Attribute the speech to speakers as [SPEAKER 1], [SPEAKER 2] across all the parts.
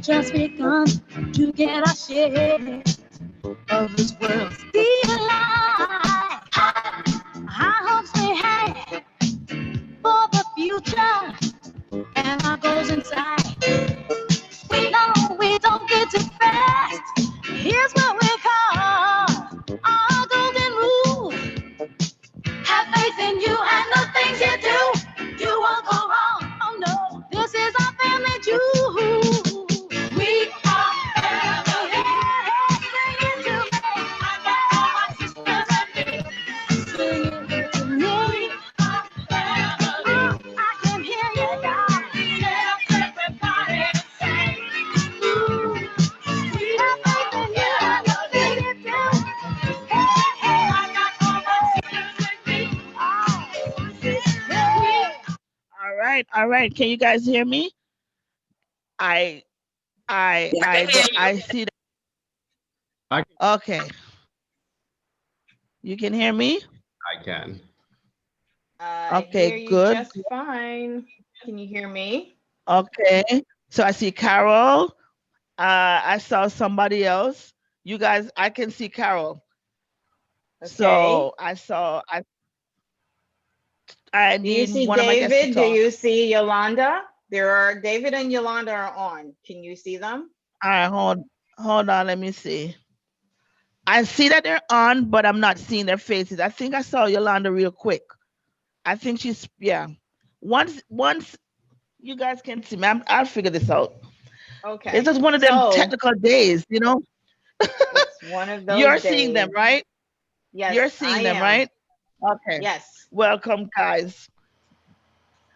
[SPEAKER 1] Just begun to get our share of this world's delight. High hopes we had for the future and our goals inside. We know we don't get too fast. Here's what we call our golden rule. Have faith in you and the things you do. You won't go wrong. Oh no, this is our family jewel.
[SPEAKER 2] All right. Can you guys hear me? I see that. Okay. You can hear me?
[SPEAKER 3] I can.
[SPEAKER 2] Okay,
[SPEAKER 4] hear you
[SPEAKER 2] good.
[SPEAKER 4] Just fine. Can you hear me?
[SPEAKER 2] Okay. So I see Carol. I saw somebody else. You guys, I can see Carol.
[SPEAKER 4] Okay.
[SPEAKER 2] So I
[SPEAKER 4] Do you
[SPEAKER 2] need
[SPEAKER 4] see
[SPEAKER 2] one of my guests to
[SPEAKER 4] David? Do
[SPEAKER 2] talk.
[SPEAKER 4] you see Yolanda? David and Yolanda are on. Can you see them?
[SPEAKER 2] All right, hold on. Let me see. I see that they're on, but I'm not seeing their faces. I think I saw Yolanda real quick. I think she's, yeah. Once you guys can see me, I'll figure this out.
[SPEAKER 4] Okay.
[SPEAKER 2] It's just one of them technical days, you know?
[SPEAKER 4] It's one of those
[SPEAKER 2] You're
[SPEAKER 4] days.
[SPEAKER 2] seeing them, right?
[SPEAKER 4] Yes,
[SPEAKER 2] You're seeing them, right? Okay.
[SPEAKER 4] Yes.
[SPEAKER 2] Welcome, guys.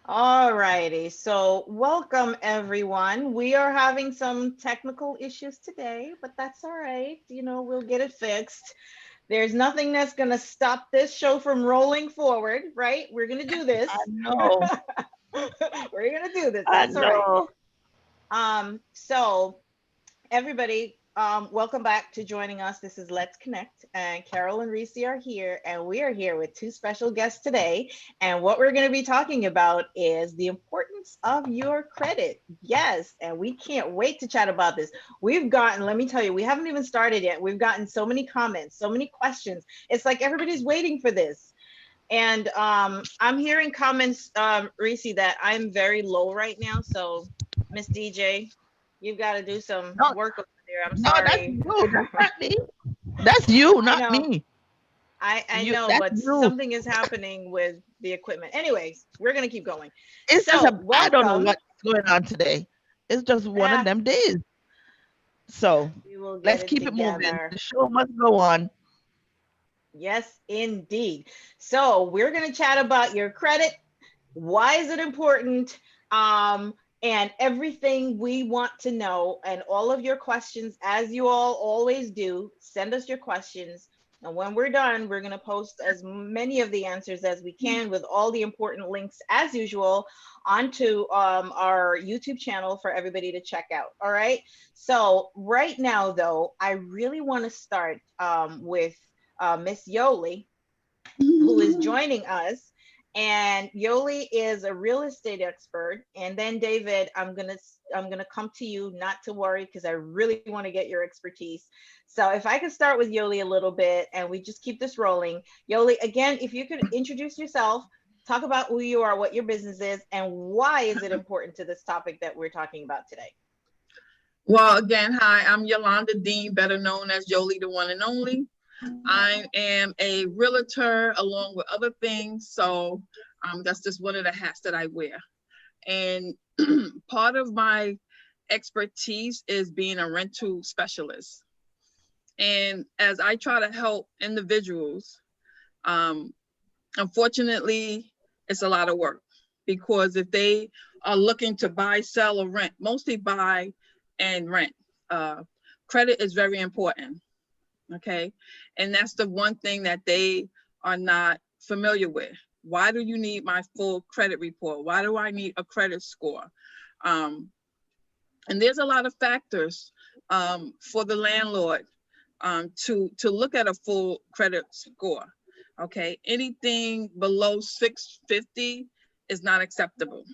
[SPEAKER 4] All righty. So welcome, everyone. We are having some technical issues today, but that's all right. You know, we'll get it fixed. There's nothing that's going to stop this show from rolling forward, right? We're going to do this.
[SPEAKER 2] I know.
[SPEAKER 4] We're going to do this. That's all right. So everybody, welcome back to joining us. This is Let's Connect, and Carol and Reese are here, and we are here with two special guests today. And what we're going to be talking about is the importance of your credit. Yes, and we can't wait to chat about this. We've gotten, let me tell you, we haven't even started yet. We've gotten so many comments, so many questions. It's like everybody's waiting for this. And I'm hearing comments, Reese, that I'm very low right now. So, Miss DJ, you've got to do some work over there. I'm sorry.
[SPEAKER 2] No, that's not me. That's you, not me.
[SPEAKER 4] I know, but something is happening with the equipment. Anyways, we're going to keep going.
[SPEAKER 2] It's just I don't know what's going on today. It's just one of them days. So let's keep it moving. The show must go on.
[SPEAKER 4] Yes, indeed. So we're going to chat about your credit. Why is it important? And everything we want to know, and all of your questions, as you all always do. Send us your questions. And when we're done, we're going to post as many of the answers as we can with all the important links, as usual, onto our YouTube channel for everybody to check out. All right. So right now, though, I really want to start with Miss Yoli, who is joining us. And Yoli is a real estate expert. And then David, I'm gonna come to you, not to worry, because I really want to get your expertise. So if I could start with Yoli a little bit, and we just keep this rolling. Yoli, again, if you could introduce yourself, talk about who you are, what your business is, and why is it important to this topic that we're talking about today.
[SPEAKER 5] Well, again, hi, I'm Yolanda Deane, better known as Yoli, the one and only. I am a realtor along with other things. So that's just one of the hats that I wear. And part of my expertise is being a rental specialist. And as I try to help individuals, unfortunately, it's a lot of work. because if they are looking to buy, sell, or rent, mostly buy and rent, credit is very important. Okay. And that's the one thing that they are not familiar with. Why do you need my full credit report? Why do I need a credit score? And there's a lot of factors for the landlord to look at a full credit score. Okay. Anything below 650 is not acceptable,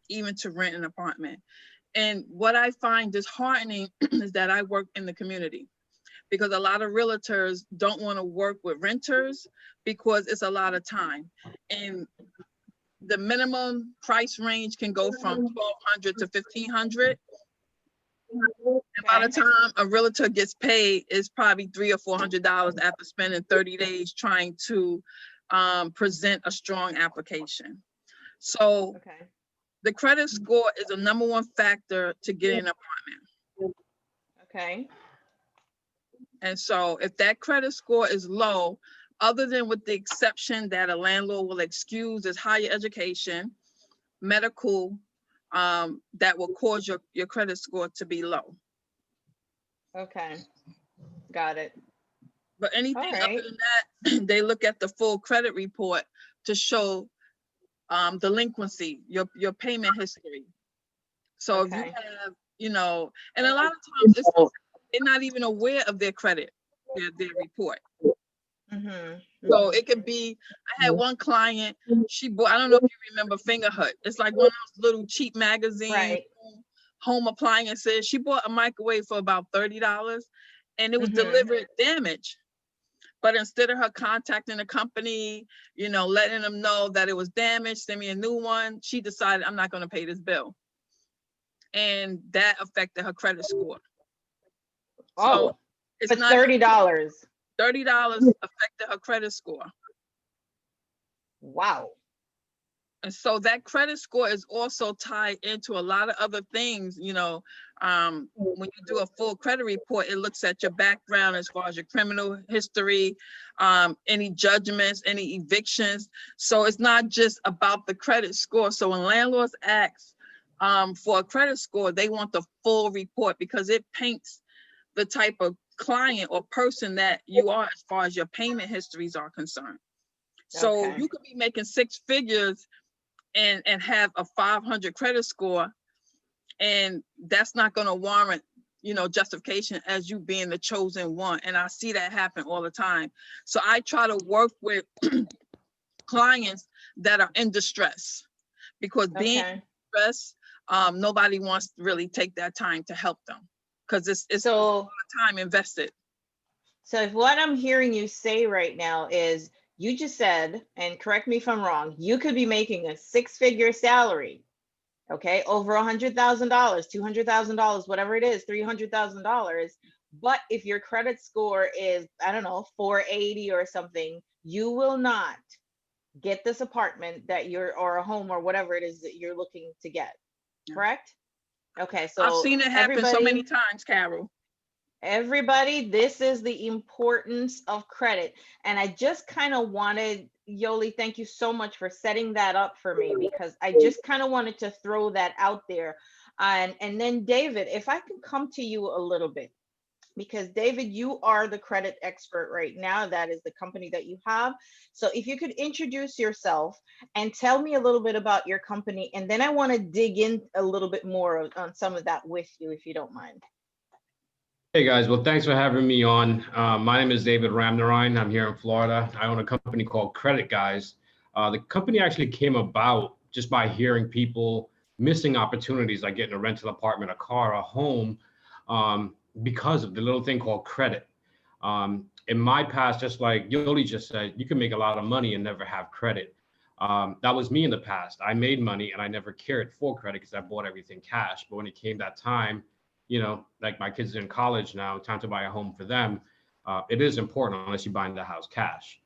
[SPEAKER 5] even to rent an apartment. And what I find disheartening is that I work in the community, because a lot of realtors don't want to work with renters because it's a lot of time. And the minimum price range can go from $1,200 to $1,500. And by the time a realtor gets paid, it's probably $300 or $400 after spending 30 days trying to present a strong application. So the credit score is the #1 factor to get an apartment.
[SPEAKER 4] Okay.
[SPEAKER 5] And so if that credit score is low, other than with the exception that a landlord will excuse as higher education, medical, that will cause your credit score to be low.
[SPEAKER 4] Okay. Got it.
[SPEAKER 5] But anything other than that, they look at the full credit report to show delinquency, your payment history. So if you have, and a lot of times they're not even aware of their credit, their report. So it could be, I had one client, she bought, I don't know if you remember Finger Hut. It's like one of those little cheap magazines, home appliances. She bought a microwave for about $30 and it was delivered damaged. But instead of her contacting the company, letting them know that it was damaged, send me a new one, she decided, I'm not going to pay this bill. And that affected her credit score. So it's not
[SPEAKER 4] $30.
[SPEAKER 5] $30 affected her credit score.
[SPEAKER 4] Wow.
[SPEAKER 5] And so that credit score is also tied into a lot of other things. When you do a full credit report, it looks at your background as far as your criminal history, any judgments, any evictions. So it's not just about the credit score. So when landlords ask for a credit score, they want the full report because it paints the type of client or person that you are as far as your payment histories are concerned. So you could be making 6 figures and have a 500 credit score, and that's not going to warrant, justification as you being the chosen one. And I see that happen all the time. So I try to work with clients that are in distress, because being in distress, nobody wants to really take that time to help them, because it's a lot of time invested.
[SPEAKER 4] So if what I'm hearing you say right now is, you just said, and correct me if I'm wrong, you could be making a 6-figure salary, okay, over $100,000, $200,000, whatever it is, $300,000. But if your credit score is, I don't know, 480 or something, you will not get this apartment that or a home or whatever it is that you're looking to get. Correct? Okay, so
[SPEAKER 5] I've seen it happen so many times, Carol.
[SPEAKER 4] Everybody, this is the importance of credit. And I just kind of wanted, Yoli, thank you so much for setting that up for me, because I just kind of wanted to throw that out there. And then David, if I can come to you a little bit, because David, you are the credit expert right now. That is the company that you have. So if you could introduce yourself and tell me a little bit about your company, and then I want to dig in a little bit more on some of that with you, if you don't mind.
[SPEAKER 3] Hey guys, well, thanks for having me on. My name is David Ramnarine. I'm here in Florida. I own a company called Credit Guys. The company actually came about just by hearing people missing opportunities like getting a rental apartment, a car, a home, because of the little thing called credit. In my past, just like Yoli just said, you can make a lot of money and never have credit. That was me in the past. I made money and I never cared for credit because I bought everything cash. But when it came that time, like my kids are in college now, time to buy a home for them. It is important unless you're buying the house cash.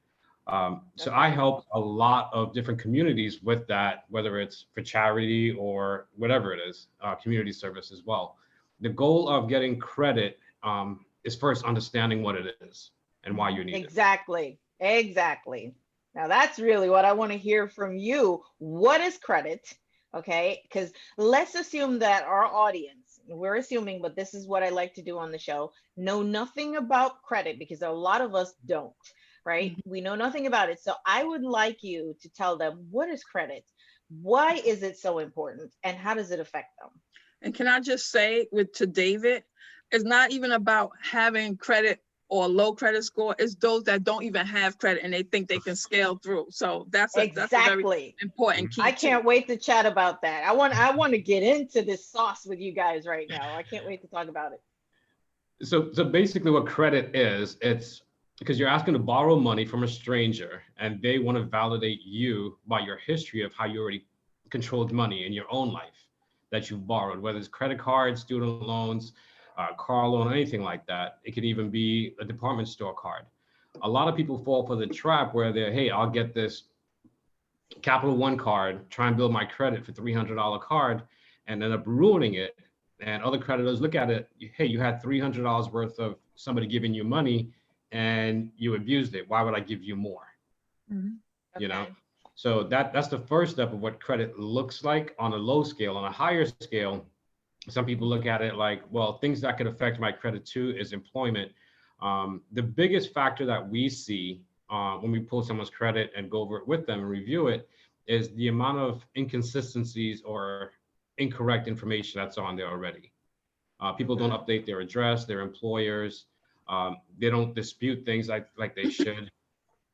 [SPEAKER 3] So I help a lot of different communities with that, whether it's for charity or whatever it is, community service as well. The goal of getting credit is first understanding what it is and why you need it.
[SPEAKER 4] Exactly. Now that's really what I want to hear from you. What is credit? Okay, because let's assume that our audience, we're assuming, but this is what I like to do on the show, know nothing about credit, because a lot of us don't, right?
[SPEAKER 5] Mhm.
[SPEAKER 4] We know nothing about it. So I would like you to tell them, what is credit? Why is it so important? And how does it affect them?
[SPEAKER 5] And can I just say to David, it's not even about having credit or low credit score. It's those that don't even have credit and they think they can scale through. So that's a very
[SPEAKER 4] Exactly.
[SPEAKER 5] important key
[SPEAKER 4] I
[SPEAKER 5] too.
[SPEAKER 4] can't wait to chat about that. I want to get into this sauce with you guys right now. I can't wait to talk about it.
[SPEAKER 3] So basically what credit is, it's because you're asking to borrow money from a stranger and they want to validate you by your history of how you already controlled money in your own life that you've borrowed, whether it's credit cards, student loans, car loan, anything like that. It could even be a department store card. A lot of people fall for the trap where they're, hey, I'll get this Capital One card, try and build my credit for $300 card, and end up ruining it. And other creditors look at it, hey, you had $300 worth of somebody giving you money and you abused it. Why would I give you more?
[SPEAKER 5] Mhm.
[SPEAKER 3] You know?
[SPEAKER 4] Okay.
[SPEAKER 3] So that's the first step of what credit looks like on a low scale. On a higher scale, some people look at it like, well, things that could affect my credit too is employment. The biggest factor that we see when we pull someone's credit and go over it with them and review it is the amount of inconsistencies or incorrect information that's on there already. People don't update their address, their employers. They don't dispute things like they should.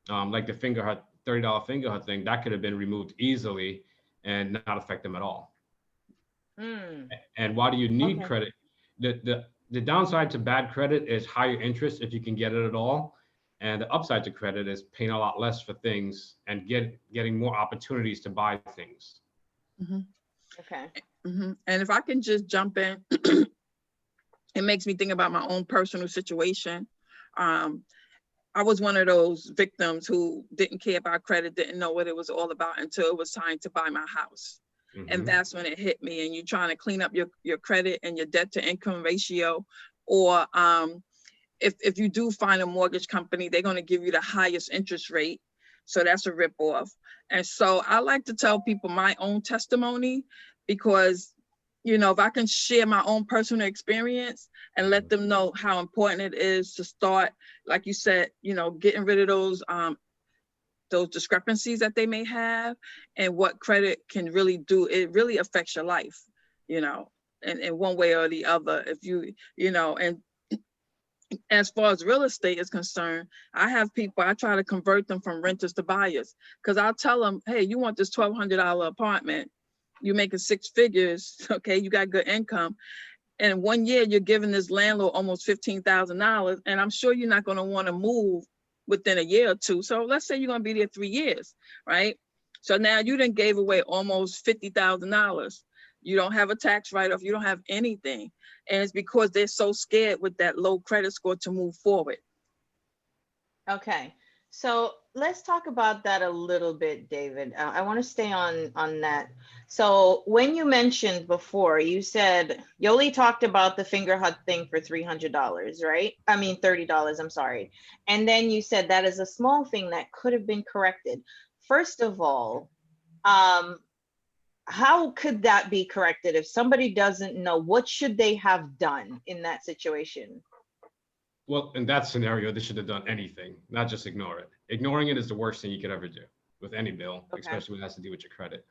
[SPEAKER 3] Like the finger hut, $30 finger hut thing, that could have been removed easily and not affect them at all.
[SPEAKER 4] Mm,
[SPEAKER 3] And why do you need
[SPEAKER 4] okay.
[SPEAKER 3] credit? The downside to bad credit is higher interest if you can get it at all. And the upside to credit is paying a lot less for things and getting more opportunities to buy things.
[SPEAKER 5] Mhm.
[SPEAKER 4] Okay.
[SPEAKER 5] Mhm. And if I can just jump in, it makes me think about my own personal situation. I was one of those victims who didn't care about credit, didn't know what it was all about until it was time to buy my house. And that's when it hit me. And you're trying to clean up your credit and your debt to income ratio. Or if you do find a mortgage company, they're going to give you the highest interest rate. So that's a ripoff. And so I like to tell people my own testimony, because, you know, if I can share my own personal experience and let them know how important it is to start, like you said, you know, getting rid of those discrepancies that they may have and what credit can really do. It really affects your life, you know, in one way or the other. If you know, and as far as real estate is concerned, I have people, I try to convert them from renters to buyers, because I'll tell them, hey, you want this $1,200 apartment, you're making six figures, okay, you got good income. And 1 year you're giving this landlord almost $15,000, and I'm sure you're not going to want to move within a year or two. So let's say you're going to be there 3 years, right? So now you done gave away almost $50,000. You don't have a tax write-off, you don't have anything. And it's because they're so scared with that low credit score to move forward.
[SPEAKER 4] Okay. So let's talk about that a little bit, David. I want to stay on that. So when you mentioned before, you said Yoli talked about the finger hut thing for $300, right? I mean $30, I'm sorry. And then you said that is a small thing that could have been corrected. First of all, how could that be corrected if somebody doesn't know? What should they have done in that situation?
[SPEAKER 3] Well, in that scenario, they should have done anything, not just ignore it. Ignoring it is the worst thing you could ever do with any bill,
[SPEAKER 4] Okay.
[SPEAKER 3] especially when it has to do with your credit.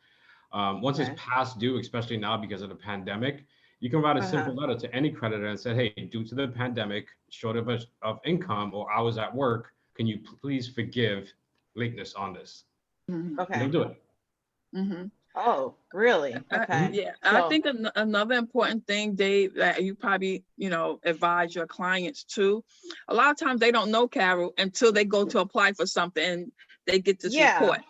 [SPEAKER 3] Once
[SPEAKER 4] Okay.
[SPEAKER 3] it's past due, especially now because of the pandemic, you can write a simple letter to any creditor and say, hey, due to the pandemic, shortage of income or hours at work, can you please forgive lateness on this?
[SPEAKER 5] Mhm.
[SPEAKER 3] And
[SPEAKER 4] Okay.
[SPEAKER 3] they'll do it.
[SPEAKER 5] Mhm.
[SPEAKER 4] Oh, really? Okay.
[SPEAKER 5] Yeah, I think another important thing, Dave, that you probably, you know, advise your clients too. A lot of times they don't know, Carol, until they go to apply for something and they get this report.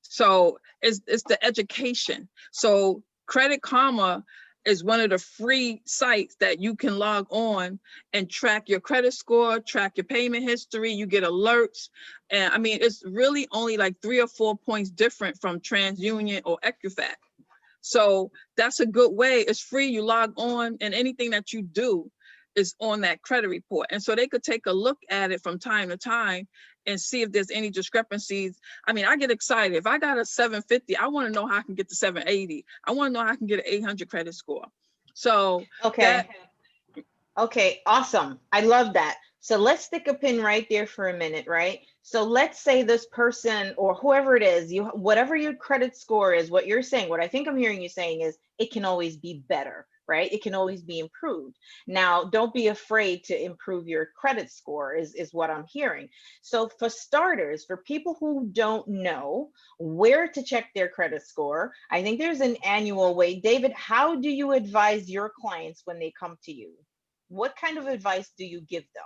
[SPEAKER 5] So it's the education. So Credit Karma is one of the free sites that you can log on and track your credit score, track your payment history, you get alerts. And I mean, it's really only like 3 or 4 points different from TransUnion or Equifax. So that's a good way. It's free, you log on, and anything that you do is on that credit report. And so they could take a look at it from time to time and see if there's any discrepancies. I mean, I get excited. If I got a 750, I want to know how I can get to 780. I want to know how I can get an 800 credit score. So
[SPEAKER 4] Okay. Okay, awesome. I love that. So let's stick a pin right there for a minute, right? So let's say this person or whoever it is, you, whatever your credit score is, what you're saying, what I think I'm hearing you saying is it can always be better, right? It can always be improved. Now, don't be afraid to improve your credit score is what I'm hearing. So for starters, for people who don't know where to check their credit score, I think there's an annual way. David, how do you advise your clients when they come to you? What kind of advice do you give them?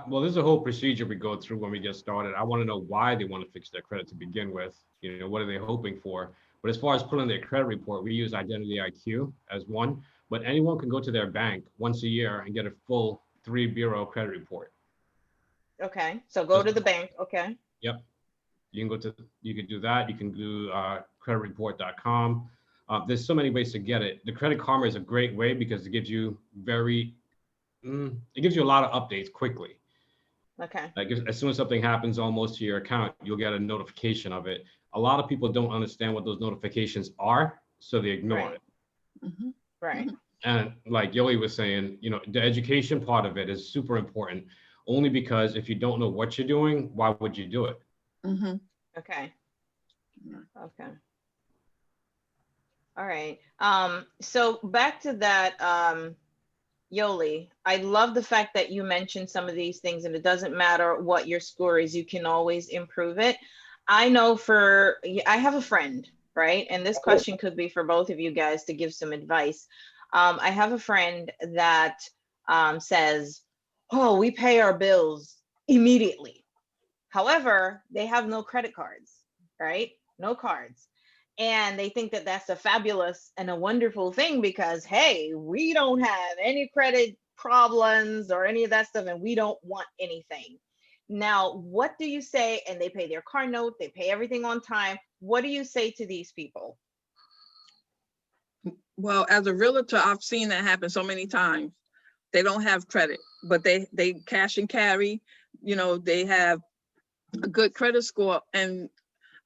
[SPEAKER 3] Well, there's a whole procedure we go through when we get started. I want to know why they want to fix their credit to begin with. You know, what are they hoping for? But as far as putting their credit report, we use Identity IQ as one, but anyone can go to their bank once a year and get a full 3-bureau credit report.
[SPEAKER 4] Okay, so go to the bank. Okay.
[SPEAKER 3] Yep. You can you can do that. You can do creditreport.com. There's so many ways to get it. The Credit Karma is a great way because it gives you it gives you a lot of updates quickly.
[SPEAKER 4] Okay.
[SPEAKER 3] Like as soon as something happens almost to your account, you'll get a notification of it. A lot of people don't understand what those notifications are, so they ignore it.
[SPEAKER 5] Mm-hmm.
[SPEAKER 4] Right.
[SPEAKER 3] And like Yoli was saying, you know, the education part of it is super important, only because if you don't know what you're doing, why would you do it?
[SPEAKER 5] Mm-hmm.
[SPEAKER 4] Okay. Okay. All right. So back to that, Yoli, I love the fact that you mentioned some of these things, and it doesn't matter what your score is, you can always improve it. I know I have a friend, right? And this question could be for both of you guys to give some advice. I have a friend that says, oh, we pay our bills immediately. However, they have no credit cards, right? No cards. And they think that that's a fabulous and a wonderful thing because, hey, we don't have any credit problems or any of that stuff, and we don't want anything. Now, what do you say? And they pay their car note, they pay everything on time. What do you say to these people?
[SPEAKER 5] Well, as a realtor, I've seen that happen so many times. They don't have credit, but they cash and carry. You know, they have a good credit score. And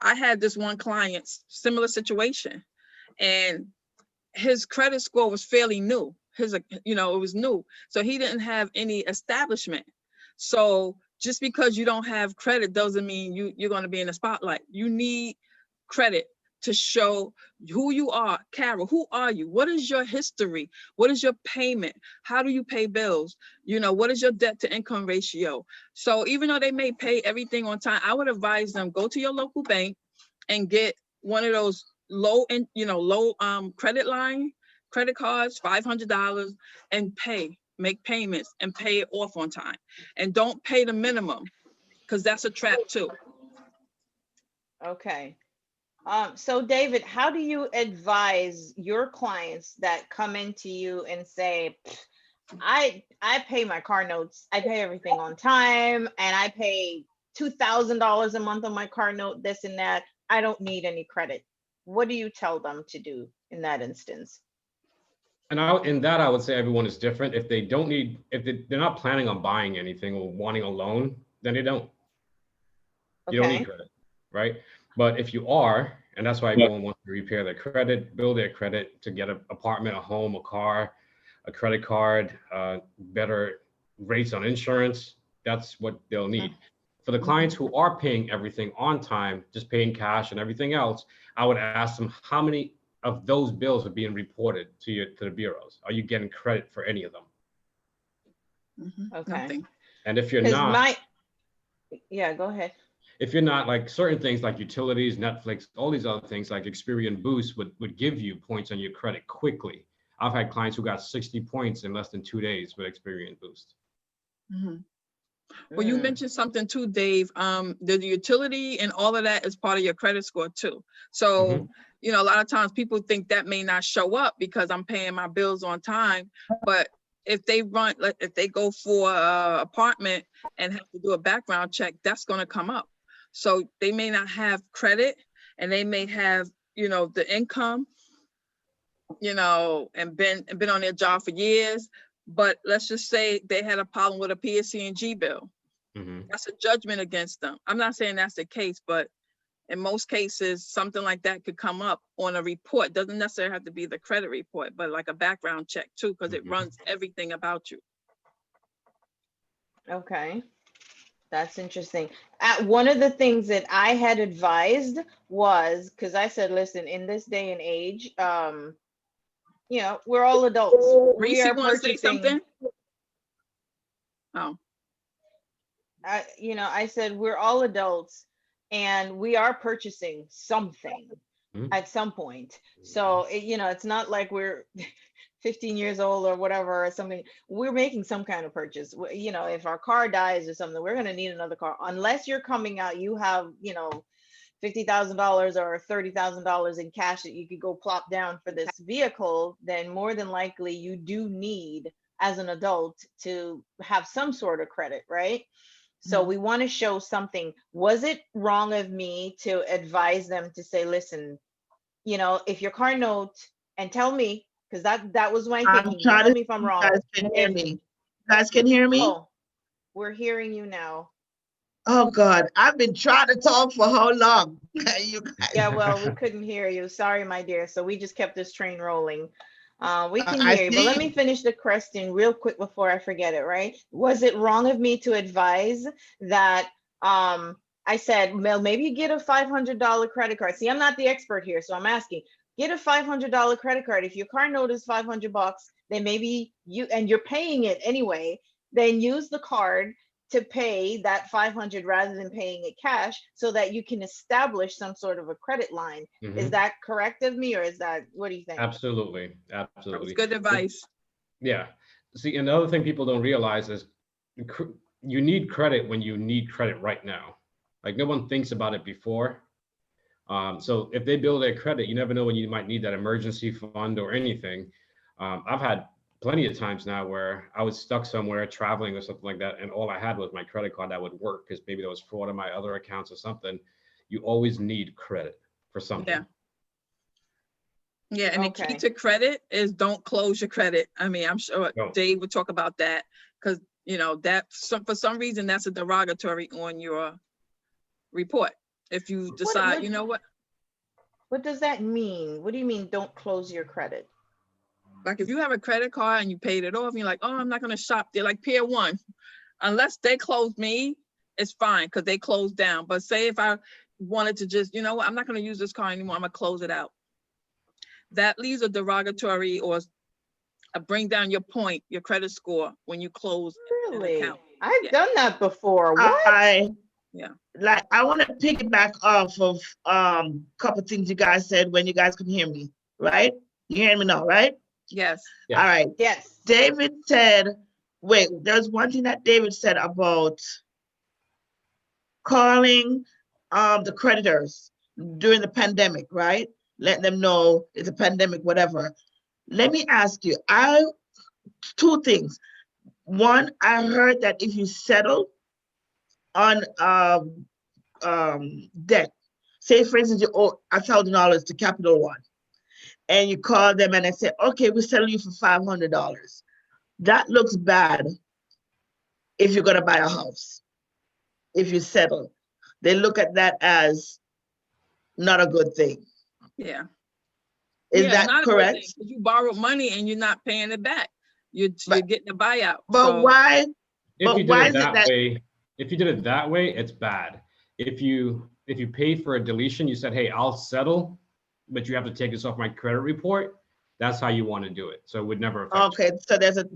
[SPEAKER 5] I had this one client, similar situation, and his credit score was fairly new. You know, it was new. So he didn't have any establishment. So just because you don't have credit doesn't mean you're going to be in the spotlight. You need credit to show who you are. Carol, who are you? What is your history? What is your payment? How do you pay bills? You know, what is your debt to income ratio? So even though they may pay everything on time, I would advise them, go to your local bank and get one of those low credit cards, $500, and make payments and pay it off on time. And don't pay the minimum, because that's a trap too.
[SPEAKER 4] Okay. So David, how do you advise your clients that come into you and say, I pay my car notes, I pay everything on time, and I pay $2,000 a month on my car note, this and that, I don't need any credit. What do you tell them to do in that instance?
[SPEAKER 3] And in that, I would say everyone is different. If they don't need, if they're not planning on buying anything or wanting a loan, then they don't. You don't need credit, right? But if you are, and that's why everyone wants to repair their credit, build their credit to get an apartment, a home, a car, a credit card, better rates on insurance, that's what they'll need. For the clients who are paying everything on time, just paying cash and everything else, I would ask them how many of those bills are being reported to the bureaus. Are you getting credit for any of them?
[SPEAKER 4] Okay.
[SPEAKER 5] Nothing.
[SPEAKER 3] And if you're not,
[SPEAKER 4] yeah, go ahead.
[SPEAKER 3] If you're not, like certain things like utilities, Netflix, all these other things like Experian Boost would give you points on your credit quickly. I've had clients who got 60 points in less than 2 days with Experian Boost.
[SPEAKER 5] Well, you mentioned something too, Dave. The utility and all of that is part of your credit score too. So, you know, a lot of times people think that may not show up because I'm paying my bills on time. But if they go for an apartment and have to do a background check, that's going to come up. So they may not have credit, and they may have, you know, the income, you know, and been on their job for years. But let's just say they had a problem with a PSC&G bill. That's a judgment against them. I'm not saying that's the case, but in most cases, something like that could come up on a report. Doesn't necessarily have to be the credit report, but like a background check too, because it runs everything about you.
[SPEAKER 4] Okay. That's interesting. One of the things that I had advised was, because I said, listen, in this day and age, you know, we're all adults. We
[SPEAKER 5] Reese,
[SPEAKER 4] are
[SPEAKER 5] you want to say
[SPEAKER 4] purchasing.
[SPEAKER 5] something? Oh,
[SPEAKER 4] You know, I said we're all adults, and we are purchasing something at some point. So, you know, it's not like we're 15 years old or whatever or something. We're making some kind of purchase. You know, if our car dies or something, we're going to need another car. Unless you're coming out, you have, you know, $50,000 or $30,000 in cash that you could go plop down for this vehicle, then more than likely you do need, as an adult, to have some sort of credit, right? So we want to show something. Was it wrong of me to advise them to say, listen, you know, if your car note, and tell me, because that was my
[SPEAKER 2] I'm
[SPEAKER 4] thinking.
[SPEAKER 2] trying
[SPEAKER 4] Tell
[SPEAKER 2] to.
[SPEAKER 4] me if I'm
[SPEAKER 2] You
[SPEAKER 4] wrong.
[SPEAKER 2] guys can hear
[SPEAKER 4] If,
[SPEAKER 2] me. You guys can hear me.
[SPEAKER 4] oh, we're hearing you now.
[SPEAKER 2] Oh God, I've been trying to talk for how long? You guys,
[SPEAKER 4] Yeah, well, we couldn't hear you. Sorry, my dear. So we just kept this train rolling. We can
[SPEAKER 2] I
[SPEAKER 4] hear you, but let me
[SPEAKER 2] see.
[SPEAKER 4] finish the question real quick before I forget it, right? Was it wrong of me to advise that I said, well, maybe you get a $500 credit card. See, I'm not the expert here, so I'm asking, get a $500 credit card. If your car note is $500, then maybe you, and you're paying it anyway, then use the card to pay that 500 rather than paying it cash, so that you can establish some sort of a credit line. Is that correct of me, or is that, what do you think?
[SPEAKER 3] Absolutely.
[SPEAKER 5] that was
[SPEAKER 3] Absolutely.
[SPEAKER 5] good advice.
[SPEAKER 3] Yeah. See, another thing people don't realize is you need credit when you need credit right now. Like, no one thinks about it before. So if they build their credit, you never know when you might need that emergency fund or anything. I've had plenty of times now where I was stuck somewhere traveling or something like that, and all I had was my credit card that would work because maybe there was fraud on my other accounts or something. You always need credit for something.
[SPEAKER 5] Yeah. Yeah, and the
[SPEAKER 4] Okay.
[SPEAKER 5] key to credit is don't close your credit. I mean, I'm sure
[SPEAKER 3] No.
[SPEAKER 5] Dave would talk about that, because, you know, that for some reason that's a derogatory on your report. If you decide, you know
[SPEAKER 4] What does that mean? What do you mean, don't close your credit?
[SPEAKER 5] like if you have a credit card and you paid it off and you're like, oh, I'm not going to shop there, like Pier 1, unless they close me, it's fine because they closed down. But say if I wanted to just, you know what, I'm not going to use this car anymore, I'm going to close it out. That leaves a derogatory or bring down your point, your credit score when you close an
[SPEAKER 4] Really?
[SPEAKER 5] account.
[SPEAKER 4] I've done that before. What?
[SPEAKER 5] Yeah.
[SPEAKER 2] Like, I want to piggyback off of couple things you guys said when you guys can hear me, right? You hear me now, right?
[SPEAKER 5] Yes.
[SPEAKER 3] Yeah.
[SPEAKER 2] All right.
[SPEAKER 4] Yes.
[SPEAKER 2] David said, wait, there's one thing that David said about calling the creditors during the pandemic, right? Let them know it's a pandemic, whatever. Let me ask you, two things. One, I heard that if you settle on debt, say for instance you owe $1,000 to Capital One, and you call them and they say, okay, we settle you for $500. That looks bad if you're gonna buy a house. If you settle, they look at that as not a good thing.
[SPEAKER 5] Yeah.
[SPEAKER 2] Is
[SPEAKER 5] Yeah,
[SPEAKER 2] that
[SPEAKER 5] not
[SPEAKER 2] correct?
[SPEAKER 5] a good thing, 'cause you borrowed money and you're not paying it back. You're getting a buyout.
[SPEAKER 2] But
[SPEAKER 5] So,
[SPEAKER 2] why?
[SPEAKER 3] If
[SPEAKER 2] But
[SPEAKER 3] you
[SPEAKER 2] why
[SPEAKER 3] did
[SPEAKER 2] is
[SPEAKER 3] it
[SPEAKER 2] it
[SPEAKER 3] that
[SPEAKER 2] that?
[SPEAKER 3] way, if you did it that way, it's bad. If you paid for a deletion, you said, hey, I'll settle, but you have to take this off my credit report. That's how you want to do it. So it would never affect you.
[SPEAKER 2] Okay, so there's a,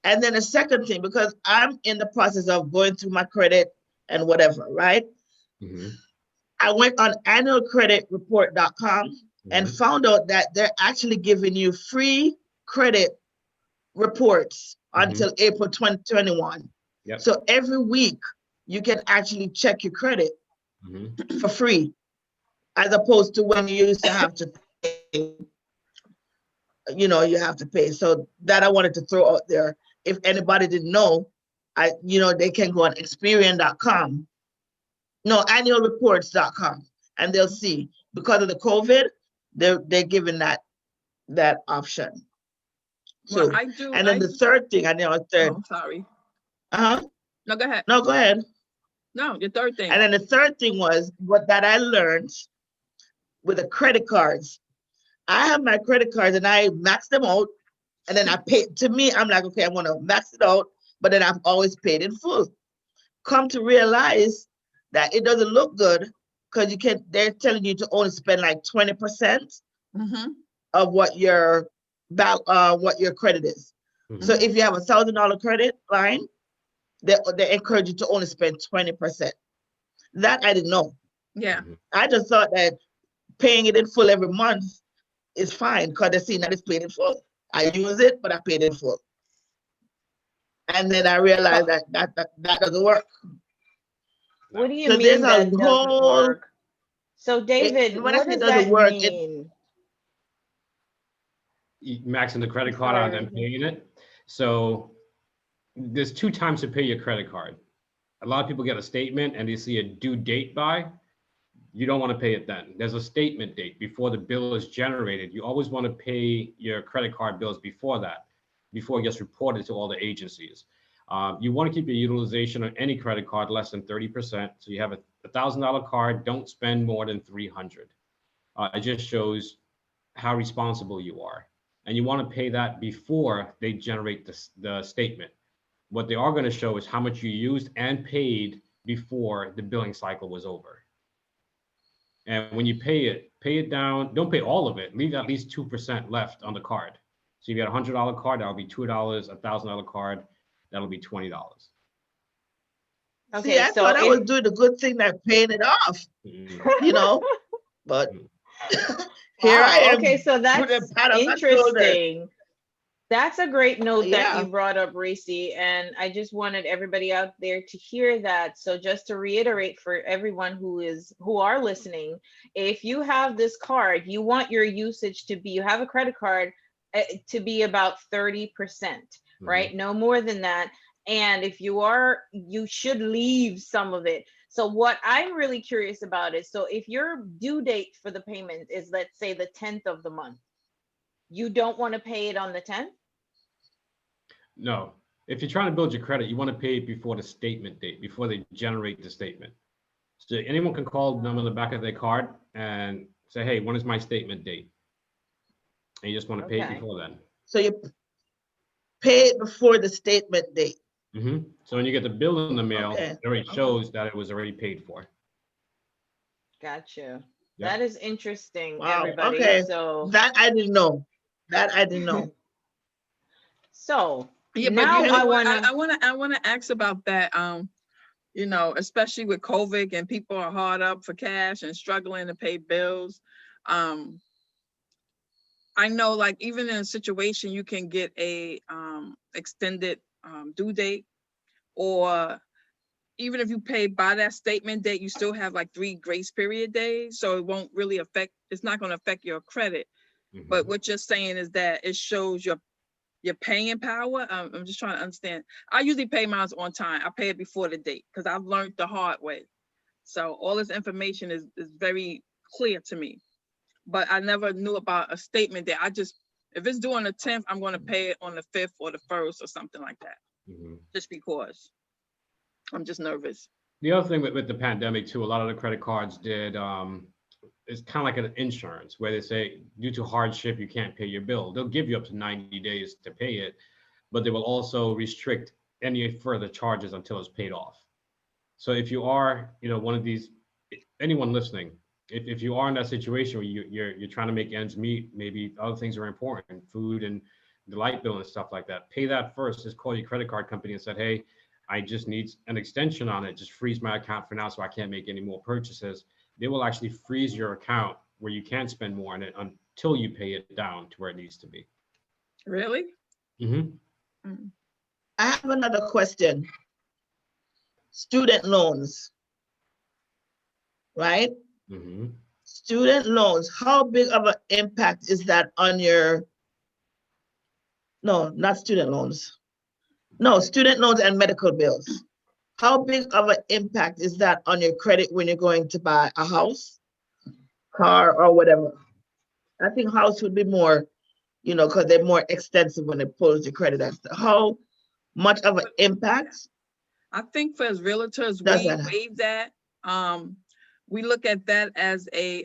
[SPEAKER 2] and then the second thing, because I'm in the process of going through my credit and whatever, right? I went on annualcreditreport.com and found out that they're actually giving you free credit reports until April 2021.
[SPEAKER 3] Yep.
[SPEAKER 2] So every week you can actually check your credit for free, as opposed to when you used to have to pay. You know, you have to pay. So that I wanted to throw out there. If anybody didn't know, they can go on Experian.com. No, annualreports.com, and they'll see, because of the COVID, they're giving that option.
[SPEAKER 5] well,
[SPEAKER 2] So, and then the third thing, I know,
[SPEAKER 5] oh, I'm sorry.
[SPEAKER 2] Uh-huh.
[SPEAKER 5] No, go ahead.
[SPEAKER 2] No, go ahead.
[SPEAKER 5] No, your third thing.
[SPEAKER 2] And then the third thing was what that I learned with the credit cards. I have my credit cards and I max them out, and then I pay. To me, I'm like, okay, I'm gonna max it out, but then I've always paid in full. Come to realize that it doesn't look good because you can. They're telling you to only spend like 20%
[SPEAKER 5] Mm-hmm.
[SPEAKER 2] of what your credit is.
[SPEAKER 3] Mhm.
[SPEAKER 2] So if you have $1,000 credit line, they encourage you to only spend 20%. That I didn't know.
[SPEAKER 5] Yeah.
[SPEAKER 3] Mhm.
[SPEAKER 2] I just thought that paying it in full every month is fine because they're seeing that it's paid in full. I use it, but I paid in full. And then I realized that doesn't work.
[SPEAKER 4] What do you
[SPEAKER 2] So there's
[SPEAKER 4] mean
[SPEAKER 2] a
[SPEAKER 4] that doesn't
[SPEAKER 2] whole,
[SPEAKER 4] work? So David,
[SPEAKER 2] when I
[SPEAKER 4] what
[SPEAKER 2] say it
[SPEAKER 4] does
[SPEAKER 2] doesn't
[SPEAKER 4] that
[SPEAKER 2] work,
[SPEAKER 4] mean?
[SPEAKER 3] Maxing the
[SPEAKER 4] I'm
[SPEAKER 3] credit card out and
[SPEAKER 4] sorry.
[SPEAKER 3] then paying it. So there's two times to pay your credit card. A lot of people get a statement and they see a due date by. You don't want to pay it then. There's a statement date before the bill is generated. You always want to pay your credit card bills before that, before it gets reported to all the agencies. You want to keep your utilization on any credit card less than 30%. So you have a $1,000 card, don't spend more than 300. It just shows how responsible you are. And you want to pay that before they generate the statement. What they are going to show is how much you used and paid before the billing cycle was over. And when you pay it down. Don't pay all of it. Leave at least 2% left on the card. So you got $100 card, that'll be $2. $1,000 card, that'll be $20.
[SPEAKER 2] see,
[SPEAKER 4] Okay,
[SPEAKER 2] I
[SPEAKER 4] so
[SPEAKER 2] thought I was doing the good thing, that paying it off,
[SPEAKER 3] Mhm.
[SPEAKER 2] but
[SPEAKER 3] Mhm.
[SPEAKER 2] here I
[SPEAKER 4] wow,
[SPEAKER 2] am
[SPEAKER 4] okay, so
[SPEAKER 2] putting a
[SPEAKER 4] that's
[SPEAKER 2] pat on my shoulder.
[SPEAKER 4] interesting. That's a great note that
[SPEAKER 2] Yeah.
[SPEAKER 4] you brought up, Reese, and I just wanted everybody out there to hear that. So just to reiterate for everyone who are listening, if you have this card, you want your usage to be, you have a credit card to be about 30%, right?
[SPEAKER 3] Mhm.
[SPEAKER 4] No more than that. And if you are, you should leave some of it. So what I'm really curious about is, so if your due date for the payment is, let's say, the 10th of the month, you don't want to pay it on the 10th?
[SPEAKER 3] No, if you're trying to build your credit, you want to pay it before the statement date, before they generate the statement. So anyone can call them on the back of their card and say, hey, when is my statement date? And you just want to pay it
[SPEAKER 4] Okay.
[SPEAKER 3] before then.
[SPEAKER 2] So you pay it before the statement date.
[SPEAKER 3] So when you get the bill in the mail,
[SPEAKER 2] Okay.
[SPEAKER 3] it already shows that it was already paid for.
[SPEAKER 4] Gotcha.
[SPEAKER 3] Yep.
[SPEAKER 4] That is interesting,
[SPEAKER 2] Wow.
[SPEAKER 4] everybody.
[SPEAKER 2] Okay.
[SPEAKER 4] So,
[SPEAKER 2] That I didn't know. That I didn't know.
[SPEAKER 4] so
[SPEAKER 5] Yeah, but
[SPEAKER 4] now
[SPEAKER 5] you know
[SPEAKER 4] I
[SPEAKER 5] what?
[SPEAKER 4] wanna.
[SPEAKER 5] I wanna ask about that. You know, especially with COVID and people are hard up for cash and struggling to pay bills. I know, like, even in a situation you can get a extended due date, or even if you pay by that statement date, you still have like 3 grace period days, so it won't really affect. It's not going to affect your credit. But what you're saying is that it shows your paying power. I'm just trying to understand. I usually pay mine on time. I pay it before the date because I've learned the hard way. So all this information is very clear to me. But I never knew about a statement that if it's due on the 10th, I'm going to pay it on the 5th or the 1st or something like that. Just because I'm just nervous.
[SPEAKER 3] The other thing with the pandemic too, a lot of the credit cards did, it's kind of like an insurance where they say, due to hardship, you can't pay your bill. They'll give you up to 90 days to pay it, but they will also restrict any further charges until it's paid off. So if you are, one of these, anyone listening, if you are in that situation where you're trying to make ends meet, maybe other things are important, food and the light bill and stuff like that, pay that first. Just call your credit card company and said, hey, I just need an extension on it. Just freeze my account for now so I can't make any more purchases. They will actually freeze your account where you can't spend more on it until you pay it down to where it needs to be.
[SPEAKER 5] Really?
[SPEAKER 2] I have another question. Student loans, right? Student loans, how big of an impact is that on your, no, not student loans. No, student loans and medical bills. How big of an impact is that on your credit when you're going to buy a house, car, or whatever? I think house would be more, because they're more extensive when it pulls your credit. How much of an impact?
[SPEAKER 5] I think for as realtors,
[SPEAKER 2] Does
[SPEAKER 5] we
[SPEAKER 2] that-
[SPEAKER 5] waive that. We look at that as a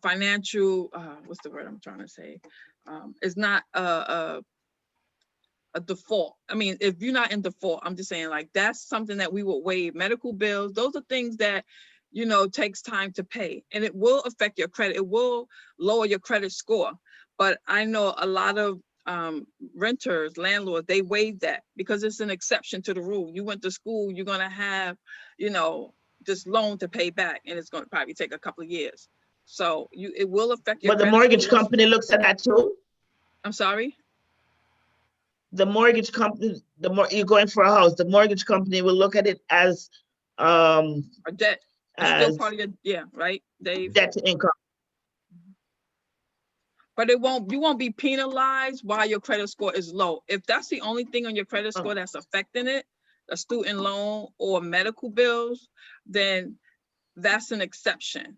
[SPEAKER 5] financial, what's the word I'm trying to say? It's not a default. I mean, if you're not in default, I'm just saying like, that's something that we would waive. Medical bills, those are things that, you know, takes time to pay, and it will affect your credit. It will lower your credit score. But I know a lot of renters, landlords, they waive that because it's an exception to the rule. You went to school, you're gonna have, you know, this loan to pay back, and it's gonna probably take a couple of years. So it will affect your
[SPEAKER 2] But the
[SPEAKER 5] credit
[SPEAKER 2] mortgage
[SPEAKER 5] score.
[SPEAKER 2] company looks at that too?
[SPEAKER 5] I'm sorry?
[SPEAKER 2] The mortgage company, you're going for a house, the mortgage company will look at it as
[SPEAKER 5] Or debt. It's still
[SPEAKER 2] as
[SPEAKER 5] part of your, yeah, right, Dave?
[SPEAKER 2] debt to income.
[SPEAKER 5] But you won't be penalized while your credit score is low. If that's the only thing on your credit score that's affecting it, a student loan or medical bills, then that's an exception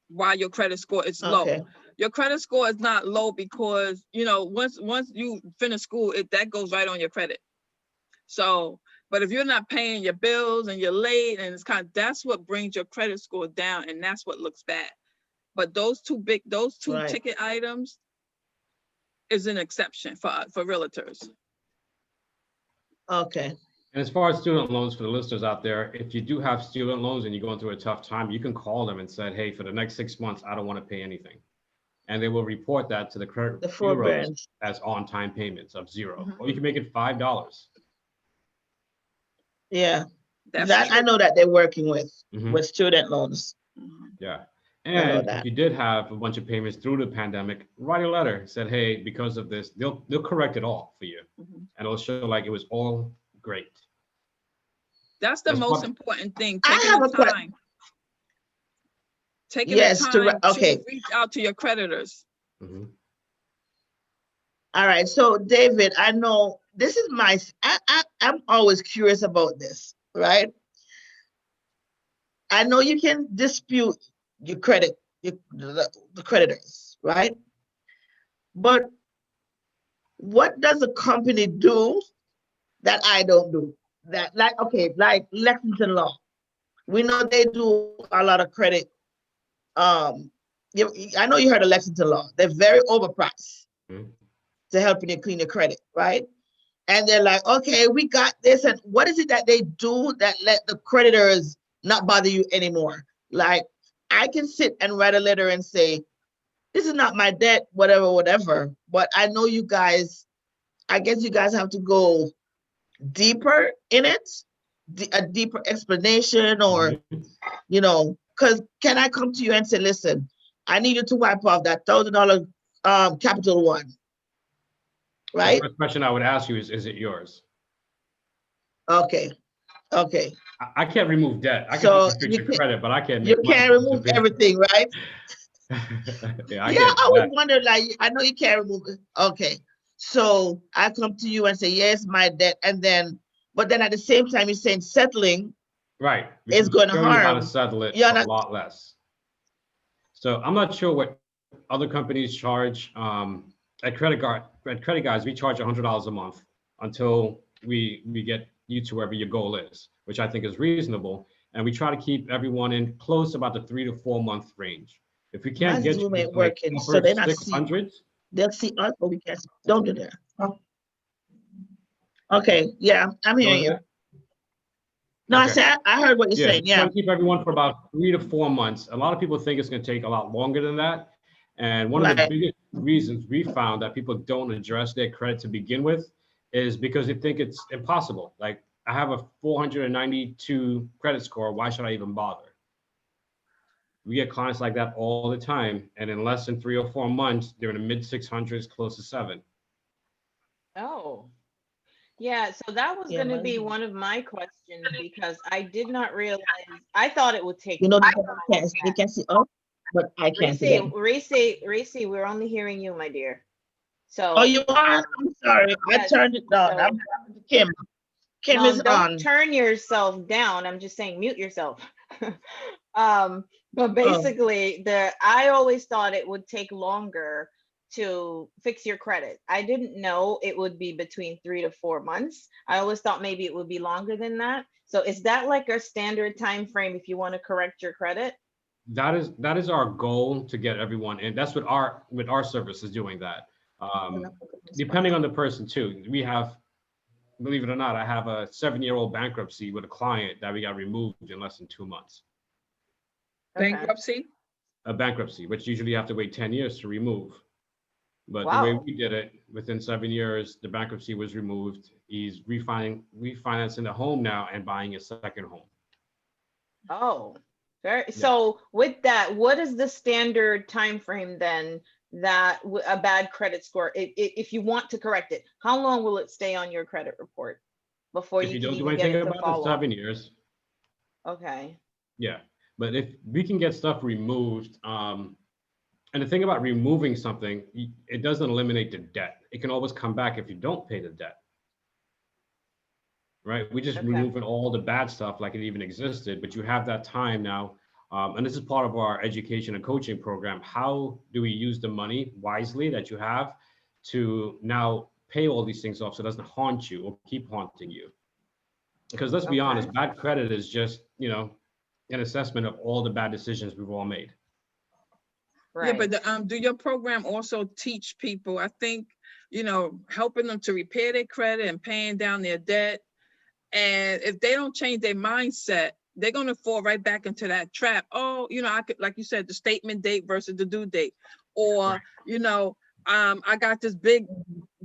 [SPEAKER 5] while your credit score is low.
[SPEAKER 2] Okay.
[SPEAKER 5] Your credit score is not low because, you know, once you finish school, that goes right on your credit. So, but if you're not paying your bills and you're late, and that's what brings your credit score down, and that's what looks bad. But those two
[SPEAKER 2] Right.
[SPEAKER 5] ticket items is an exception for realtors.
[SPEAKER 2] Okay.
[SPEAKER 3] And as far as student loans for the listeners out there, if you do have student loans and you're going through a tough time, you can call them and say, hey, for the next 6 months, I don't want to pay anything. And they will report that to the credit
[SPEAKER 2] The
[SPEAKER 3] bureaus
[SPEAKER 2] forbearance.
[SPEAKER 3] as on-time payments of 0.
[SPEAKER 5] Mhm.
[SPEAKER 3] Or you can make it $5.
[SPEAKER 2] Yeah.
[SPEAKER 5] That's
[SPEAKER 2] That I
[SPEAKER 5] true.
[SPEAKER 2] know that they're working with
[SPEAKER 3] Mhm.
[SPEAKER 2] student loans.
[SPEAKER 5] Mhm.
[SPEAKER 3] Yeah.
[SPEAKER 2] know
[SPEAKER 3] And
[SPEAKER 2] that.
[SPEAKER 3] if you did have a bunch of payments through the pandemic, write a letter, said, hey, because of this, they'll correct it all for you.
[SPEAKER 5] Mhm.
[SPEAKER 3] And it'll show like it was all great.
[SPEAKER 5] That's the
[SPEAKER 3] That's
[SPEAKER 5] most
[SPEAKER 3] what-
[SPEAKER 5] important thing.
[SPEAKER 2] I
[SPEAKER 5] Taking
[SPEAKER 2] have
[SPEAKER 5] the
[SPEAKER 2] a que-
[SPEAKER 5] time. Taking
[SPEAKER 2] Yes,
[SPEAKER 5] the
[SPEAKER 2] to
[SPEAKER 5] time
[SPEAKER 2] okay.
[SPEAKER 5] to reach out to your creditors.
[SPEAKER 3] Mhm.
[SPEAKER 2] All right. So David, I know this is I'm always curious about this, right? I know you can dispute your credit, the creditors, right? But what does a company do that I don't do? That like Lexington Law. We know they do a lot of credit. I know you heard of Lexington Law. They're very overpriced
[SPEAKER 3] Mhm.
[SPEAKER 2] to helping you clean your credit, right? And they're like, okay, we got this. And what is it that they do that let the creditors not bother you anymore? Like, I can sit and write a letter and say, this is not my debt, whatever. But I know you guys, I guess you guys have to go deeper in it, a deeper explanation, or, you know, because can I come to you and say, listen, I need you to wipe off that $1,000 Capital One,
[SPEAKER 3] The
[SPEAKER 2] right?
[SPEAKER 3] first question I would ask you is it yours?
[SPEAKER 2] Okay.
[SPEAKER 3] I can't remove debt. I
[SPEAKER 2] So
[SPEAKER 3] can fix your credit, but I can't
[SPEAKER 2] you
[SPEAKER 3] make money
[SPEAKER 2] can't
[SPEAKER 3] off
[SPEAKER 2] remove
[SPEAKER 3] the
[SPEAKER 2] everything, right?
[SPEAKER 3] Yeah, I
[SPEAKER 2] Yeah,
[SPEAKER 3] can't
[SPEAKER 2] I
[SPEAKER 3] do
[SPEAKER 2] was
[SPEAKER 3] that.
[SPEAKER 2] wondering, like, I know you can't remove it. Okay. So I come to you and say, yes, my debt. But then at the same time, you're saying settling
[SPEAKER 3] Right. We
[SPEAKER 2] is
[SPEAKER 3] can
[SPEAKER 2] going to
[SPEAKER 3] show you how to
[SPEAKER 2] harm.
[SPEAKER 3] settle it
[SPEAKER 2] You're
[SPEAKER 3] for a
[SPEAKER 2] not,
[SPEAKER 3] lot less. So I'm not sure what other companies charge. At Credit Guys, we charge $100 a month until we get you to wherever your goal is, which I think is reasonable. And we try to keep everyone in close about the 3 to 4 month range. If we
[SPEAKER 2] my
[SPEAKER 3] can't get
[SPEAKER 2] Zoom
[SPEAKER 3] you
[SPEAKER 2] ain't
[SPEAKER 3] to like
[SPEAKER 2] working, so
[SPEAKER 3] upper
[SPEAKER 2] they're not see.
[SPEAKER 3] 600s,
[SPEAKER 2] They'll see us, but we can't see. Don't do that. Okay. Yeah, I'm hearing you. No, I
[SPEAKER 3] Okay.
[SPEAKER 2] said, I heard what you're
[SPEAKER 3] Yeah,
[SPEAKER 2] saying.
[SPEAKER 3] try
[SPEAKER 2] Yeah.
[SPEAKER 3] to keep everyone for about 3 to 4 months. A lot of people think it's going to take a lot longer than that. And one of the
[SPEAKER 2] Right.
[SPEAKER 3] biggest reasons we found that people don't address their credit to begin with is because they think it's impossible. Like, I have a 492 credit score. Why should I even bother? We get clients like that all the time. And in less than 3 or 4 months, they're in the mid 600s, close to 7.
[SPEAKER 4] Oh, yeah. So that was
[SPEAKER 2] Yeah,
[SPEAKER 4] going to
[SPEAKER 2] my
[SPEAKER 4] be
[SPEAKER 2] Zoom.
[SPEAKER 4] one of my questions because I did not realize, I thought it would take
[SPEAKER 2] You know,
[SPEAKER 4] longer.
[SPEAKER 2] they can see us, but I can't see them.
[SPEAKER 4] Reese, we're only hearing you, my dear.
[SPEAKER 2] Oh,
[SPEAKER 4] So,
[SPEAKER 2] you are? I'm sorry. I
[SPEAKER 4] yes.
[SPEAKER 2] turned it down.
[SPEAKER 4] So,
[SPEAKER 2] I'm Kim. Kim
[SPEAKER 4] no,
[SPEAKER 2] is
[SPEAKER 4] don't
[SPEAKER 2] on.
[SPEAKER 4] turn yourself down. I'm just saying mute yourself. But basically, I always thought it would take longer to fix your credit. I didn't know it would be between 3 to 4 months. I always thought maybe it would be longer than that. So is that like a standard time frame if you want to correct your credit?
[SPEAKER 3] That is our goal, to get everyone in. That's what our service is doing that. Depending on the person too. We have, believe it or not, I have a 7-year-old bankruptcy with a client that we got removed in less than 2 months.
[SPEAKER 4] Okay.
[SPEAKER 5] Bankruptcy?
[SPEAKER 3] A bankruptcy, which usually you have to wait 10 years to remove. But the way
[SPEAKER 4] Wow.
[SPEAKER 3] we did it, within 7 years, the bankruptcy was removed. He's refinancing the home now and buying a second home.
[SPEAKER 4] Oh, very. So with that, what is the standard time frame then that a bad credit score, if you want to correct it, how long will it stay on your credit report before
[SPEAKER 3] If
[SPEAKER 4] you
[SPEAKER 3] you
[SPEAKER 4] can
[SPEAKER 3] don't do
[SPEAKER 4] even get
[SPEAKER 3] anything
[SPEAKER 4] it to
[SPEAKER 3] about it,
[SPEAKER 4] follow up?
[SPEAKER 3] 7 years.
[SPEAKER 4] Okay.
[SPEAKER 3] Yeah. But if we can get stuff removed, and the thing about removing something, it doesn't eliminate the debt. It can always come back if you don't pay the debt. Right? We just
[SPEAKER 4] Okay.
[SPEAKER 3] removing all the bad stuff like it even existed, but you have that time now. And this is part of our education and coaching program. How do we use the money wisely that you have to now pay all these things off so it doesn't haunt you or keep haunting you? Because let's be honest, bad credit is just, an assessment of all the bad decisions we've all made.
[SPEAKER 5] Yeah,
[SPEAKER 4] Right.
[SPEAKER 5] but do your program also teach people, I think, helping them to repair their credit and paying down their debt? And if they don't change their mindset, they're going to fall right back into that trap. Oh, I could, like you said, the statement date versus the due date. Or, I got this big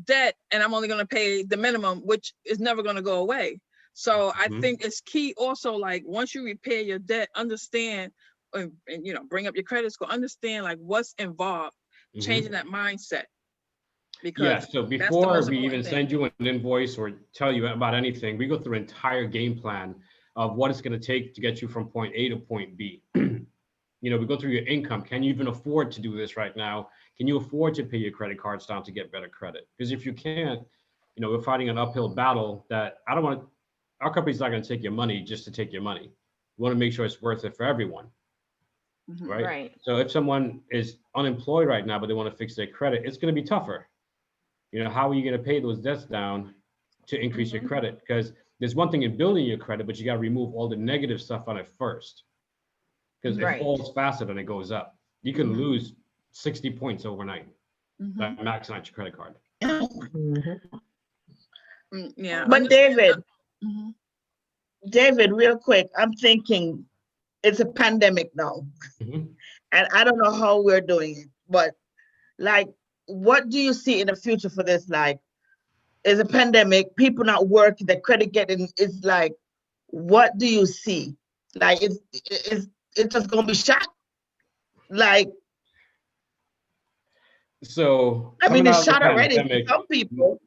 [SPEAKER 5] debt and I'm only going to pay the minimum, which is never going to go away. So I think it's key also, like, once you repair your debt, understand and bring up your credit score, understand like what's involved, changing that mindset. Because
[SPEAKER 3] yeah, so
[SPEAKER 5] that's the
[SPEAKER 3] before
[SPEAKER 5] most
[SPEAKER 3] we even
[SPEAKER 5] important thing.
[SPEAKER 3] send you an invoice or tell you about anything, we go through an entire game plan of what it's going to take to get you from point A to point B. We go through your income. Can you even afford to do this right now? Can you afford to pay your credit cards down to get better credit? Because if you can't, we're fighting an uphill battle that our company's not going to take your money just to take your money. We want to make sure it's worth it for everyone. Right?
[SPEAKER 4] Right.
[SPEAKER 3] So if someone is unemployed right now, but they want to fix their credit, it's going to be tougher. How are you going to pay those debts down to increase your credit? Because there's one thing in building your credit, but you got to remove all the negative stuff on it first. Because it falls faster than it goes up. You can lose 60 points overnight by maxing out your credit card.
[SPEAKER 5] Yeah.
[SPEAKER 2] But David, real quick, I'm thinking it's a pandemic now. And I don't know how we're doing it, but like, what do you see in the future for this? Like, is a pandemic, people not working, the credit getting, is like, what do you see? Like, it's just gonna be shot? Like,
[SPEAKER 3] so
[SPEAKER 2] I mean, it's shot already for
[SPEAKER 3] pandemic,
[SPEAKER 2] some people.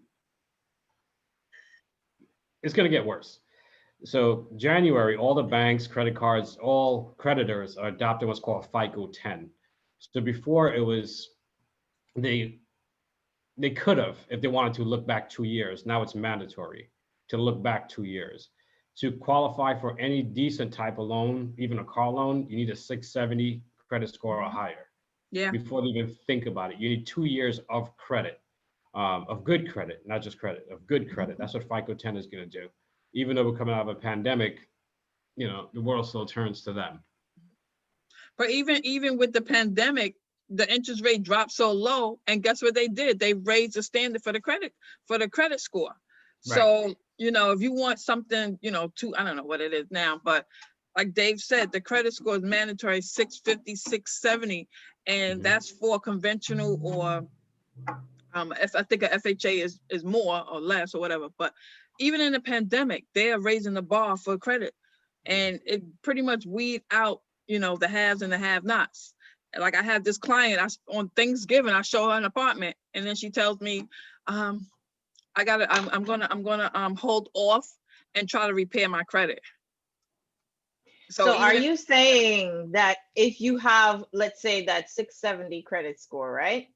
[SPEAKER 3] It's going to get worse. So January, all the banks, credit cards, all creditors are adopting what's called FICO 10. So before, it was, they could have, if they wanted to, look back 2 years. Now it's mandatory to look back 2 years. To qualify for any decent type of loan, even a car loan, you need a 670 credit score or higher.
[SPEAKER 5] Yeah.
[SPEAKER 3] Before they even think about it, you need 2 years of credit, of good credit, not just credit, of good credit. That's what FICO 10 is going to do. Even though we're coming out of a pandemic, the world still turns to them.
[SPEAKER 5] But even with the pandemic, the interest rate dropped so low, and guess what they did? They raised the standard for the credit score. Right. So, if you want something, I don't know what it is now, but like Dave said, the credit score is mandatory 650, 670, and that's for conventional or I think a FHA is more or less or whatever. But even in the pandemic, they are raising the bar for credit, and it pretty much weed out, the haves and the have-nots. Like, I had this client, on Thanksgiving, I show her an apartment, and then she tells me, I'm gonna hold off and try to repair my credit.
[SPEAKER 4] So are you saying that if you have, let's say, that 670 credit score, right,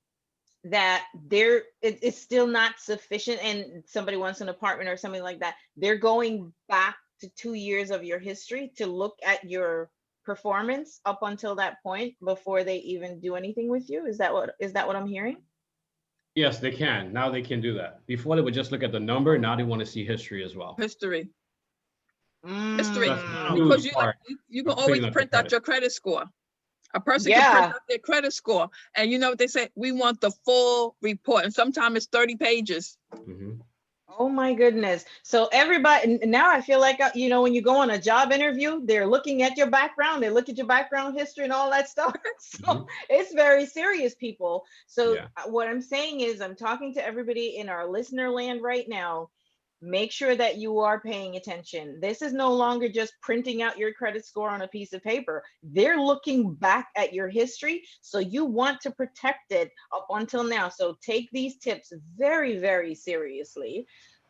[SPEAKER 4] that it's still not sufficient, and somebody wants an apartment or something like that, they're going back to 2 years of your history to look at your performance up until that point before they even do anything with you? Is that what I'm hearing?
[SPEAKER 3] Yes, they can. Now they can do that. Before they would just look at the number. Now they want to see history as well.
[SPEAKER 5] History.
[SPEAKER 3] That's the
[SPEAKER 5] Because
[SPEAKER 3] smooth part
[SPEAKER 5] you can
[SPEAKER 3] of
[SPEAKER 5] always
[SPEAKER 3] cleaning up the
[SPEAKER 5] print out
[SPEAKER 3] credit.
[SPEAKER 5] your credit score. A person can print out their credit score, and you know what they say? We want the full report, and sometimes it's 30 pages.
[SPEAKER 3] Mhm.
[SPEAKER 4] Oh my goodness. So everybody, now I feel like, you know, when you go on a job interview, they're looking at your background, they look at your background history and all that stuff. So it's very serious, people. So what I'm saying is I'm talking to everybody in our listener land right now. Make sure that you are paying attention. This is no longer just printing out your credit score on a piece of paper. They're looking back at your history. So you want to protect it up until now. So take these tips very, very seriously.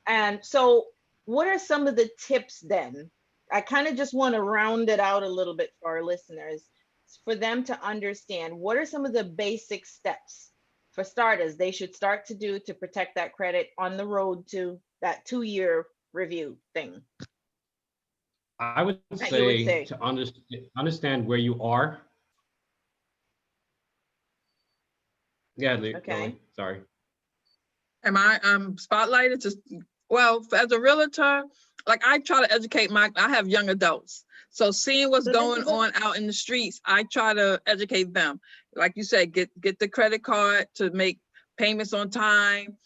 [SPEAKER 4] And so what are some of the tips then? I kind of just want to round it out a little bit for our listeners, for them to understand what are some of the basic steps for starters they should start to do to protect that credit on the road to that 2-year review thing.
[SPEAKER 3] I would say to understand where you are. Yeah, Lily, sorry.
[SPEAKER 5] Am I spotlighted? Just well, as a realtor, like I try to educate I have young adults. So seeing what's going on out in the streets, I try to educate them. Like you said, get the credit card to make payments on time.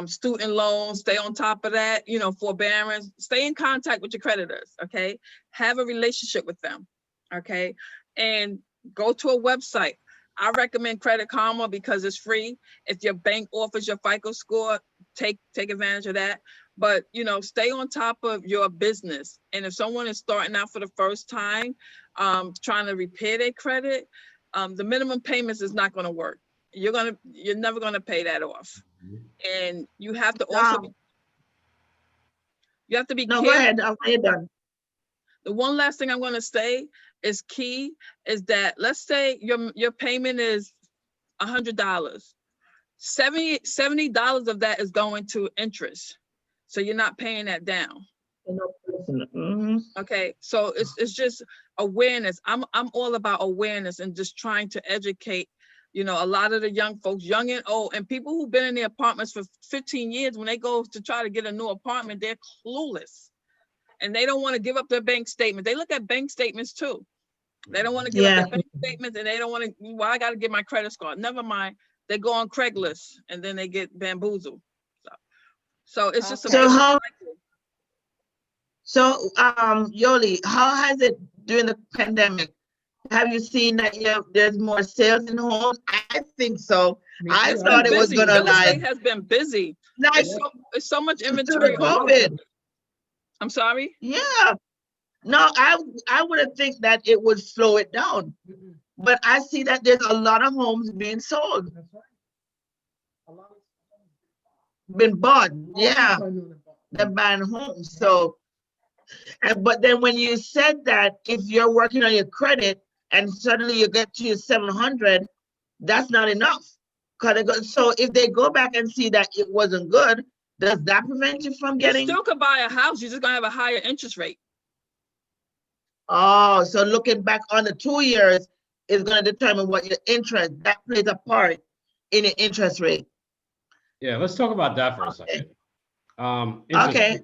[SPEAKER 5] Student loans, stay on top of that, you know, forbearance, stay in contact with your creditors, okay? Have a relationship with them, okay? And go to a website. I recommend Credit Karma because it's free. If your bank offers your FICO score, take advantage of that. But, you know, stay on top of your business. And if someone is starting out for the first time, trying to repair their credit, the minimum payments is not going to work. You're never going to pay that off. And you have to also be careful.
[SPEAKER 2] Go ahead. I'm done.
[SPEAKER 5] The one last thing I'm going to say is key is that let's say your payment is $100. $70 of that is going to interest. So you're not paying that down. Okay, so it's just awareness. I'm all about awareness and just trying to educate, you know, a lot of the young folks, young and old, and people who've been in their apartments for 15 years, when they go to try to get a new apartment, they're clueless. And they don't want to give up their bank statement. They look at bank statements too. They don't want to give up their bank statements, and they don't want to, well, I got to get my credit score. Never mind. They go on Craigslist and then they get bamboozled. So it's just
[SPEAKER 2] So Yoli, how has it during the pandemic? Have you seen that there's more sales in homes? I think so. I thought it was gonna
[SPEAKER 5] real estate has been busy.
[SPEAKER 2] Like
[SPEAKER 5] it's so much inventory.
[SPEAKER 2] COVID.
[SPEAKER 5] I'm sorry.
[SPEAKER 2] Yeah. No, I would have think that it would slow it down, but I see that there's a lot of homes being sold. Been bought, yeah. They're buying homes. So, but then when you said that if you're working on your credit and suddenly you get to your 700, that's not enough. So if they go back and see that it wasn't good, does that prevent you from getting?
[SPEAKER 5] You still could buy a house. You're just gonna have a higher interest rate.
[SPEAKER 2] Oh, so looking back on the 2 years is going to determine what your interest, that plays a part in the interest rate.
[SPEAKER 3] Yeah, let's talk about that for a second.
[SPEAKER 2] Okay.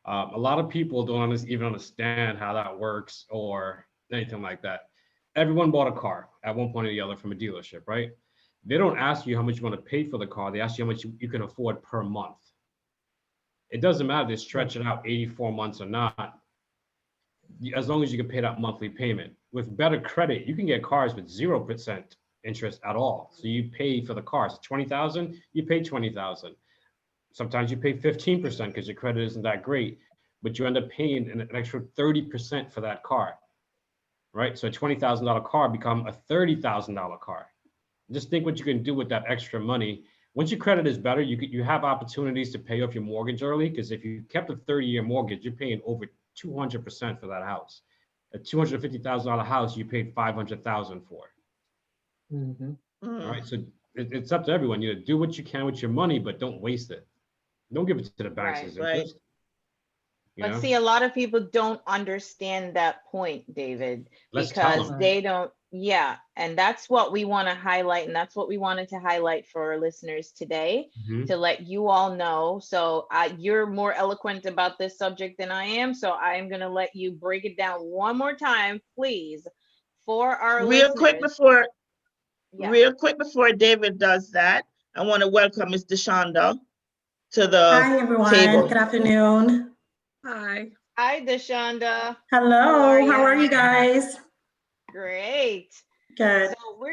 [SPEAKER 3] A lot of people don't even understand how that works or anything like that. Everyone bought a car at one point or the other from a dealership, right? They don't ask you how much you want to pay for the car. They ask you how much you can afford per month. It doesn't matter if they stretch it out 84 months or not, as long as you can pay that monthly payment. With better credit, you can get cars with 0% interest at all. So you pay for the cars, 20,000, you pay 20,000. Sometimes you pay 15% because your credit isn't that great, but you end up paying an extra 30% for that car, right? So a $20,000 car become a $30,000 car. Just think what you can do with that extra money. Once your credit is better, you have opportunities to pay off your mortgage early, because if you kept a 30-year mortgage, you're paying over 200% for that house. A $250,000 house, you paid $500,000 for. All right, so it's up to everyone. You do what you can with your money, but don't waste it. Don't give it to the banks as interest.
[SPEAKER 4] But see, a lot of people don't understand that point, David, because they don't. Yeah, and that's what we want to highlight, and that's what we wanted to highlight for our listeners today,
[SPEAKER 3] Mhm.
[SPEAKER 4] to let you all know. So you're more eloquent about this subject than I am, so I'm going to let you break it down one more time, please, for our
[SPEAKER 2] Real quick
[SPEAKER 4] listeners.
[SPEAKER 2] before,
[SPEAKER 4] Yeah.
[SPEAKER 2] real quick before David does that, I want to welcome Miss Dashaunda to the
[SPEAKER 6] Hi, everyone.
[SPEAKER 2] table.
[SPEAKER 6] Good afternoon.
[SPEAKER 5] Hi.
[SPEAKER 4] Hi, Dashaunda.
[SPEAKER 6] Hello. How are
[SPEAKER 4] ya?
[SPEAKER 6] you guys?
[SPEAKER 4] Great.
[SPEAKER 6] Good.
[SPEAKER 4] So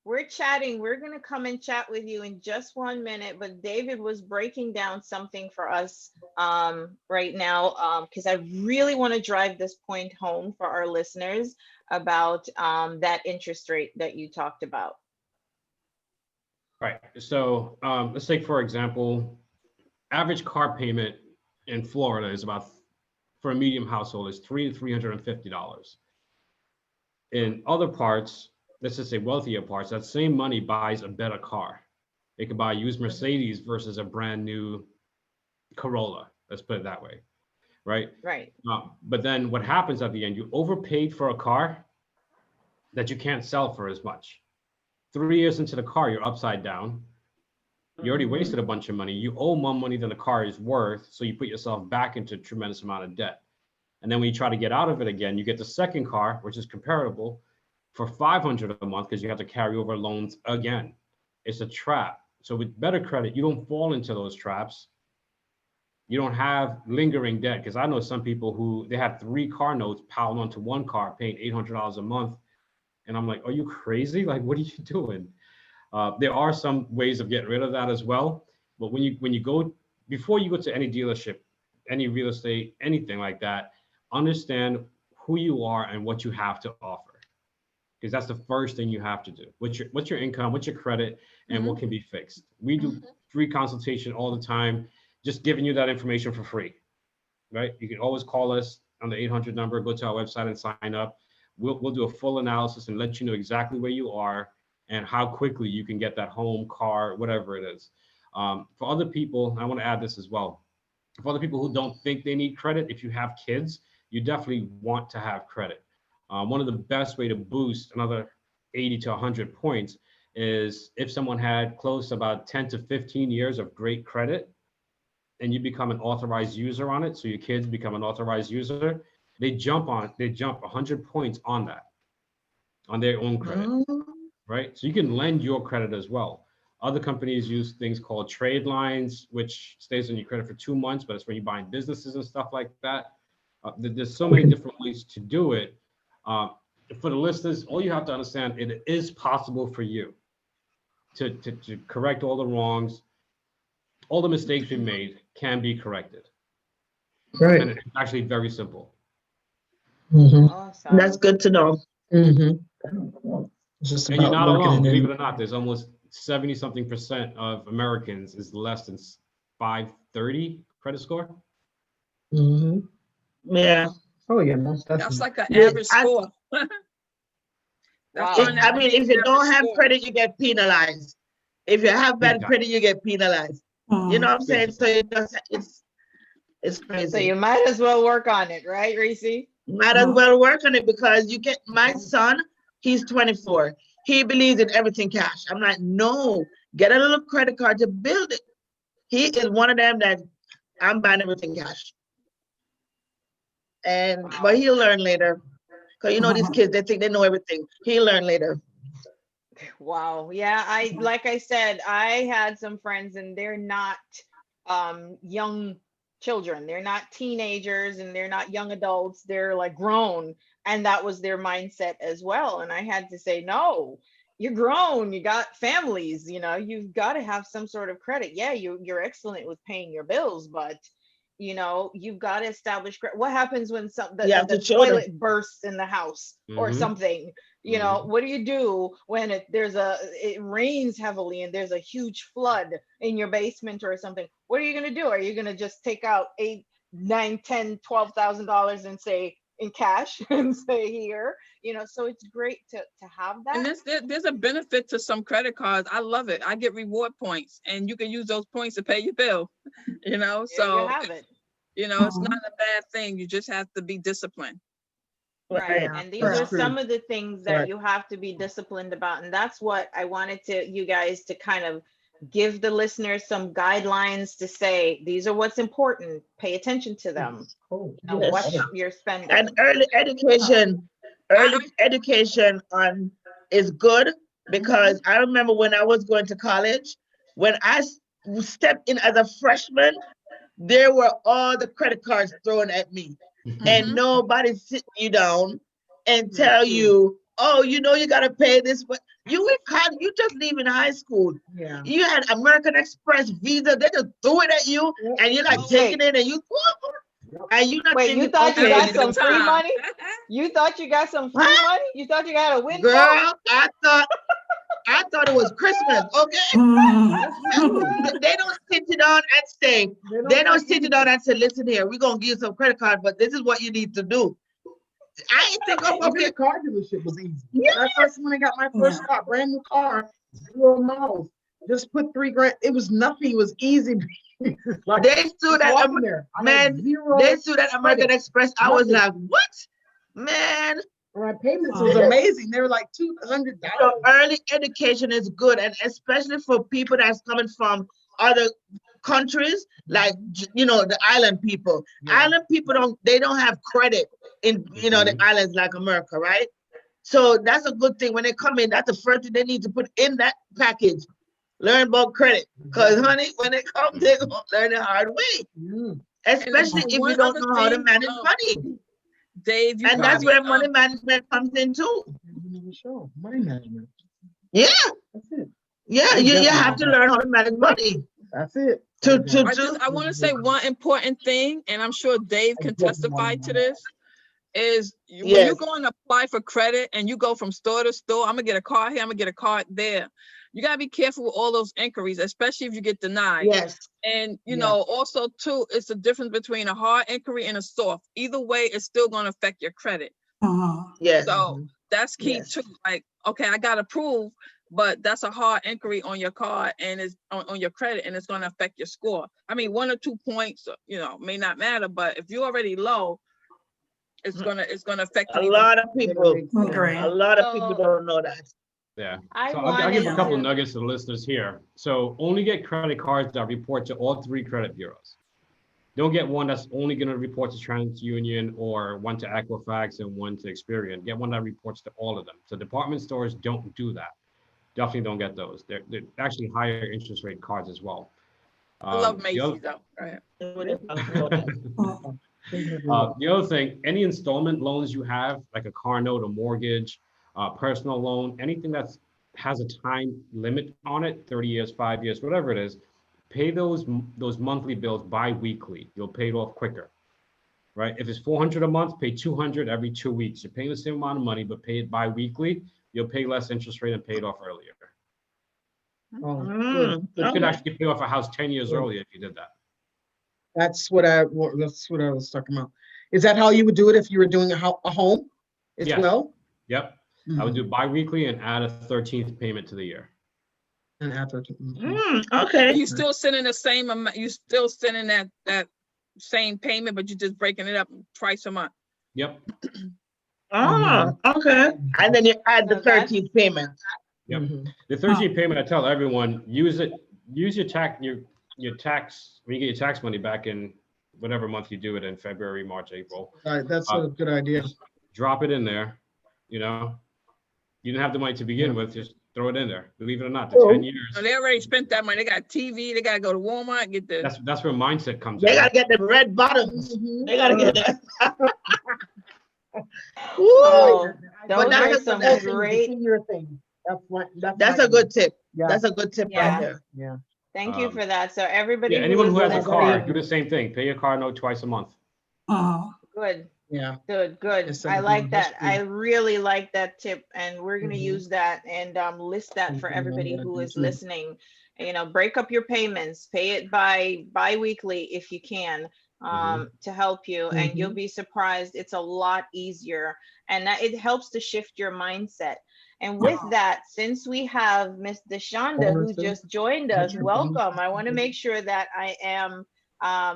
[SPEAKER 4] we're chatting. We're gonna come and chat with you in just 1 minute. But David was breaking down something for us right now, because I really want to drive this point home for our listeners about that interest rate that you talked about.
[SPEAKER 3] Right. So let's take, for example, average car payment in Florida is about, for a medium household, is $350. In other parts, let's just say wealthier parts, that same money buys a better car. They could buy a used Mercedes versus a brand new Corolla. Let's put it that way, right?
[SPEAKER 4] Right.
[SPEAKER 3] But then what happens at the end? You overpaid for a car that you can't sell for as much. 3 years into the car, you're upside down. You already wasted a bunch of money. You owe more money than the car is worth, so you put yourself back into a tremendous amount of debt. And then when you try to get out of it again, you get the second car, which is comparable, for $500 a month because you have to carry over loans again. It's a trap. So with better credit, you don't fall into those traps. You don't have lingering debt, because I know some people who they had 3 car notes piled onto one car, paying $800 a month. And I'm like, are you crazy? Like, what are you doing? There are some ways of getting rid of that as well. But when you go, before you go to any dealership, any real estate, anything like that, understand who you are and what you have to offer, because that's the first thing you have to do. What's your income, what's your credit, and what can be fixed. We do free consultation all the time, just giving you that information for free, right? You can always call us on the 800 number, go to our website and sign up. We'll do a full analysis and let you know exactly where you are and how quickly you can get that home, car, whatever it is. For other people, I want to add this as well. For other people who don't think they need credit, if you have kids, you definitely want to have credit. One of the best way to boost another 80 to 100 points is if someone had close to about 10 to 15 years of great credit, and you become an authorized user on it, so your kids become an authorized user, they jump 100 points on that, on their own credit, right? So you can lend your credit as well. Other companies use things called trade lines, which stays on your credit for 2 months, but it's when you're buying businesses and stuff like that. There's so many different ways to do it. For the listeners, all you have to understand, it is possible for you to correct all the wrongs. All the mistakes we made can be corrected.
[SPEAKER 1] Right.
[SPEAKER 3] And it's actually very simple.
[SPEAKER 4] Awesome.
[SPEAKER 2] That's good to know.
[SPEAKER 1] It's just
[SPEAKER 3] And you're
[SPEAKER 1] about
[SPEAKER 3] not
[SPEAKER 1] working
[SPEAKER 3] alone,
[SPEAKER 1] it
[SPEAKER 3] believe
[SPEAKER 1] in.
[SPEAKER 3] it or not. There's almost 70-something% of Americans is less than 530 credit score.
[SPEAKER 2] Yeah.
[SPEAKER 1] Oh yeah, most
[SPEAKER 5] That's
[SPEAKER 1] definitely.
[SPEAKER 5] like an
[SPEAKER 2] Yeah,
[SPEAKER 5] average score. That's
[SPEAKER 4] Wow.
[SPEAKER 5] on
[SPEAKER 2] I
[SPEAKER 5] that
[SPEAKER 2] mean, if you don't have
[SPEAKER 5] score.
[SPEAKER 2] credit, you get penalized. If you have
[SPEAKER 3] Big
[SPEAKER 2] bad
[SPEAKER 3] time.
[SPEAKER 2] credit, you get penalized. You know what I'm saying? So it's
[SPEAKER 4] So
[SPEAKER 2] crazy.
[SPEAKER 4] you might as well work on it, right, Reese?
[SPEAKER 2] Might as well work on it, because you get my son, he's 24. He believes in everything cash. I'm like, no, get a little credit card to build it. He is one of them that I'm buying everything cash. But he'll learn later. Because you know these kids, they think they know everything. He'll learn later.
[SPEAKER 4] Wow. Yeah, like I said, I had some friends and they're not young children. They're not teenagers and they're not young adults. They're like grown, and that was their mindset as well. And I had to say, no, you're grown, you got families, you've got to have some sort of credit. Yeah, you're excellent with paying your bills, but you've got to establish credit. What happens when the toilet bursts in the house or something? What do you do when it rains heavily and there's a huge flood in your basement or something? What are you going to do? Are you going to just take out $8, $9, $10, $12,000 and say in cash and say here? So it's great to have that.
[SPEAKER 5] And there's a benefit to some credit cards. I love it. I get reward points, and you can use those points to pay your bill.
[SPEAKER 4] There
[SPEAKER 5] So
[SPEAKER 4] you have it.
[SPEAKER 5] it's not a bad thing. You just have to be disciplined.
[SPEAKER 4] Right.
[SPEAKER 2] Right.
[SPEAKER 4] And these
[SPEAKER 6] That's
[SPEAKER 4] are
[SPEAKER 6] true.
[SPEAKER 4] some of the things that
[SPEAKER 6] Right.
[SPEAKER 4] you have to be disciplined about. And that's what I wanted to you guys to kind of give the listeners some guidelines to say, these are what's important. Pay attention to them.
[SPEAKER 6] Cool.
[SPEAKER 4] You know,
[SPEAKER 2] Yes.
[SPEAKER 4] watch your
[SPEAKER 2] And
[SPEAKER 4] spending.
[SPEAKER 2] early education on is good because I remember when I was going to college, when stepped in as a freshman, there were all the credit cards thrown at me, and nobody sit you down and tell you, oh, you know, you gotta pay this. But you in college, you just leaving high school.
[SPEAKER 6] Yeah.
[SPEAKER 2] You had American Express, Visa, they just threw it at you, and you're like
[SPEAKER 4] Oh,
[SPEAKER 2] taking
[SPEAKER 4] wait.
[SPEAKER 2] it, and you're not
[SPEAKER 4] Wait, you
[SPEAKER 2] thinking,
[SPEAKER 4] thought you
[SPEAKER 2] okay,
[SPEAKER 4] got some free money? You thought you got some free
[SPEAKER 2] Huh?
[SPEAKER 4] money? You thought you got a windfall?
[SPEAKER 2] Girl, I thought it was Christmas. Okay. They don't sit you down and say, listen here, we're gonna give you some credit card, but this is what you need to do. I ain't think, oh,
[SPEAKER 6] Even
[SPEAKER 2] okay.
[SPEAKER 6] the car dealership was easy.
[SPEAKER 2] Yeah.
[SPEAKER 6] When I got my first car, brand new car, 0 miles, just put $3,000. It was nothing. It was easy. Like,
[SPEAKER 2] They stood at
[SPEAKER 6] walking there. I had zero
[SPEAKER 2] they stood at American
[SPEAKER 6] credit.
[SPEAKER 2] Express. I was
[SPEAKER 6] Nothing.
[SPEAKER 2] like, what? Man,
[SPEAKER 6] And my payments was amazing. They were like $200.
[SPEAKER 2] so early education is good, and especially for people that's coming from other countries, like the island people.
[SPEAKER 6] Yeah.
[SPEAKER 2] Island people don't have credit in the islands like America, right? So that's a good thing when they come in. That's the first thing they need to put in that package. Learn about credit, because honey, when they come, they're gonna learn the hard way. Especially if you don't know how to manage money.
[SPEAKER 5] Dave, you
[SPEAKER 2] And that's where money management comes in too.
[SPEAKER 6] Money management.
[SPEAKER 2] Yeah.
[SPEAKER 6] That's it.
[SPEAKER 2] Yeah, you have to learn how to manage money.
[SPEAKER 6] That's it.
[SPEAKER 5] I want to say one important thing, and I'm sure Dave can testify to this, is when you go and apply for credit and you go from store to store, I'm gonna get a card here, I'm gonna get a card there. You gotta be careful with all those inquiries, especially if you get denied.
[SPEAKER 2] Yes.
[SPEAKER 5] And also too, it's the difference between a hard inquiry and a soft. Either way, it's still gonna affect your credit.
[SPEAKER 2] Yes.
[SPEAKER 5] So that's key too. Like, okay, I got approved, but that's a hard inquiry on your card and it's on your credit, and it's going to affect your score. I mean, 1 or 2 points, may not matter, but if you're already low, it's gonna affect you.
[SPEAKER 2] A lot of people
[SPEAKER 6] Great.
[SPEAKER 2] don't know that.
[SPEAKER 3] Yeah.
[SPEAKER 4] I
[SPEAKER 3] So I'll give a
[SPEAKER 4] wanted
[SPEAKER 3] couple
[SPEAKER 4] to-
[SPEAKER 3] nuggets to the listeners here. So only get credit cards that report to all 3 credit bureaus. Don't get one that's only going to report to TransUnion or one to Equifax and one to Experian. Get one that reports to all of them. So department stores don't do that. Definitely don't get those. They're actually higher interest rate cards as well.
[SPEAKER 5] I love Macy's though. Right.
[SPEAKER 3] The other thing, any installment loans you have, like a car note, a mortgage, personal loan, anything that has a time limit on it, 30 years, 5 years, whatever it is, pay those monthly bills bi-weekly. You'll pay it off quicker, right? If it's $400 a month, pay $200 every 2 weeks. You're paying the same amount of money, but pay it bi-weekly. You'll pay less interest rate and pay it off earlier. You could actually pay off a house 10 years earlier if you did that.
[SPEAKER 6] That's what I was talking about. Is that how you would do it if you were doing a home as well?
[SPEAKER 3] Yep. I would do bi-weekly and add a 13th payment to the year.
[SPEAKER 6] And after.
[SPEAKER 2] Okay.
[SPEAKER 5] You still sending the same amount. You still sending that same payment, but you're just breaking it up twice a month.
[SPEAKER 3] Yep.
[SPEAKER 2] Okay. And then you add the 13th payment.
[SPEAKER 3] Yep. The 13th payment, I tell everyone, use your tax when you get your tax money back in whatever month you do it in, February, March, April.
[SPEAKER 6] That's a good idea.
[SPEAKER 3] Drop it in there. You didn't have the money to begin with, just throw it in there. Believe it or not, the 10 years.
[SPEAKER 5] So they already spent that money. They got TV. They gotta go to Walmart and get the.
[SPEAKER 3] That's where mindset comes in.
[SPEAKER 2] They gotta get the red bottoms. They gotta get that.
[SPEAKER 4] Those are some great.
[SPEAKER 2] That's a good tip.
[SPEAKER 6] Yeah.
[SPEAKER 2] That's a good tip right there.
[SPEAKER 6] Yeah.
[SPEAKER 4] Thank you for that. So everybody.
[SPEAKER 3] Anyone who has a car,
[SPEAKER 4] listening-
[SPEAKER 3] do the same thing. Pay your car note twice a month.
[SPEAKER 4] Good.
[SPEAKER 6] Yeah.
[SPEAKER 4] Good.
[SPEAKER 6] Yes,
[SPEAKER 4] I
[SPEAKER 6] I'm
[SPEAKER 4] like
[SPEAKER 6] doing
[SPEAKER 4] that.
[SPEAKER 6] history.
[SPEAKER 4] I really like that tip, and we're gonna use that and list that for everybody who is listening. Break up your payments, pay it bi-weekly if you can, to help you, and you'll be surprised. It's a lot easier, and it helps to shift your mindset. And with that, since we have Miss Dashaunda who just joined us, welcome. I want to make sure that I am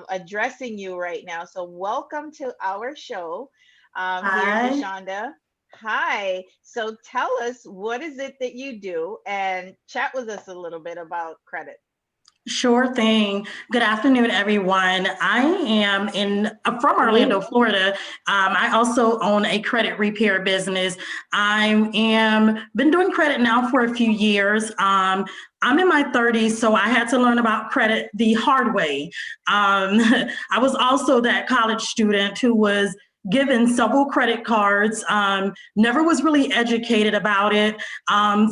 [SPEAKER 4] addressing you right now. So welcome to our show. Here's Dashaunda. Hi. So tell us, what is it that you do, and chat with us a little bit about credit.
[SPEAKER 7] Sure thing. Good afternoon, everyone. I am from Orlando, Florida. I also own a credit repair business. I am been doing credit now for a few years. I'm in my 30s, so I had to learn about credit the hard way. I was also that college student who was given several credit cards, never was really educated about it.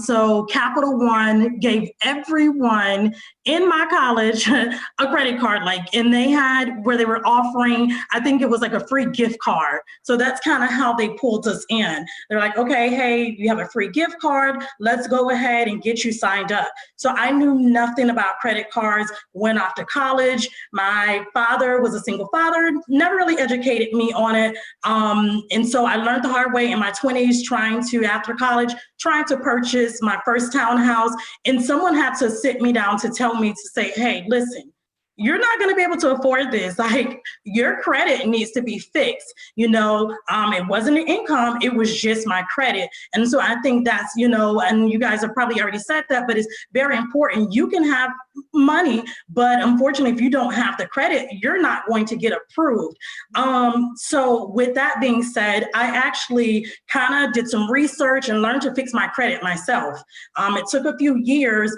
[SPEAKER 7] So Capital One gave everyone in my college a credit card, and they had where they were offering, I think it was like a free gift card. So that's kind of how they pulled us in. They're like, okay, hey, you have a free gift card. Let's go ahead and get you signed up. So I knew nothing about credit cards, went off to college. My father was a single father, never really educated me on it. And so I learned the hard way in my 20s, after college, trying to purchase my first townhouse. And someone had to sit me down to tell me to say, hey, listen, you're not going to be able to afford this. Like, your credit needs to be fixed. It wasn't an income, it was just my credit. And so I think that's, and you guys have probably already said that, but it's very important. You can have money, but unfortunately, if you don't have the credit, you're not going to get approved. So with that being said, I actually kind of did some research and learned to fix my credit myself. It took a few years,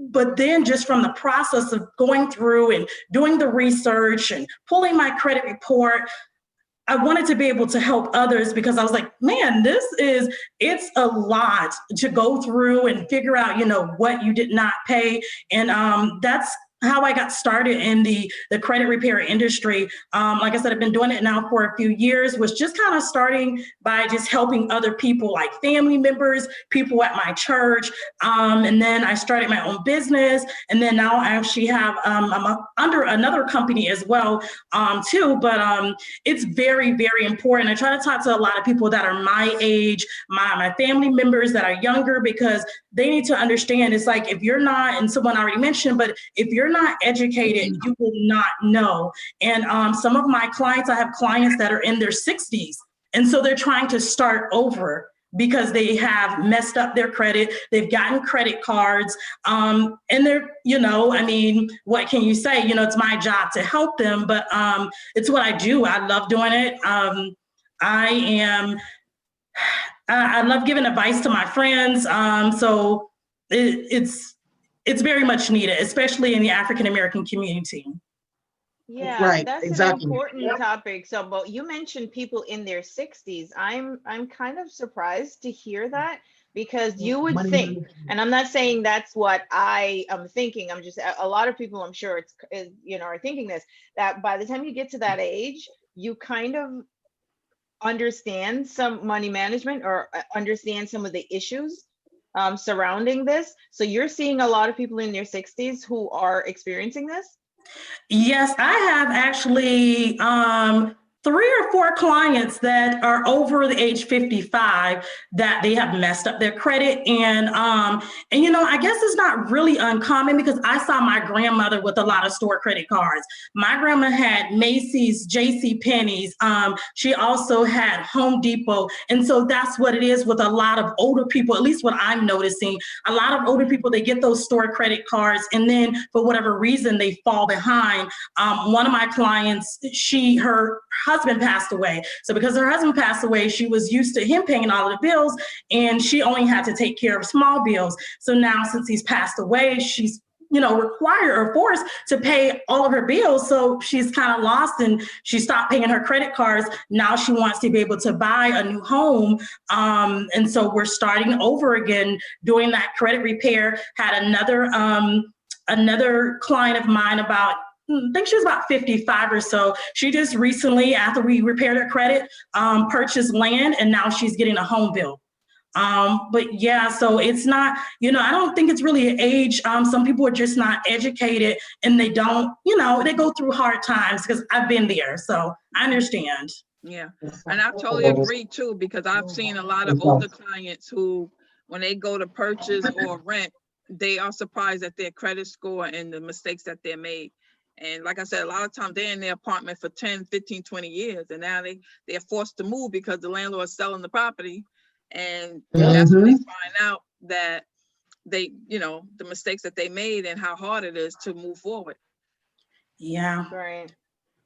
[SPEAKER 7] but then just from the process of going through and doing the research and pulling my credit report, I wanted to be able to help others, because I was like, man, it's a lot to go through and figure out, what you did not pay. And that's how I got started in the credit repair industry. Like I said, I've been doing it now for a few years, was just kind of starting by just helping other people, like family members, people at my church. And then I started my own business. And then now I actually have, I'm under another company as well, too. But it's very, very important. I try to talk to a lot of people that are my age, my family members that are younger, because they need to understand, it's like, if you're not, and someone already mentioned, but if you're not educated, you will not know. And some of my clients, I have clients that are in their 60s. And so they're trying to start over because they have messed up their credit. They've gotten credit cards, and they're, what can you say? It's my job to help them, but it's what I do. I love doing it. I love giving advice to my friends. So it's very much needed, especially in the African American community.
[SPEAKER 4] Yeah,
[SPEAKER 6] Right,
[SPEAKER 4] that's
[SPEAKER 6] exactly.
[SPEAKER 4] an important topic. So, but you mentioned people in their 60s. I'm kind of surprised to hear that, because you would
[SPEAKER 6] Money
[SPEAKER 4] think,
[SPEAKER 6] management.
[SPEAKER 4] and I'm not saying that's what I am thinking. I'm just, a lot of people, I'm sure are thinking this, that by the time you get to that age, you kind of understand some money management, or understand some of the issues surrounding this. So you're seeing a lot of people in their 60s who are experiencing this?
[SPEAKER 7] Yes, I have actually 3 or 4 clients that are over the age 55 that they have messed up their credit. And I guess it's not really uncommon, because I saw my grandmother with a lot of store credit cards. My grandma had Macy's, J.C. Penney's. She also had Home Depot. And so that's what it is with a lot of older people, at least what I'm noticing. A lot of older people, they get those store credit cards, and then for whatever reason, they fall behind. One of my clients, her husband passed away. So because her husband passed away, she was used to him paying all of the bills, and she only had to take care of small bills. So now, since he's passed away, she's required or forced to pay all of her bills. So she's kind of lost, and she stopped paying her credit cards. Now she wants to be able to buy a new home. And so we're starting over again, doing that credit repair. Had another client of mine, I think she was about 55 or so. She just recently, after we repaired her credit, purchased land, and now she's getting a home built. But yeah, so it's not, I don't think it's really an age. Some people are just not educated, and they don't, they go through hard times, because I've been there. So I understand.
[SPEAKER 5] Yeah, and I totally agree too, because I've seen a lot of older clients who, when they go to purchase or rent, they are surprised at their credit score and the mistakes that they're made. And like I said, a lot of times they're in their apartment for 10, 15, 20 years. And now they're forced to move because the landlord is selling the property. And that's when they find out that they, you know, the mistakes that they made and how hard it is to move forward.
[SPEAKER 7] Yeah.
[SPEAKER 4] Right.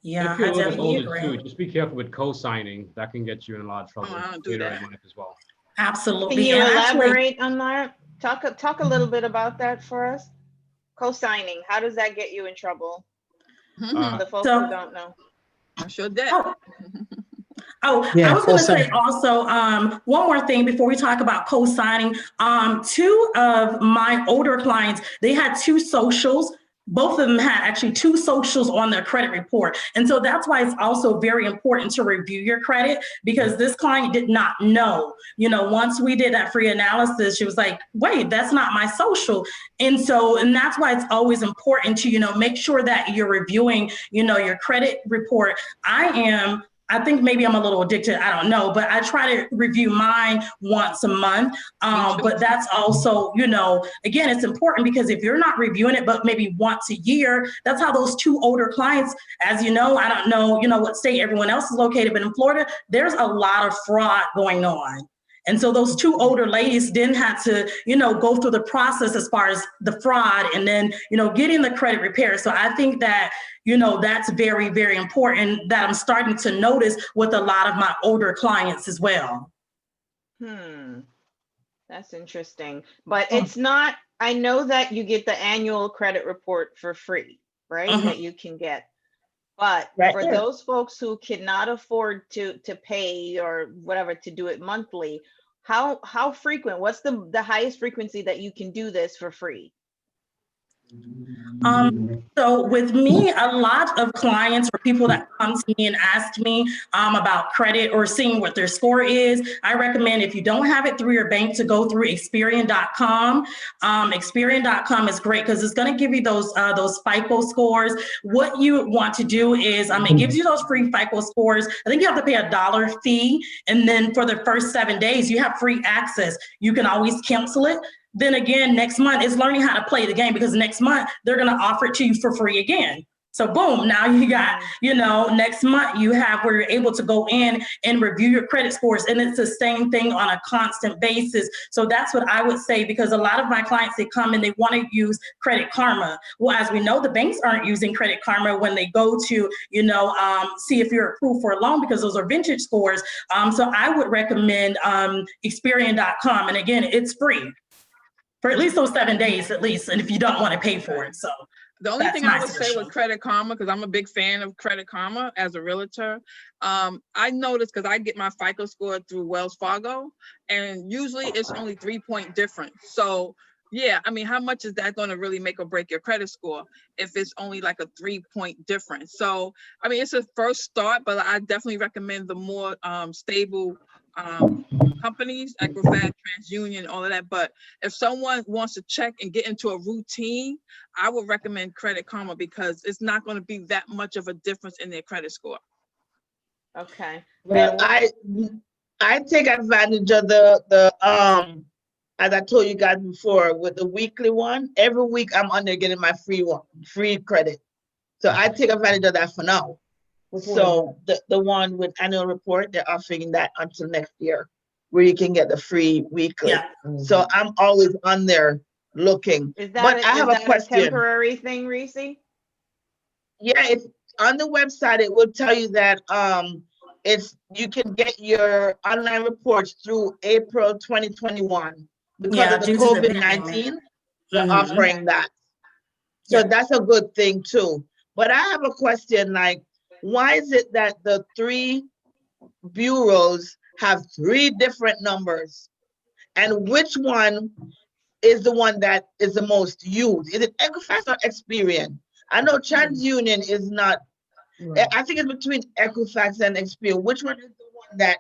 [SPEAKER 7] Yeah,
[SPEAKER 3] If you're
[SPEAKER 7] I
[SPEAKER 3] a little bit
[SPEAKER 7] definitely
[SPEAKER 3] older
[SPEAKER 7] agree.
[SPEAKER 3] too, just be careful with co-signing. That can get you in a lot of trouble
[SPEAKER 5] I don't do
[SPEAKER 3] later
[SPEAKER 5] that.
[SPEAKER 3] in life as well.
[SPEAKER 7] Absolutely.
[SPEAKER 4] Can you
[SPEAKER 7] And actually,
[SPEAKER 4] elaborate on that? Talk a little bit about that for us. Co-signing, how does that get you in trouble?
[SPEAKER 3] Uh,
[SPEAKER 4] The folks
[SPEAKER 7] So-
[SPEAKER 4] who don't know.
[SPEAKER 5] I sure did.
[SPEAKER 7] Oh,
[SPEAKER 6] Yeah,
[SPEAKER 7] I was going to say
[SPEAKER 6] co-signing.
[SPEAKER 7] also, one more thing before we talk about co-signing. Two of my older clients, they had two socials. Both of them had actually two socials on their credit report. And so that's why it's also very important to review your credit, because this client did not know. You know, once we did that free analysis, she was like, wait, that's not my social. And that's why it's always important to, you know, make sure that you're reviewing, you know, your credit report. I think maybe I'm a little addicted, I don't know, but I try to review mine once a month. But that's also, you know, again, it's important because if you're not reviewing it, but maybe once a year, that's how those two older clients, as you know, I don't know, you know, what state everyone else is located, but in Florida, there's a lot of fraud going on. And so those two older ladies didn't have to, you know, go through the process as far as the fraud and then, you know, getting the credit repair. So I think that, you know, that's very, very important that I'm starting to notice with a lot of my older clients as well.
[SPEAKER 4] That's interesting. But it's not, I know that you get the annual credit report for free, right? That you can get. But for those folks who cannot afford to pay or whatever to do it monthly, how frequent? What's the highest frequency that you can do this for free?
[SPEAKER 7] So with me, a lot of clients or people that come to me and ask me about credit or seeing what their score is, I recommend, if you don't have it through your bank, to go through Experian.com. Experian.com is great because it's going to give you those FICO scores. What you want to do is it gives you those free FICO scores. I think you have to pay $1 fee, and then for the first 7 days, you have free access. You can always cancel it. Then again, next month is learning how to play the game, because next month they're going to offer it to you for free again. So boom, now you got, you know, next month you have where you're able to go in and review your credit scores. And it's the same thing on a constant basis. So that's what I would say, because a lot of my clients, they come and they want to use Credit Karma. Well, as we know, the banks aren't using Credit Karma when they go to, you know, see if you're approved for a loan, because those are vintage scores. So I would recommend Experian.com. And again, it's free for at least those 7 days at least, and if you don't want to pay for it. So
[SPEAKER 5] the only thing I would say
[SPEAKER 7] suggestion.
[SPEAKER 5] with Credit Karma, because I'm a big fan of Credit Karma as a realtor, I noticed, because I get my FICO score through Wells Fargo, and usually it's only 3-point difference. So yeah, I mean, how much is that going to really make or break your credit score if it's only like a 3-point difference? So I mean, it's a first start, but I definitely recommend the more stable companies, Equifax, TransUnion, all of that. But if someone wants to check and get into a routine, I would recommend Credit Karma, because it's not going to be that much of a difference in their credit score.
[SPEAKER 4] Okay.
[SPEAKER 2] Well, I take advantage of the as I told you guys before, with the weekly one. Every week I'm on there getting my free credit. So I take advantage of that for now. So the one with annual report, they're offering that until next year, where you can get the free weekly.
[SPEAKER 7] Yeah.
[SPEAKER 2] So I'm always on there looking.
[SPEAKER 4] Is
[SPEAKER 2] But I have a question.
[SPEAKER 4] temporary thing, Reese?
[SPEAKER 2] Yeah, it's on the website. It will tell you that you can get your online reports through April 2021 because of the
[SPEAKER 7] due to the
[SPEAKER 2] COVID-19. They're offering that. So
[SPEAKER 7] Yeah.
[SPEAKER 2] that's a good thing too. But I have a question, like, why is it that the 3 bureaus have 3 different numbers? And which one is the one that is the most used? Is it Equifax or Experian? I know TransUnion is not. I think it's between Equifax and Experian. Which one is the one that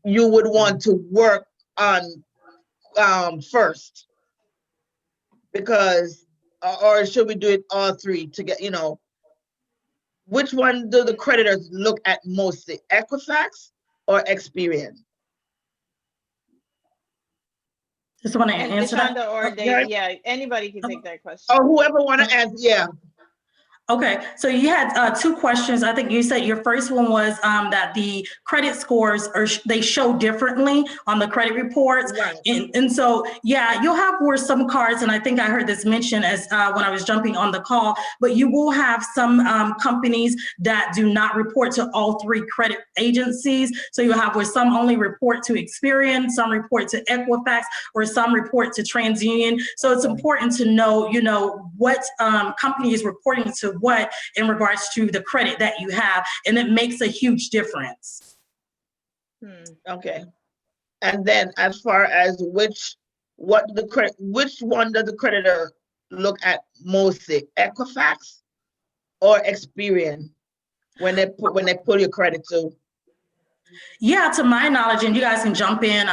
[SPEAKER 2] you would want to work on first? Because, or should we do it all 3 to get, you know, which one do the creditors look at mostly, Equifax or Experian?
[SPEAKER 7] Just want to
[SPEAKER 4] And
[SPEAKER 7] answer that.
[SPEAKER 4] Dashaunda or Dave, yeah, anybody can take that question.
[SPEAKER 2] Or whoever want to answer, yeah.
[SPEAKER 7] Okay, so you had two questions. I think you said your first one was that the credit scores they show differently on the credit reports,
[SPEAKER 2] Right.
[SPEAKER 7] and so yeah, you'll have where some cards, and I think I heard this mentioned as when I was jumping on the call, but you will have some companies that do not report to all three credit agencies. So you have where some only report to Experian, some report to Equifax, or some report to TransUnion. So it's important to know, you know, what company is reporting to what in regards to the credit that you have, and it makes a huge difference.
[SPEAKER 2] Okay. And then as far as which one does the creditor look at mostly, Equifax or Experian when they pull your credit to?
[SPEAKER 7] Yeah, to my knowledge, and you guys can jump in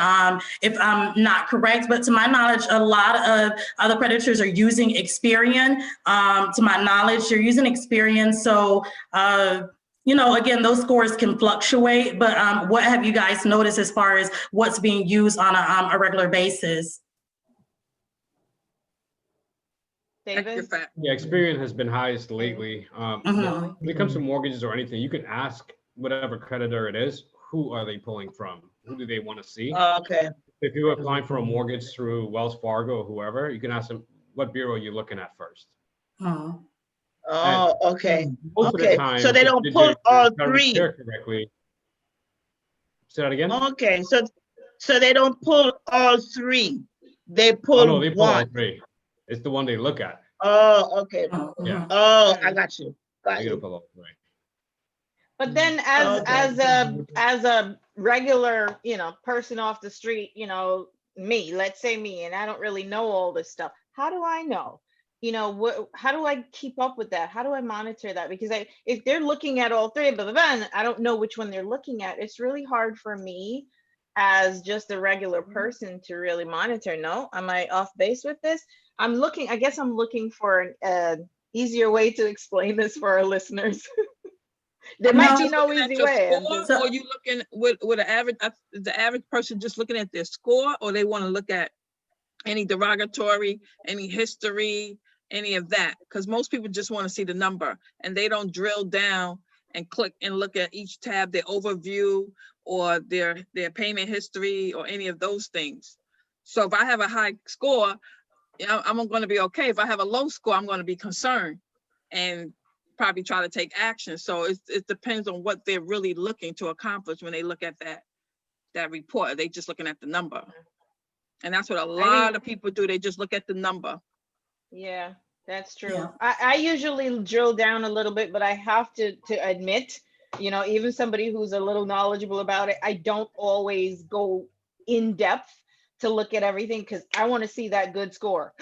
[SPEAKER 7] if I'm not correct, but to my knowledge, a lot of other creditors are using Experian. To my knowledge, they're using Experian. So, you know, again, those scores can fluctuate, but what have you guys noticed as far as what's being used on a regular basis?
[SPEAKER 4] David?
[SPEAKER 3] Yeah, Experian has been highest lately. When it comes to mortgages or anything, you can ask whatever creditor it is, who are they pulling from? Who do they want to see?
[SPEAKER 2] Okay.
[SPEAKER 3] If you're applying for a mortgage through Wells Fargo or whoever, you can ask them what bureau you're looking at first.
[SPEAKER 2] Oh, okay.
[SPEAKER 3] Most of the time,
[SPEAKER 2] so they don't pull all three.
[SPEAKER 3] Correctly. Say that again?
[SPEAKER 2] Okay, so they don't pull all three. They pull
[SPEAKER 3] Oh, no, they pull all
[SPEAKER 2] one.
[SPEAKER 3] three. It's the one they look at.
[SPEAKER 2] Oh, okay.
[SPEAKER 3] Yeah.
[SPEAKER 2] Oh, I got you.
[SPEAKER 3] You gotta pull all three.
[SPEAKER 4] But then as a regular, you know, person off the street, you know, let's say me, and I don't really know all this stuff. How do I know? You know, how do I keep up with that? How do I monitor that? Because if they're looking at all three, but then I don't know which one they're looking at. It's really hard for me as just a regular person to really monitor. No, am I off base with this? I guess I'm looking for an easier way to explain this for our listeners. There might be no easy way.
[SPEAKER 5] So are you looking with the average person just looking at their score, or they want to look at any derogatory, any history, any of that? Because most people just want to see the number and they don't drill down and click and look at each tab, their overview or their payment history or any of those things. So if I have a high score, I'm going to be okay. If I have a low score, I'm going to be concerned and probably try to take action. So it depends on what they're really looking to accomplish when they look at that report. They just looking at the number. And that's what a lot of people do. They just look at the number.
[SPEAKER 4] Yeah, that's true.
[SPEAKER 7] Yeah.
[SPEAKER 4] I usually drill down a little bit, but I have to admit, you know, even somebody who's a little knowledgeable about it, I don't always go in depth to look at everything because I want to see that good score.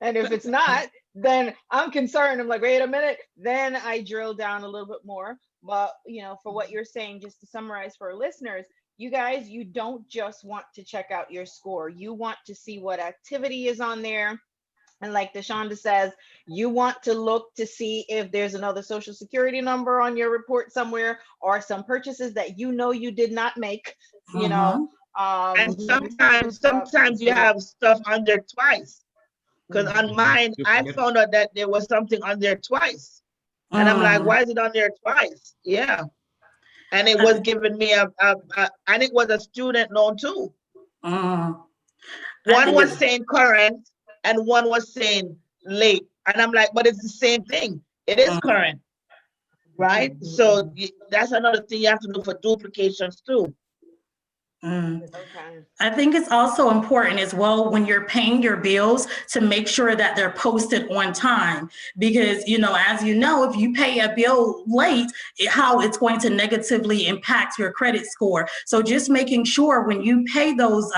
[SPEAKER 4] And if it's not, then I'm concerned. I'm like, wait a minute. Then I drill down a little bit more. But, you know, for what you're saying, just to summarize for our listeners, you guys, you don't just want to check out your score. You want to see what activity is on there. And like Dashaunda says, you want to look to see if there's another social security number on your report somewhere or some purchases that you know you did not make, you know.
[SPEAKER 2] And sometimes you have stuff on there twice. Because on mine, I found out that there was something on there twice. And I'm like, why is it on there twice? Yeah. And it was giving me and it was a student loan too. One was saying current and one was saying late. And I'm like, but it's the same thing. It is current, right? So that's another thing you have to look for duplications too.
[SPEAKER 4] Okay.
[SPEAKER 7] I think it's also important as well when you're paying your bills to make sure that they're posted on time, because, you know, as you know, if you pay a bill late, how it's going to negatively impact your credit score. So just making sure when you pay those,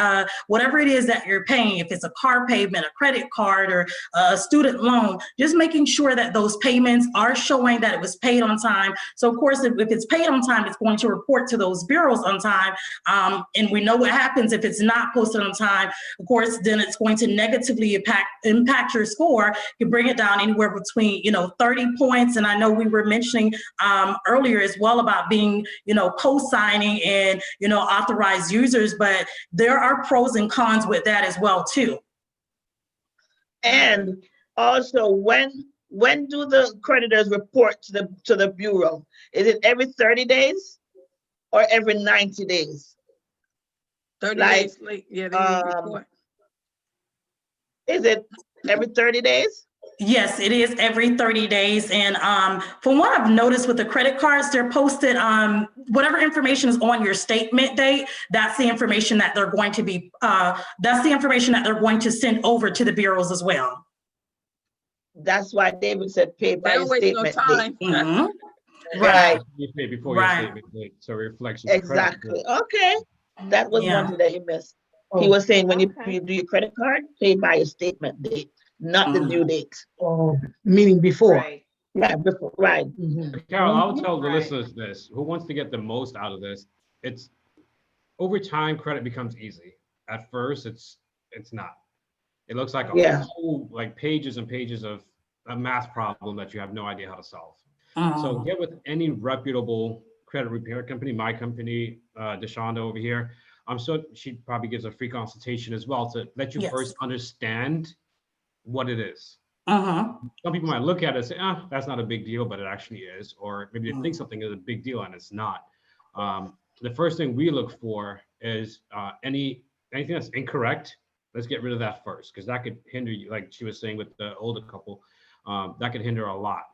[SPEAKER 7] whatever it is that you're paying, if it's a car payment, a credit card, or a student loan, just making sure that those payments are showing that it was paid on time. So of course, if it's paid on time, it's going to report to those bureaus on time. And we know what happens if it's not posted on time. Of course, then it's going to negatively impact your score. You can bring it down anywhere between, you know, 30 points. And I know we were mentioning earlier as well about being, you know, co-signing and, you know, authorized users, but there are pros and cons with that as well too.
[SPEAKER 2] And also when when do the creditors report to the bureau? Is it every 30 days or every 90 days?
[SPEAKER 5] 30
[SPEAKER 2] Like,
[SPEAKER 5] days late. Yeah, they need to report.
[SPEAKER 2] Is it every 30 days?
[SPEAKER 7] Yes, it is every 30 days. And from what I've noticed with the credit cards, they're posted, whatever information is on your statement date, that's the information that they're going to be, that's the information that they're going to send over to the bureaus as well.
[SPEAKER 2] That's why David said pay by
[SPEAKER 5] They
[SPEAKER 2] your
[SPEAKER 5] don't waste no
[SPEAKER 2] statement
[SPEAKER 5] time.
[SPEAKER 2] date.
[SPEAKER 7] Mhm.
[SPEAKER 2] Right,
[SPEAKER 3] You pay before
[SPEAKER 7] Right.
[SPEAKER 3] your statement date, so it reflects your credit
[SPEAKER 2] exactly.
[SPEAKER 3] score.
[SPEAKER 2] Okay, that was
[SPEAKER 7] Yeah.
[SPEAKER 2] one thing that you missed. He was saying when
[SPEAKER 4] Okay.
[SPEAKER 2] you do your credit card, pay by your statement date, not the due date.
[SPEAKER 6] Oh, meaning before.
[SPEAKER 4] Right.
[SPEAKER 2] Right, before, right.
[SPEAKER 6] Mhm.
[SPEAKER 3] Carol, I'll tell the
[SPEAKER 4] Right.
[SPEAKER 3] listeners this, who wants to get the most out of this, it's over time, credit becomes easy. At first, it's not. It looks like a
[SPEAKER 2] Yeah.
[SPEAKER 3] whole, like pages and pages of a math problem that you have no idea how to solve. So
[SPEAKER 7] Mhm.
[SPEAKER 3] get with any reputable credit repair company, my company, Dashaunda over here. I'm sure she probably gives a free consultation as well to let you
[SPEAKER 7] Yes.
[SPEAKER 3] first understand what it is.
[SPEAKER 7] Mhm.
[SPEAKER 3] Some people might look at it and say, that's not a big deal, but it actually is. Or maybe they
[SPEAKER 7] Mm-hmm.
[SPEAKER 3] think something is a big deal and it's not. The first thing we look for is anything that's incorrect. Let's get rid of that first, because that could hinder you. Like she was saying with the older couple, that could hinder a lot.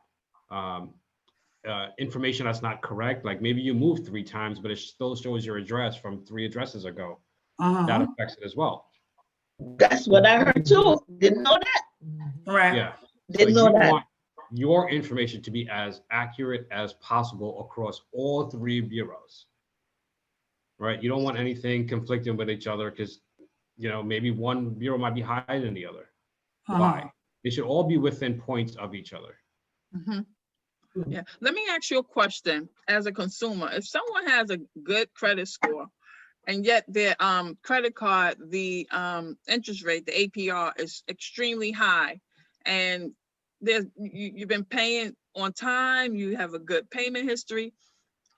[SPEAKER 3] Information that's not correct, like maybe you moved 3 times, but it still shows your address from 3 addresses ago. That
[SPEAKER 7] Mhm.
[SPEAKER 3] affects it as well.
[SPEAKER 2] That's what I heard too. Didn't know that.
[SPEAKER 7] Right.
[SPEAKER 3] Yeah. So
[SPEAKER 2] Didn't know
[SPEAKER 3] you
[SPEAKER 2] that.
[SPEAKER 3] want your information to be as accurate as possible across all 3 bureaus, right? You don't want anything conflicting with each other because, maybe one bureau might be higher than the other. Why?
[SPEAKER 7] Mhm.
[SPEAKER 3] They should all be within points of each other.
[SPEAKER 5] Mhm. Yeah. Let me ask you a question as a consumer. If someone has a good credit score and yet their credit card, the interest rate, the APR is extremely high, and you've been paying on time, you have a good payment history,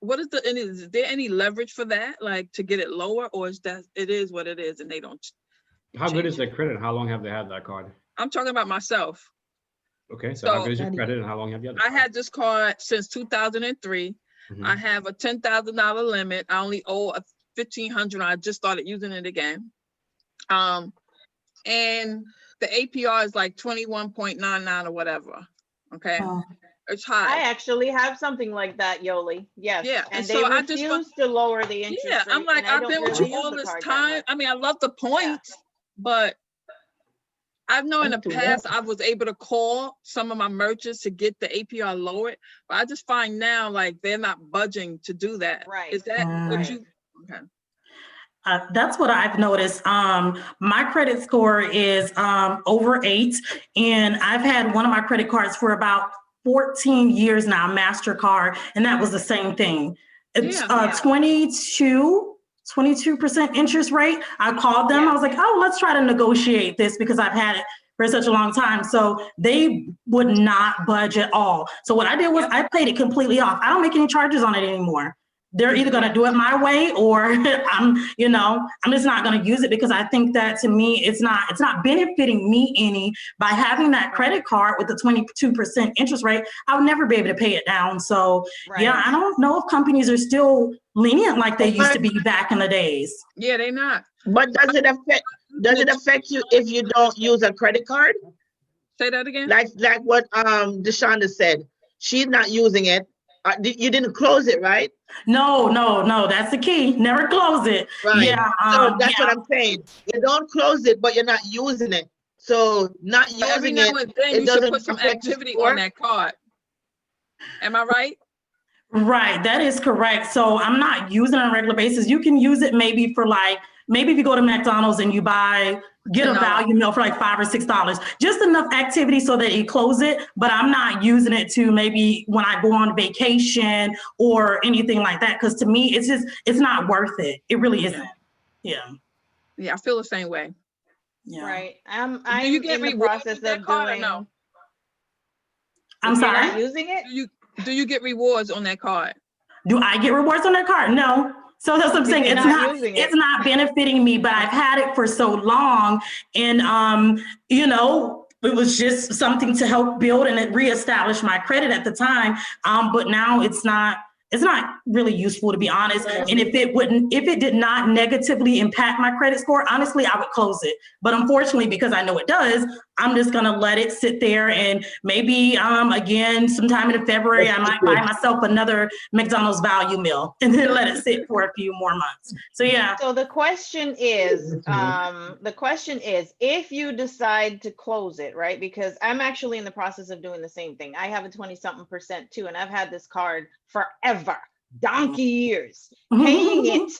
[SPEAKER 5] is there any leverage for that, like to get it lower, or is that it is what it is and they don't
[SPEAKER 3] How good
[SPEAKER 5] change
[SPEAKER 3] is
[SPEAKER 5] it?
[SPEAKER 3] their credit? How long have they had that card?
[SPEAKER 5] I'm talking about myself.
[SPEAKER 3] Okay, so how
[SPEAKER 5] So
[SPEAKER 3] good is your credit and how long have you had the
[SPEAKER 5] I
[SPEAKER 3] card?
[SPEAKER 5] had this card since 2003.
[SPEAKER 3] Mhm.
[SPEAKER 5] I have a $10,000 limit. I only owe a $1,500. I just started using it again. And the APR is like 21.99 or whatever. Okay,
[SPEAKER 7] Mhm.
[SPEAKER 5] it's
[SPEAKER 4] I
[SPEAKER 5] high.
[SPEAKER 4] actually have something like that, Yoli. Yes.
[SPEAKER 5] Yeah,
[SPEAKER 4] And
[SPEAKER 5] and
[SPEAKER 4] they
[SPEAKER 5] so I just want,
[SPEAKER 4] refuse to lower the interest
[SPEAKER 5] yeah, I'm
[SPEAKER 4] rate,
[SPEAKER 5] like,
[SPEAKER 4] and I
[SPEAKER 5] I've
[SPEAKER 4] don't
[SPEAKER 5] been with
[SPEAKER 4] really
[SPEAKER 5] you
[SPEAKER 4] use
[SPEAKER 5] all
[SPEAKER 4] the
[SPEAKER 5] this
[SPEAKER 4] card that
[SPEAKER 5] time.
[SPEAKER 4] much.
[SPEAKER 5] I mean, I love the points, but I know in the past I was able to call some of my merchants to get the APR lowered, but I just find now like they're not budging to do that.
[SPEAKER 4] Right.
[SPEAKER 5] Is that what
[SPEAKER 4] Right.
[SPEAKER 5] you? Okay.
[SPEAKER 7] That's what I've noticed. My credit score is over 8, and I've had one of my credit cards for about 14 years now, MasterCard, and that was the same thing. It's
[SPEAKER 5] Yeah.
[SPEAKER 7] 22% interest rate. I called them. I was like, oh, let's try to negotiate this because I've had it for such a long time. So they would not budge at all. So what I did was I paid it completely off. I don't make any charges on it anymore. They're either going to do it my way, or I'm just not going to use it, because I think that to me, it's not benefiting me any by having that credit card with the 22% interest rate. I would never be able to pay it down. So yeah, I don't know if companies are still lenient like they used to be back in the days.
[SPEAKER 5] Yeah, they not.
[SPEAKER 2] But does it affect you if you don't use a credit card?
[SPEAKER 5] Say that again.
[SPEAKER 2] Like what Dashaunda said, she's not using it. You didn't close it, right?
[SPEAKER 7] No, that's the key. Never close it.
[SPEAKER 2] Right.
[SPEAKER 7] Yeah.
[SPEAKER 2] So that's what I'm saying. You don't close it, but you're not using it. So not
[SPEAKER 5] But every
[SPEAKER 2] using
[SPEAKER 5] now
[SPEAKER 2] it,
[SPEAKER 5] and then
[SPEAKER 2] it
[SPEAKER 5] you should
[SPEAKER 2] doesn't
[SPEAKER 5] put some
[SPEAKER 2] affect your
[SPEAKER 5] activity
[SPEAKER 2] score?
[SPEAKER 5] on that card. Am I right?
[SPEAKER 7] Right, that is correct. So I'm not using it on a regular basis. You can use it maybe for maybe if you go to McDonald's and you get a value meal for like $5 or $6, just enough activity so that you close it. But I'm not using it to maybe when I go on vacation or anything like that. Because to me, it's not worth it. It really isn't. Yeah.
[SPEAKER 5] Yeah, I feel the same way.
[SPEAKER 7] Yeah.
[SPEAKER 4] Right. I'm
[SPEAKER 5] Do you get
[SPEAKER 4] in the
[SPEAKER 5] rewards
[SPEAKER 4] process
[SPEAKER 5] with that
[SPEAKER 4] of
[SPEAKER 5] card or
[SPEAKER 4] doing.
[SPEAKER 5] no?
[SPEAKER 7] I'm
[SPEAKER 4] You're
[SPEAKER 7] sorry.
[SPEAKER 4] not using it?
[SPEAKER 5] Do you get rewards on that card?
[SPEAKER 7] Do I get rewards on that card? No. So that's what I'm saying.
[SPEAKER 4] You're
[SPEAKER 7] It's
[SPEAKER 4] not
[SPEAKER 7] not
[SPEAKER 4] using it.
[SPEAKER 7] it's not benefiting me, but I've had it for so long. And it was just something to help build and reestablish my credit at the time. But now it's not really useful, to be honest. And if it did not negatively impact my credit score, honestly, I would close it. But unfortunately, because I know it does, I'm just gonna let it sit there, and maybe again, sometime in February, I might buy myself another McDonald's value meal and then let it sit for a few more months. So yeah.
[SPEAKER 4] So the question is, if you decide to close it, right? Because I'm actually in the process of doing the same thing. I have a 20-something% too, and I've had this card forever, donkey years, paying it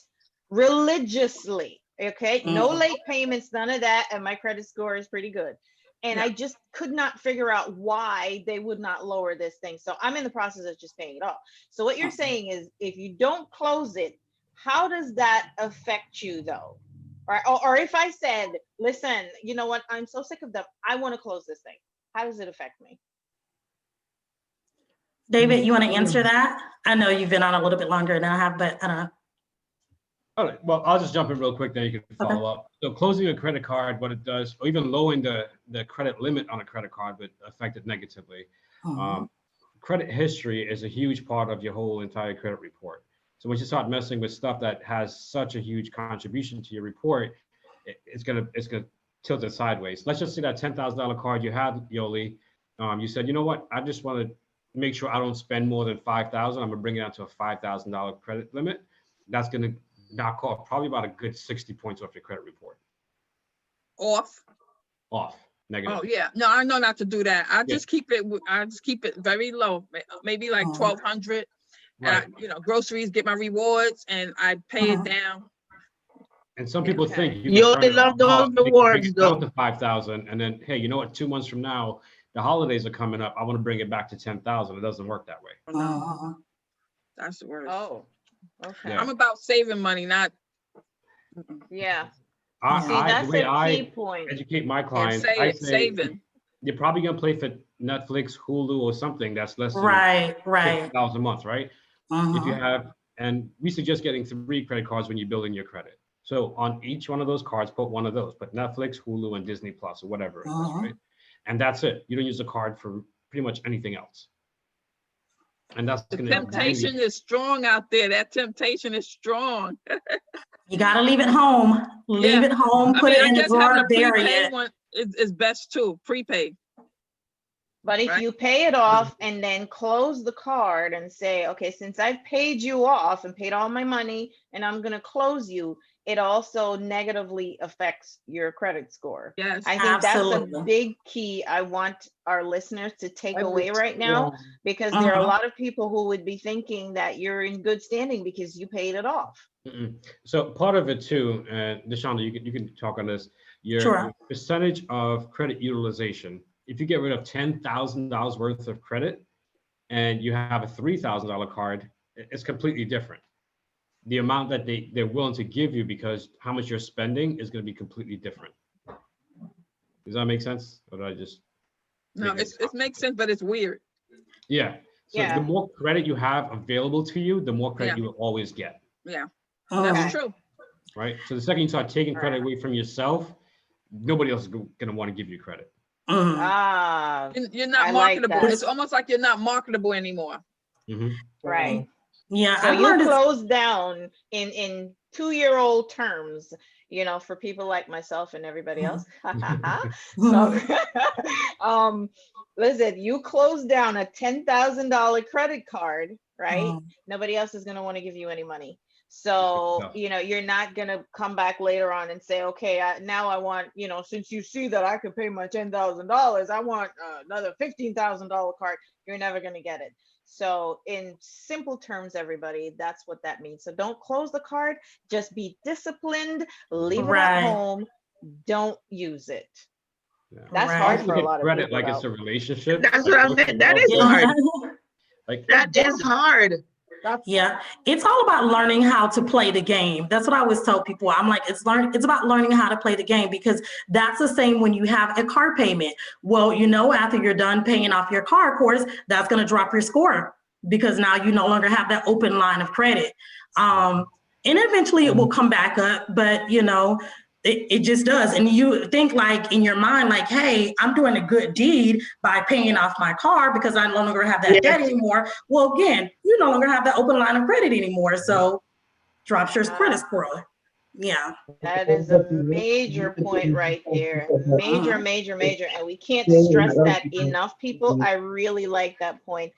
[SPEAKER 4] religiously. Okay, no late payments, none of that, and my credit score is pretty good. And I just could not figure out why they would not lower this thing. So I'm in the process of just paying it off. So what you're saying is, if you don't close it, how does that affect you though? Or if I said, listen, you know what, I'm so sick of them, I want to close this thing, how does it affect me?
[SPEAKER 7] David, you want to answer that? I know you've been on a little bit longer than I have, but I don't know.
[SPEAKER 3] All right, well, I'll just jump in real quick, then you can follow up. So closing a credit card, what it does, or even lowering the credit limit on a credit card would affect it negatively. Credit history is a huge part of your whole entire credit report. So once you start messing with stuff that has such a huge contribution to your report, it's gonna tilt it sideways. Let's just say that $10,000 card you had, Yoli, you said, you know what, I just want to make sure I don't spend more than $5,000. I'm gonna bring it down to a $5,000 credit limit. That's gonna knock off probably about a good 60 points off your credit report.
[SPEAKER 5] Off.
[SPEAKER 3] Negative.
[SPEAKER 5] Oh yeah, no, I know not to do that. I just keep it very low, maybe like 1,200.
[SPEAKER 3] Right.
[SPEAKER 5] And groceries, get my rewards, and I pay it down.
[SPEAKER 3] And some people think
[SPEAKER 2] you only love those rewards though.
[SPEAKER 3] To 5,000, and then hey, you know what? 2 months from now, the holidays are coming up. I want to bring it back to 10,000. It doesn't work that way.
[SPEAKER 5] No. That's the worst.
[SPEAKER 4] Oh, okay.
[SPEAKER 5] I'm about saving money, not.
[SPEAKER 4] Yeah.
[SPEAKER 3] The way I educate my clients, I say
[SPEAKER 5] saving.
[SPEAKER 3] You're probably gonna pay for Netflix, Hulu, or something that's less than $50 a month, right? If you have, and we suggest getting 3 credit cards when you're building your credit. So on each one of those cards, put one of those, put Netflix, Hulu, and Disney Plus, or whatever it is, right? And that's it. You don't use the card for pretty much anything else. And that's
[SPEAKER 5] the temptation is strong out there. That temptation is strong.
[SPEAKER 7] You gotta leave it home. Leave it home. Put it in the drawer. Bury it.
[SPEAKER 5] One is best too. Prepaid.
[SPEAKER 4] But if you pay it off and then close the card and say, okay, since I've paid you off and paid all my money and I'm going to close you, it also negatively affects your credit score.
[SPEAKER 5] Yes,
[SPEAKER 4] I think that's a big key I want our listeners to take away right now, because there are a lot of people who would be thinking that you're in good standing because you paid it off.
[SPEAKER 3] So part of it too, Dashaunda, you can talk on this, your percentage of credit utilization. If you get rid of $10,000 worth of credit and you have a $3,000 card, it's completely different. The amount that they're willing to give you, because how much you're spending is going to be completely different. Does that make sense? Or did I just?
[SPEAKER 5] No, it makes sense, but it's weird.
[SPEAKER 3] Yeah. So the more credit you have available to you, the more credit you will always get.
[SPEAKER 5] Yeah, that's true.
[SPEAKER 3] Right. So the second you start taking credit away from yourself, nobody else is going to want to give you credit.
[SPEAKER 5] You're not marketable. It's almost like you're not marketable anymore.
[SPEAKER 4] Right.
[SPEAKER 7] Yeah.
[SPEAKER 4] So you close down in 2-year-old terms, for people like myself and everybody else. So, listen, you close down a $10,000 credit card, right? Nobody else is going to want to give you any money. So, you're not going to come back later on and say, okay, now I want, since you see that I could pay my $10,000, I want another $15,000 card. You're never going to get it. So in simple terms, everybody, that's what that means. So don't close the card, just be disciplined, leave it at home, don't use it. That's hard for a lot of
[SPEAKER 3] credit
[SPEAKER 4] people.
[SPEAKER 3] Like it's a relationship.
[SPEAKER 2] That's what I'm saying. That is hard. That is hard.
[SPEAKER 7] It's all about learning how to play the game. That's what I always tell people. I'm like, it's about learning how to play the game, because that's the same when you have a car payment. Well, after you're done paying off your car, of course, that's going to drop your score, because now you no longer have that open line of credit. And eventually it will come back up, but it just does. And you think like in your mind, like, hey, I'm doing a good deed by paying off my car because I no longer have that debt anymore. Well, again, you no longer have that open line of credit anymore. So drops your credit score. Yeah.
[SPEAKER 4] That is a major point right there. Major, major, major. And we can't stress that enough, people. I really like that point.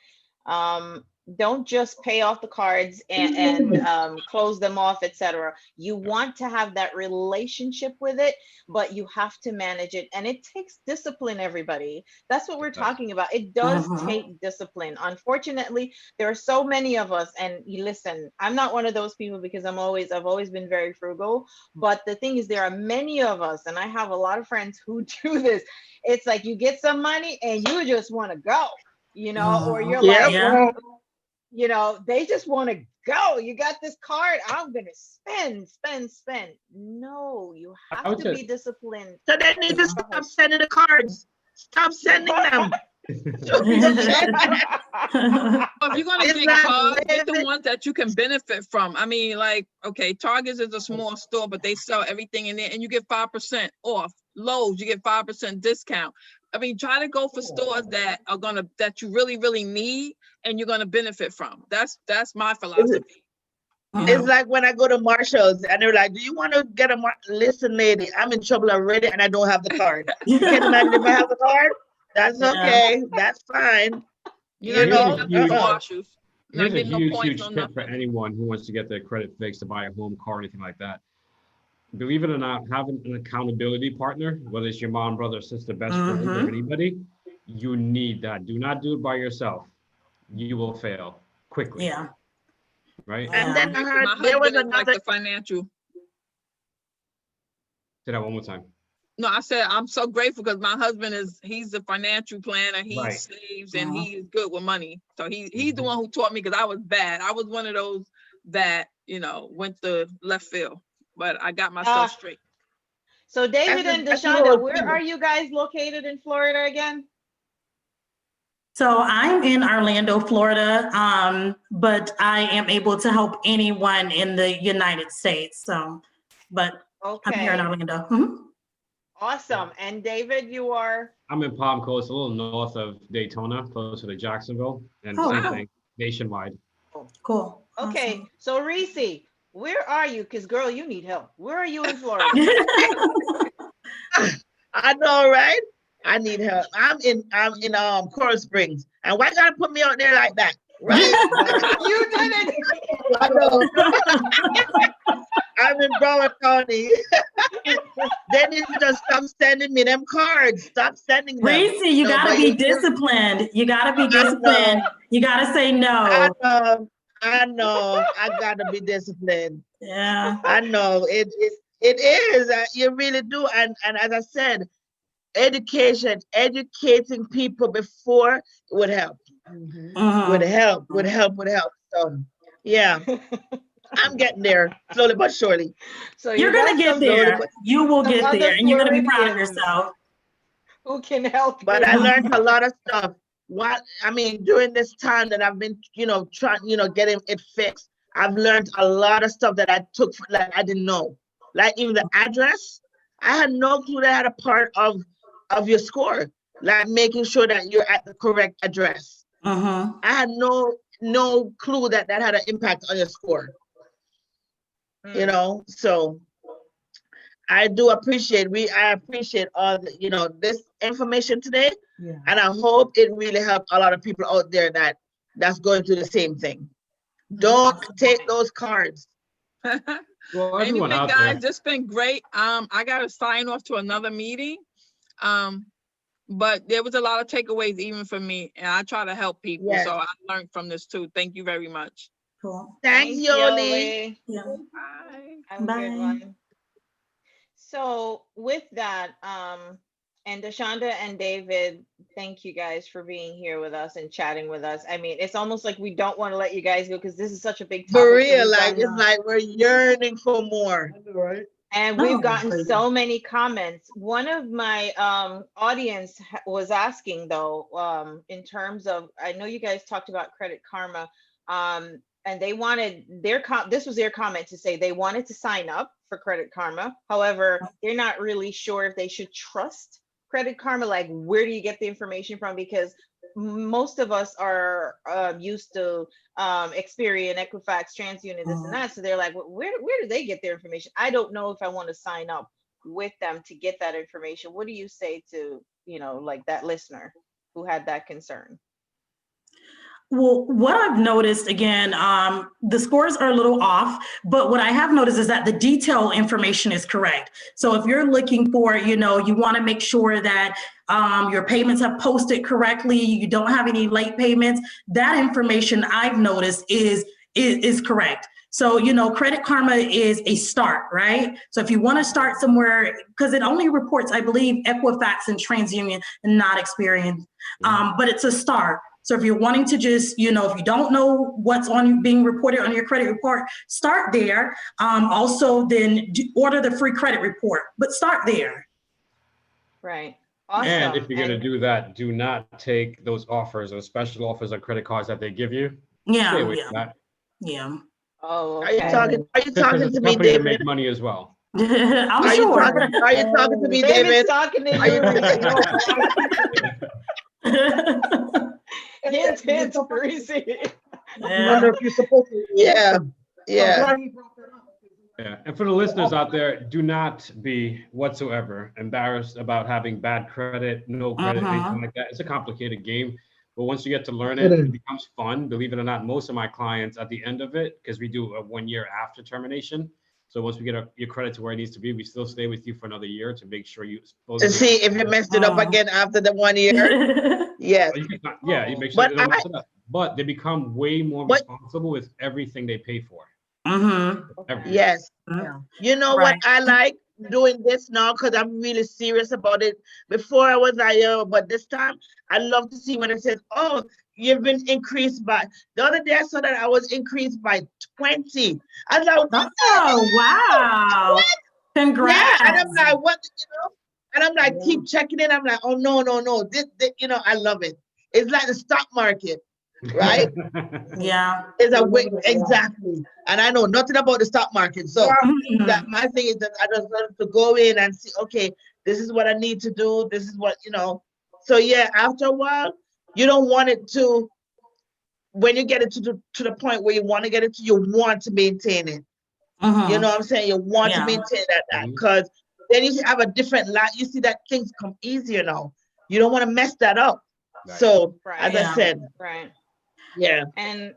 [SPEAKER 4] Don't just pay off the cards and close them off, etc. You want to have that relationship with it, but you have to manage it. And it takes discipline, everybody. That's what we're talking about. It does take discipline. Unfortunately, there are so many of us, and you listen, I'm not one of those people because I've always been very frugal. But the thing is, there are many of us, and I have a lot of friends who do this. It's like you get some money and you just want to go, you know, or you're like, you know, they just want to go. You got this card, I'm going to spend. No, you have to be disciplined.
[SPEAKER 2] So they need to stop sending the cards. Stop sending them.
[SPEAKER 5] If you're gonna get cards, get the ones that you can benefit from. I mean, like, okay, Target is a small store, but they sell everything in there, and you get 5% off. Lowe's, you get 5% discount. I mean, try to go for stores that are that you really, really need, and you're gonna benefit from. That's my philosophy.
[SPEAKER 2] It's like when I go to Marshall's and they're like, do you want to get listen, lady, I'm in trouble already and I don't have the card. You can imagine if I have the card? That's okay. That's fine. You know?
[SPEAKER 3] Here's a huge tip for anyone who wants to get their credit fixed, to buy a home, car, anything like that. Believe it or not, having an accountability partner, whether it's your mom, brother, sister, best friend, or anybody, you need that. Do not do it by yourself. You will fail quickly.
[SPEAKER 7] Yeah.
[SPEAKER 3] Right?
[SPEAKER 2] And then I heard
[SPEAKER 5] my
[SPEAKER 2] there was
[SPEAKER 5] husband is like
[SPEAKER 2] another
[SPEAKER 5] the financial.
[SPEAKER 3] Say that one more time.
[SPEAKER 5] No, I said I'm so grateful because my husband he's a financial planner. He saves and he is good with money. So he's the one who taught me, because I was bad. I was one of those that, you know, went to left field, but I got myself straight.
[SPEAKER 4] So David and Dashaunda, where are you guys located in Florida again?
[SPEAKER 7] So I'm in Orlando, Florida, but I am able to help anyone in the United States. So, but I'm here in Orlando.
[SPEAKER 4] Awesome. And David, you are?
[SPEAKER 3] I'm in Palm Coast, a little north of Daytona, closer to Jacksonville, and same thing, nationwide.
[SPEAKER 7] Cool.
[SPEAKER 4] Okay, awesome. So Reese, where are you? Because girl, you need help. Where are you in Florida?
[SPEAKER 2] I know, right? I need help. I'm in Coral Springs. And why you gotta put me out there like that? Right?
[SPEAKER 4] You did it.
[SPEAKER 2] I know. I'm in Broward County. They need to just stop sending me them cards. Stop sending them.
[SPEAKER 7] Reese, you gotta be disciplined. You gotta be disciplined. You gotta say no.
[SPEAKER 2] I know. I gotta be disciplined.
[SPEAKER 7] Yeah.
[SPEAKER 2] I know. It is. You really do. And as I said, educating people before would help. Would help. So yeah. I'm getting there slowly but surely.
[SPEAKER 4] So
[SPEAKER 7] you're gonna get there. You will get there, and you're gonna be proud of yourself.
[SPEAKER 4] Who can help?
[SPEAKER 2] But I learned a lot of stuff. During this time that I've been, getting it fixed, I've learned a lot of stuff that I took, like I didn't know. Like even the address, I had no clue that had a part of your score. Like making sure that you're at the correct address. I had no clue that had an impact on your score. So I do appreciate I appreciate all the, this information today, and I hope it really helped a lot of people out there that's going through the same thing. Don't take those cards.
[SPEAKER 3] Well,
[SPEAKER 5] anyway, guys, it's been great. I got to sign off to another meeting, but there was a lot of takeaways even for me, and I try to help people. So I learned from this too. Thank you very much.
[SPEAKER 7] Cool.
[SPEAKER 2] Thanks, Yoli.
[SPEAKER 7] Yeah.
[SPEAKER 4] Bye. Have a good one. So with that, and Dashaunda and David, thank you guys for being here with us and chatting with us. I mean, it's almost like we don't want to let you guys go because this is such a big topic.
[SPEAKER 2] For real, it's like we're yearning for more.
[SPEAKER 6] Right?
[SPEAKER 4] And we've gotten so many comments. One of my audience was asking though, in terms of, I know you guys talked about Credit Karma. and they wanted this was their comment to say they wanted to sign up for Credit Karma. However, they're not really sure if they should trust Credit Karma. Like, where do you get the information from? Because most of us are used to Experian, Equifax, TransUnion, this and that. So they're like, where do they get their information? I don't know if I want to sign up with them to get that information. What do you say to, like that listener who had that concern?
[SPEAKER 7] Well, what I've noticed, again, the scores are a little off, but what I have noticed is that the detail information is correct. So if you're looking for, you want to make sure that your payments have posted correctly, you don't have any late payments, that information I've noticed is correct. So, Credit Karma is a start, right? So if you want to start somewhere, because it only reports, I believe, Equifax and TransUnion and not Experian, but it's a start. So if you're wanting to just, if you don't know what's being reported on your credit report, start there. Also, then order the free credit report, but start there.
[SPEAKER 4] Right. Awesome.
[SPEAKER 3] And if you're going to do that, do not take those offers or special offers on credit cards that they give you.
[SPEAKER 7] Yeah.
[SPEAKER 3] Stay away from that.
[SPEAKER 7] Yeah.
[SPEAKER 4] Oh, okay.
[SPEAKER 2] Are you talking to me,
[SPEAKER 3] David? To
[SPEAKER 2] David?
[SPEAKER 3] make money as well.
[SPEAKER 7] I'm
[SPEAKER 2] Are
[SPEAKER 7] sure.
[SPEAKER 2] you talking to me, David?
[SPEAKER 4] David's talking to you. Hint, Reese.
[SPEAKER 6] I wonder if you're supposed to.
[SPEAKER 2] Yeah.
[SPEAKER 6] I'm glad he brought that up.
[SPEAKER 3] Yeah, and for the listeners out there, do not be whatsoever embarrassed about having bad credit, no credit, anything like that. It's a complicated game, but once you get to learn it, it becomes fun. Believe it or not, most of my clients at the end of it, because we do a 1 year after termination. So once we get your credit to where it needs to be, we still stay with you for another year to make sure you.
[SPEAKER 2] To see if you messed it up again after the 1 year. Yes.
[SPEAKER 3] You make sure you don't mess it up. But they become way more responsible with everything they pay for.
[SPEAKER 2] Yes. You know what I like doing this now, because I'm really serious about it. Before I was like, but this time I love to see when it says, oh, you've been increased by. The other day I saw that I was increased by 20. I was like, what?
[SPEAKER 7] Oh, wow.
[SPEAKER 2] What?
[SPEAKER 7] Congrats.
[SPEAKER 2] Yeah, and I'm like, what? And I'm like, keep checking it. I'm like, oh, no. This, I love it. It's like the stock market. Right?
[SPEAKER 7] Yeah.
[SPEAKER 2] It's a way, exactly. And I know nothing about the stock market. So that my thing is that I just love to go in and see, okay, this is what I need to do. This is what, So yeah, after a while, you don't want it to, when you get it to the point where you want to get it to, you want to maintain it. You know what I'm saying? You want to maintain that because then you have a different life. You see that things come easier now. You don't want to mess that up. Right. So as I said, yeah.
[SPEAKER 4] And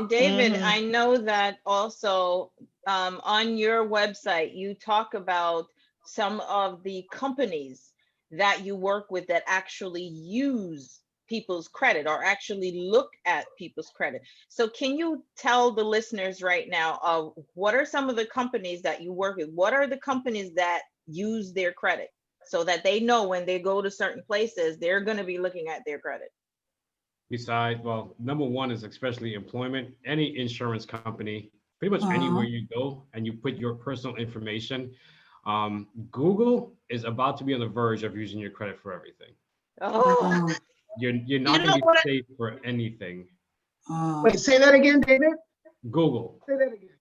[SPEAKER 4] David, I know that also on your website, you talk about some of the companies that you work with that actually use people's credit or actually look at people's credit. So can you tell the listeners right now, what are some of the companies that you work with? What are the companies that use their credit so that they know when they go to certain places, they're going to be looking at their credit?
[SPEAKER 3] Besides, well, number one is especially employment, any insurance company, pretty much anywhere you go and you put your personal information. Google is about to be on the verge of using your credit for everything.
[SPEAKER 4] Oh,
[SPEAKER 3] you're not going to be safe for anything.
[SPEAKER 6] Wait, say that again, David.
[SPEAKER 3] Google.
[SPEAKER 6] Say that again.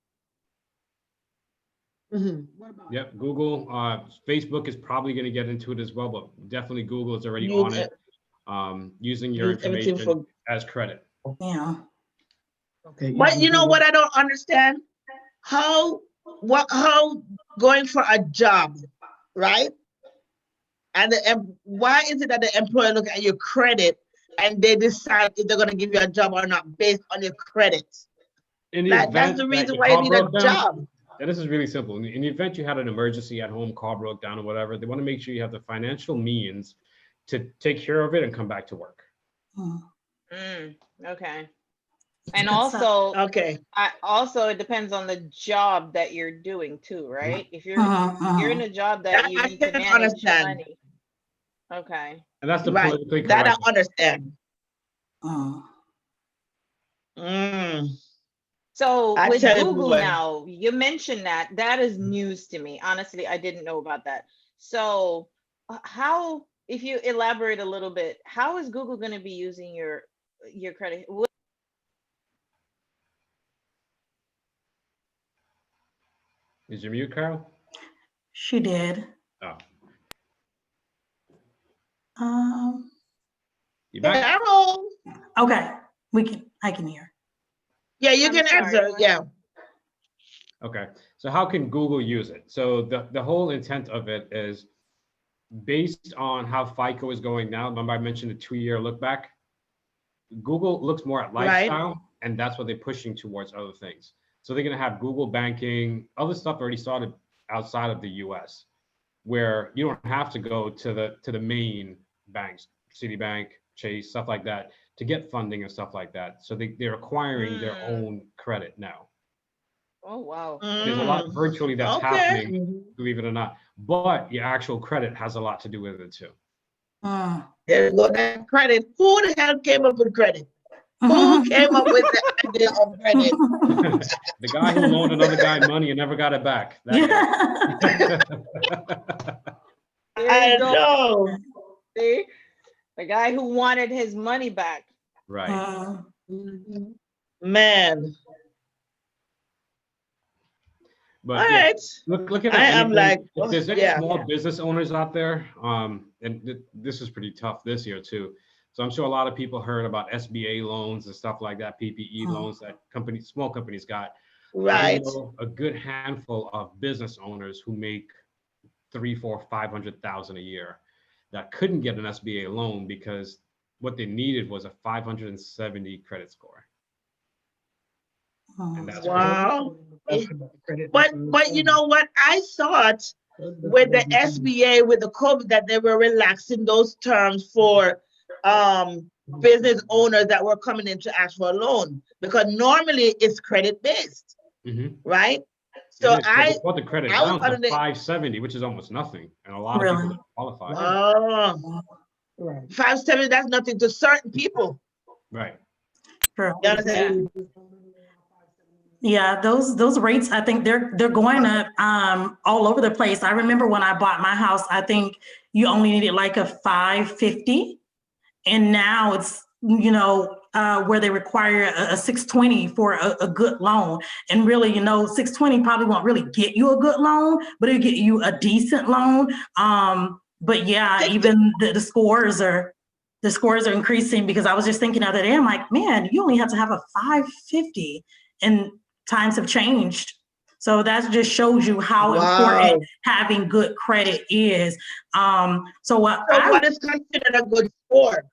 [SPEAKER 3] What about Yep, Google. Facebook is probably going to get into it as well, but definitely Google is already on it. Using your information as credit.
[SPEAKER 7] Yeah.
[SPEAKER 2] Okay. But you know what I don't understand? How going for a job, right? And why is it that the employer look at your credit and they decide if they're going to give you a job or not based on your credit? That's the reason why you need a job.
[SPEAKER 3] And this is really simple. In the event you had an emergency at home, car broke down or whatever, they want to make sure you have the financial means to take care of it and come back to work.
[SPEAKER 4] Okay. And also, it depends on the job that you're doing too, right? If you're in a job that you need to manage money. Okay.
[SPEAKER 3] And that's the politically correct.
[SPEAKER 2] That I understand.
[SPEAKER 4] So with Google now, you mentioned that is news to me. Honestly, I didn't know about that. So how, if you elaborate a little bit, how is Google going to be using your credit?
[SPEAKER 3] Did you mute, Carol?
[SPEAKER 7] She did.
[SPEAKER 3] Oh,
[SPEAKER 7] Um,
[SPEAKER 3] you back?
[SPEAKER 6] Carol.
[SPEAKER 7] okay, I can hear.
[SPEAKER 6] Yeah, you
[SPEAKER 4] I'm
[SPEAKER 6] can
[SPEAKER 4] sorry,
[SPEAKER 6] answer.
[SPEAKER 4] what?
[SPEAKER 6] Yeah.
[SPEAKER 3] Okay. So how can Google use it? So the whole intent of it is based on how FICO is going now. Remember I mentioned the 2-year look back? Google looks more at
[SPEAKER 6] Right.
[SPEAKER 3] lifestyle, and that's what they're pushing towards other things. So they're going to have Google banking, other stuff already started outside of the US, where you don't have to go to the main banks, Citibank, Chase, stuff like that, to get funding and stuff like that. So they're acquiring their own credit now.
[SPEAKER 4] Oh, wow.
[SPEAKER 3] There's a lot virtually that's
[SPEAKER 6] Okay.
[SPEAKER 3] happening, believe it or not, but your actual credit has a lot to do with it too.
[SPEAKER 6] There you go. That credit. Who the hell came up with credit? Who came up with the idea of credit?
[SPEAKER 3] The guy who loaned another guy money and never got it back. That
[SPEAKER 4] There
[SPEAKER 6] I
[SPEAKER 4] you go.
[SPEAKER 6] know.
[SPEAKER 4] See? The guy who wanted his money back.
[SPEAKER 3] Right.
[SPEAKER 6] Man.
[SPEAKER 3] But
[SPEAKER 6] All
[SPEAKER 3] yeah,
[SPEAKER 6] right.
[SPEAKER 3] looking at
[SPEAKER 6] I am
[SPEAKER 3] anything,
[SPEAKER 6] like,
[SPEAKER 3] if there's any
[SPEAKER 6] yeah.
[SPEAKER 3] small business owners out there, and this is pretty tough this year too. So I'm sure a lot of people heard about SBA loans and stuff like that, PPE loans that small companies got. I
[SPEAKER 6] Right.
[SPEAKER 3] know a good handful of business owners who make 300, 400, 500,000 a year that couldn't get an SBA loan because what they needed was a 570 credit score. And that's
[SPEAKER 6] Wow. But you know what? I thought with the SBA, with the COVID, that they were relaxing those terms for business owners that were coming in to ask for a loan, because normally it's credit based, right? So
[SPEAKER 3] they brought the credit
[SPEAKER 6] I was
[SPEAKER 3] down to
[SPEAKER 6] under the
[SPEAKER 3] 570, which is almost nothing, and a lot of people don't qualify.
[SPEAKER 6] 570, that's nothing to certain people.
[SPEAKER 3] Right.
[SPEAKER 7] True.
[SPEAKER 6] You understand?
[SPEAKER 7] Yeah, those rates, I think they're going up all over the place. I remember when I bought my house, I think you only needed like a 550, and now it's where they require a 620 for a good loan. And really, 620 probably won't really get you a good loan, but it'll get you a decent loan. But yeah, even the scores are increasing, because I was just thinking the other day, I'm like, man, you only have to have a 550, and times have changed. So that just shows you how important having good credit is. So what
[SPEAKER 6] is considered a good score?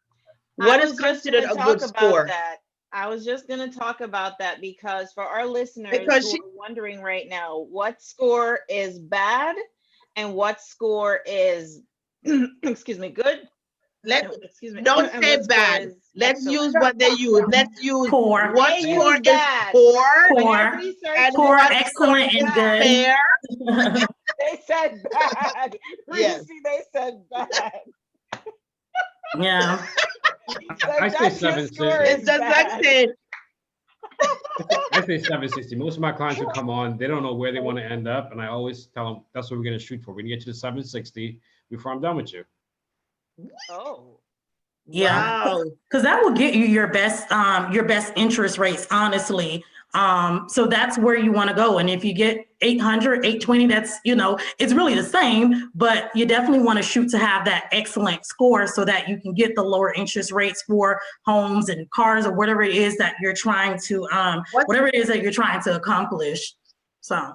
[SPEAKER 6] What is considered a good score?
[SPEAKER 4] I was just going to talk about that, because for our listeners who are wondering right now, what score is bad and what score is, excuse me, good?
[SPEAKER 6] Don't say bad. Let's use what they use. Let's use
[SPEAKER 7] poor.
[SPEAKER 6] What score is poor?
[SPEAKER 7] Poor, excellent, and good.
[SPEAKER 6] Fair.
[SPEAKER 4] They said bad.
[SPEAKER 6] Yes.
[SPEAKER 4] They said bad.
[SPEAKER 7] Yeah.
[SPEAKER 3] I say 760.
[SPEAKER 6] It's just like saying.
[SPEAKER 3] I say 760. Most of my clients who come on, they don't know where they want to end up, and I always tell them that's what we're going to shoot for. We're going to get you to 760 before I'm done with you.
[SPEAKER 4] Oh.
[SPEAKER 7] Yeah, because that will get you your best interest rates, honestly. So that's where you want to go. And if you get 800, 820, that's, it's really the same, but you definitely want to shoot to have that excellent score so that you can get the lower interest rates for homes and cars, or whatever it is that you're trying to, accomplish. So.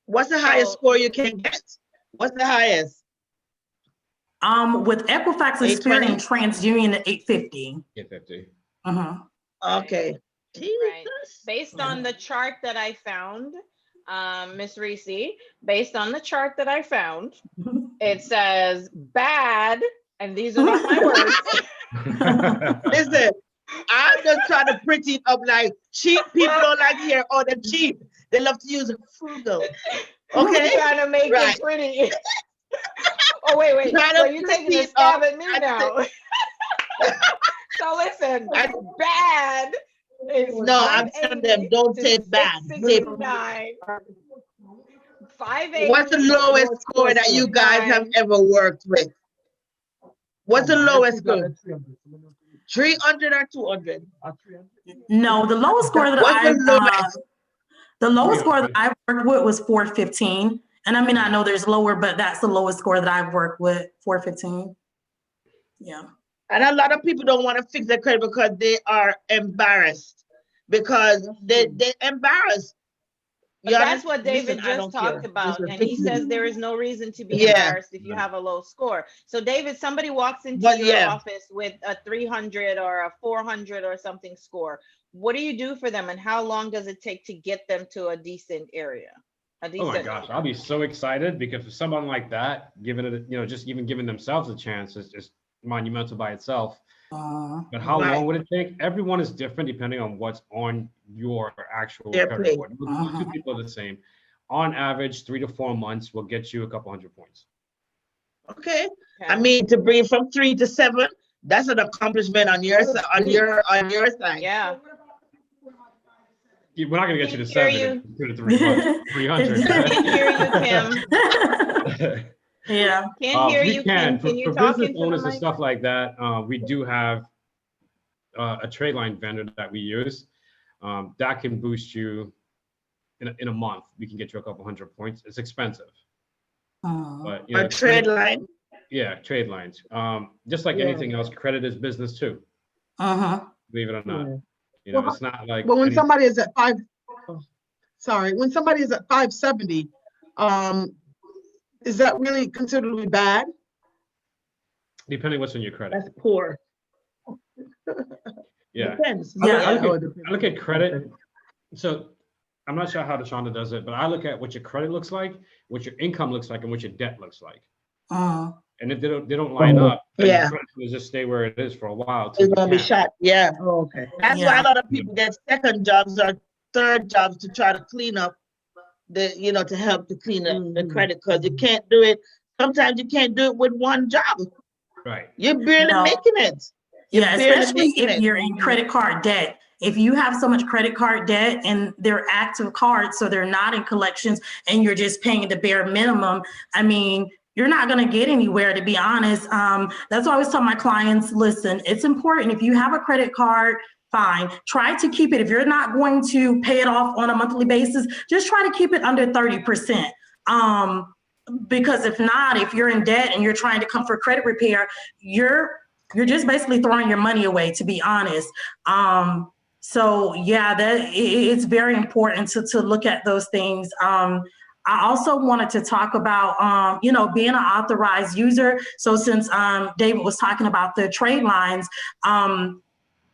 [SPEAKER 6] What's the highest score you can get? What's the highest?
[SPEAKER 7] With Equifax, Experian, TransUnion at 850.
[SPEAKER 3] 850.
[SPEAKER 6] Okay.
[SPEAKER 4] Right. Based on the chart that I found, Miss Reese, based on the chart that I found, it says bad, and these are not my words.
[SPEAKER 6] Listen, I'm just trying to print it up like cheap people don't like here. Oh, they're cheap. They love to use frugal. Okay.
[SPEAKER 4] Trying to make it pretty. Oh, wait. So you're taking a stab at me now. So listen, bad is
[SPEAKER 6] no, I'm telling them, don't say bad. Say
[SPEAKER 4] 580.
[SPEAKER 6] What's the lowest score that you guys have ever worked with? What's the lowest score? 300 or 200?
[SPEAKER 7] No, the lowest score that The lowest score that I've worked with was 415. And I mean, I know there's lower, but that's the lowest score that I've worked with, 415. Yeah.
[SPEAKER 6] And a lot of people don't want to fix their credit because they are embarrassed. Because they're embarrassed.
[SPEAKER 4] But that's what David just talked about. And he says there is no reason to be embarrassed if you have a low score. So David, somebody walks into your office with a 300 or a 400 or something score. What do you do for them, and how long does it take to get them to a decent area?
[SPEAKER 3] Oh my gosh, I'll be so excited, because for someone like that, giving it, just even giving themselves a chance is just monumental by itself. But how long would it take? Everyone is different depending on what's on your actual credit report. No two people are the same. On average, 3 to 4 months will get you a couple hundred points.
[SPEAKER 6] Okay. I mean, to bring it from 3 to 7, that's an accomplishment on your side.
[SPEAKER 4] Yeah.
[SPEAKER 3] We're not going to get you to 7 in 2 to 3 months. 300.
[SPEAKER 4] Can't hear you, Kim.
[SPEAKER 7] Yeah.
[SPEAKER 4] Can't hear you, Kim. Can you
[SPEAKER 3] for
[SPEAKER 4] talk
[SPEAKER 3] business
[SPEAKER 4] into the
[SPEAKER 3] owners and
[SPEAKER 4] mic?
[SPEAKER 3] stuff like that, we do have a trade line vendor that we use that can boost you in a month. We can get you a couple hundred points. It's expensive, but
[SPEAKER 6] a trade line.
[SPEAKER 3] Yeah, trade lines. Just like anything else, credit is business too. Believe it or not, it's not like.
[SPEAKER 8] But when somebody is at when somebody is at 570, is that really considered to be bad?
[SPEAKER 3] Depending what's on your credit.
[SPEAKER 6] That's poor.
[SPEAKER 3] Yeah.
[SPEAKER 6] Depends.
[SPEAKER 3] I look at credit. So I'm not sure how Dashaunda does it, but I look at what your credit looks like, what your income looks like, and what your debt looks like. And if they don't line up, then your credit will just stay where it is for a while.
[SPEAKER 6] It's gonna be shot. Yeah.
[SPEAKER 8] Oh, okay.
[SPEAKER 6] That's why a lot of people get second jobs or third jobs to try to clean up to help to clean up the credit, because you can't do it. Sometimes you can't do it with one job.
[SPEAKER 3] Right.
[SPEAKER 6] You're barely making it.
[SPEAKER 7] Especially if you're in credit card debt. If you have so much credit card debt and they're active cards, so they're not in collections, and you're just paying the bare minimum, I mean, you're not going to get anywhere, to be honest. That's why I always tell my clients, listen, it's important. If you have a credit card, fine. Try to keep it. If you're not going to pay it off on a monthly basis, just try to keep it under 30%. Because if not, if you're in debt and you're trying to come for credit repair, you're just basically throwing your money away, to be honest. So yeah, it's very important to look at those things. I also wanted to talk about, being an authorized user. So since David was talking about the trade lines,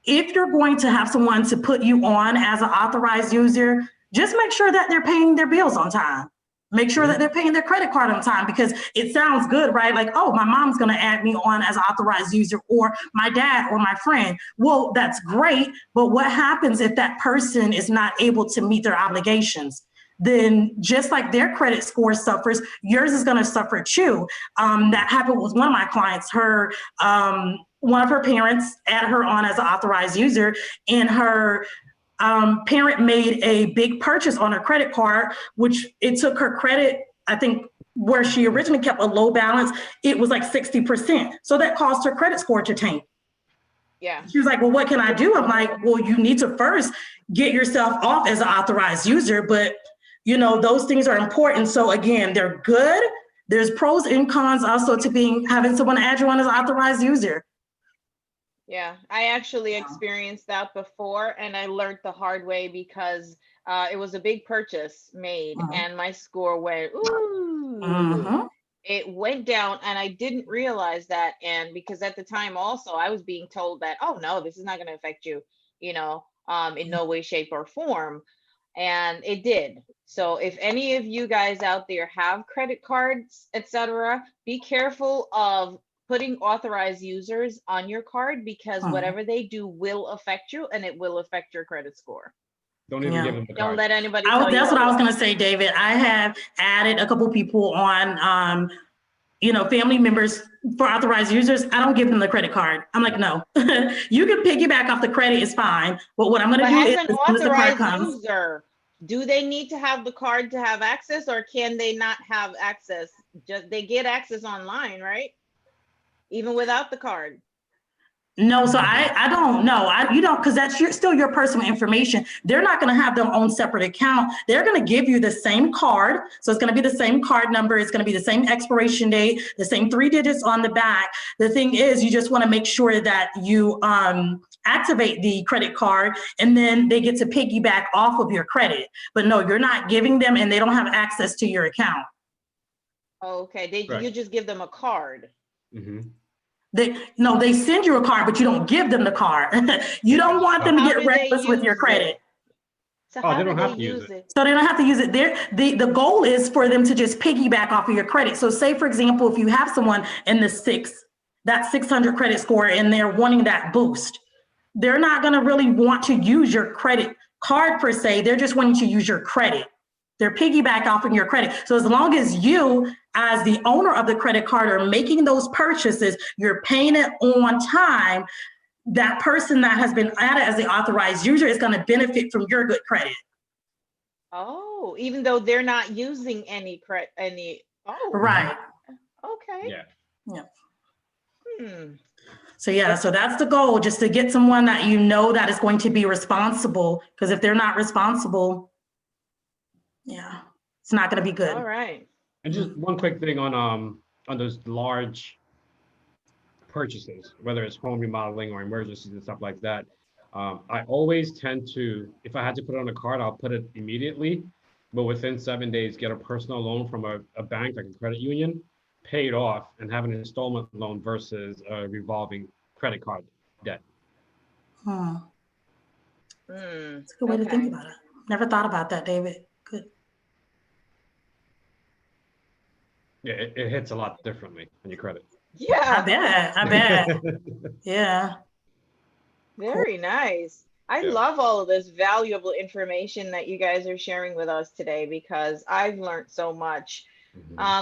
[SPEAKER 7] if you're going to have someone to put you on as an authorized user, just make sure that they're paying their bills on time. Make sure that they're paying their credit card on time, because it sounds good, right? Like, oh, my mom's going to add me on as an authorized user, or my dad or my friend. Well, that's great. But what happens if that person is not able to meet their obligations? Then just like their credit score suffers, yours is going to suffer too. That happened with one of my clients. One of her parents added her on as an authorized user, and her parent made a big purchase on her credit card, which it took her credit, I think, where she originally kept a low balance, it was like 60%. So that caused her credit score to tank.
[SPEAKER 4] Yeah.
[SPEAKER 7] She was like, well, what can I do? I'm like, well, you need to first get yourself off as an authorized user, but those things are important. So again, they're good. There's pros and cons also to having someone add you on as an authorized user.
[SPEAKER 4] Yeah, I actually experienced that before, and I learned the hard way, because it was a big purchase made, and my score went, it went down, and I didn't realize that. And because at the time also I was being told that, oh no, this is not going to affect you, in no way, shape, or form. And it did. So if any of you guys out there have credit cards, etc., be careful of putting authorized users on your card, because whatever they do will affect you, and it will affect your credit score.
[SPEAKER 3] Don't even give them the card.
[SPEAKER 4] Don't let anybody
[SPEAKER 7] That's what I was going to say, David. I have added a couple people on, family members for authorized users. I don't give them the credit card. I'm like, no, you can piggyback off the credit, is fine. But what I'm going to do is,
[SPEAKER 4] as an authorized user, do they need to have the card to have access, or can they not have access? Just they get access online, right? Even without the card.
[SPEAKER 7] No, so I don't know. You don't, because that's still your personal information. They're not going to have their own separate account. They're going to give you the same card. So it's going to be the same card number. It's going to be the same expiration date, the same 3 digits on the back. The thing is, you just want to make sure that you activate the credit card, and then they get to piggyback off of your credit. But no, you're not giving them, and they don't have access to your account.
[SPEAKER 4] Okay,
[SPEAKER 3] Right.
[SPEAKER 4] you just give them a card.
[SPEAKER 3] Mm-hmm.
[SPEAKER 7] They send you a card, but you don't give them the card. You don't want them to get reckless with your credit.
[SPEAKER 4] So how
[SPEAKER 3] they
[SPEAKER 4] do
[SPEAKER 3] don't
[SPEAKER 4] they
[SPEAKER 3] have to use
[SPEAKER 4] use it?
[SPEAKER 7] So they don't have to use it. The goal is for them to just piggyback off of your credit. So say, for example, if you have someone in the 600 credit score and they're wanting that boost, they're not going to really want to use your credit card per se. They're just wanting to use your credit. They're piggyback off of your credit. So as long as you, as the owner of the credit card, are making those purchases, you're paying it on time, that person that has been added as the authorized user is going to benefit from your good credit.
[SPEAKER 4] Oh, even though they're not using any oh.
[SPEAKER 7] Right.
[SPEAKER 4] Okay.
[SPEAKER 3] Yeah.
[SPEAKER 7] So yeah, so that's the goal, just to get someone that you know that is going to be responsible, because if they're not responsible, yeah, it's not going to be good.
[SPEAKER 4] All right.
[SPEAKER 3] And just one quick thing on those large purchases, whether it's home remodeling or emergencies and stuff like that. I always tend to, if I had to put it on a card, I'll put it immediately, but within 7 days, get a personal loan from a bank, like a credit union, pay it off, and have an installment loan versus a revolving credit card debt.
[SPEAKER 7] That's a good way to think about it. Never thought about that, David. Good.
[SPEAKER 3] Yeah, it hits a lot differently on your credit.
[SPEAKER 4] Yeah.
[SPEAKER 7] I bet. Yeah.
[SPEAKER 4] Very nice. I love all of this valuable information that you guys are sharing with us today, because I've learned so much.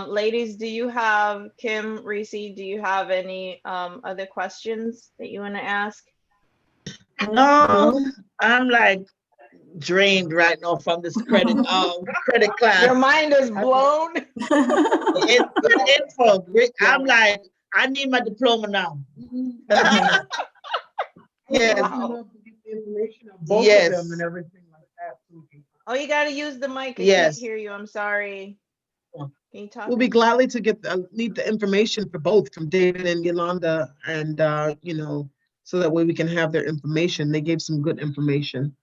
[SPEAKER 4] Ladies, do you have, Kim, Reese, do you have any other questions that you want to ask?
[SPEAKER 6] No, I'm like drained right now from this credit class.
[SPEAKER 4] Your mind is blown.
[SPEAKER 6] It's good info. I'm like, I need my diploma now.
[SPEAKER 8] Yes.
[SPEAKER 4] Wow.
[SPEAKER 8] Information on both
[SPEAKER 6] Yes.
[SPEAKER 8] of them and everything like that.
[SPEAKER 4] Oh, you got to use the mic. I
[SPEAKER 6] Yes.
[SPEAKER 4] can't hear you. I'm sorry. Can you talk?
[SPEAKER 8] We'll be gladly to need the information for both, from David and Yolanda, and so that way we can have their information. They gave some good information.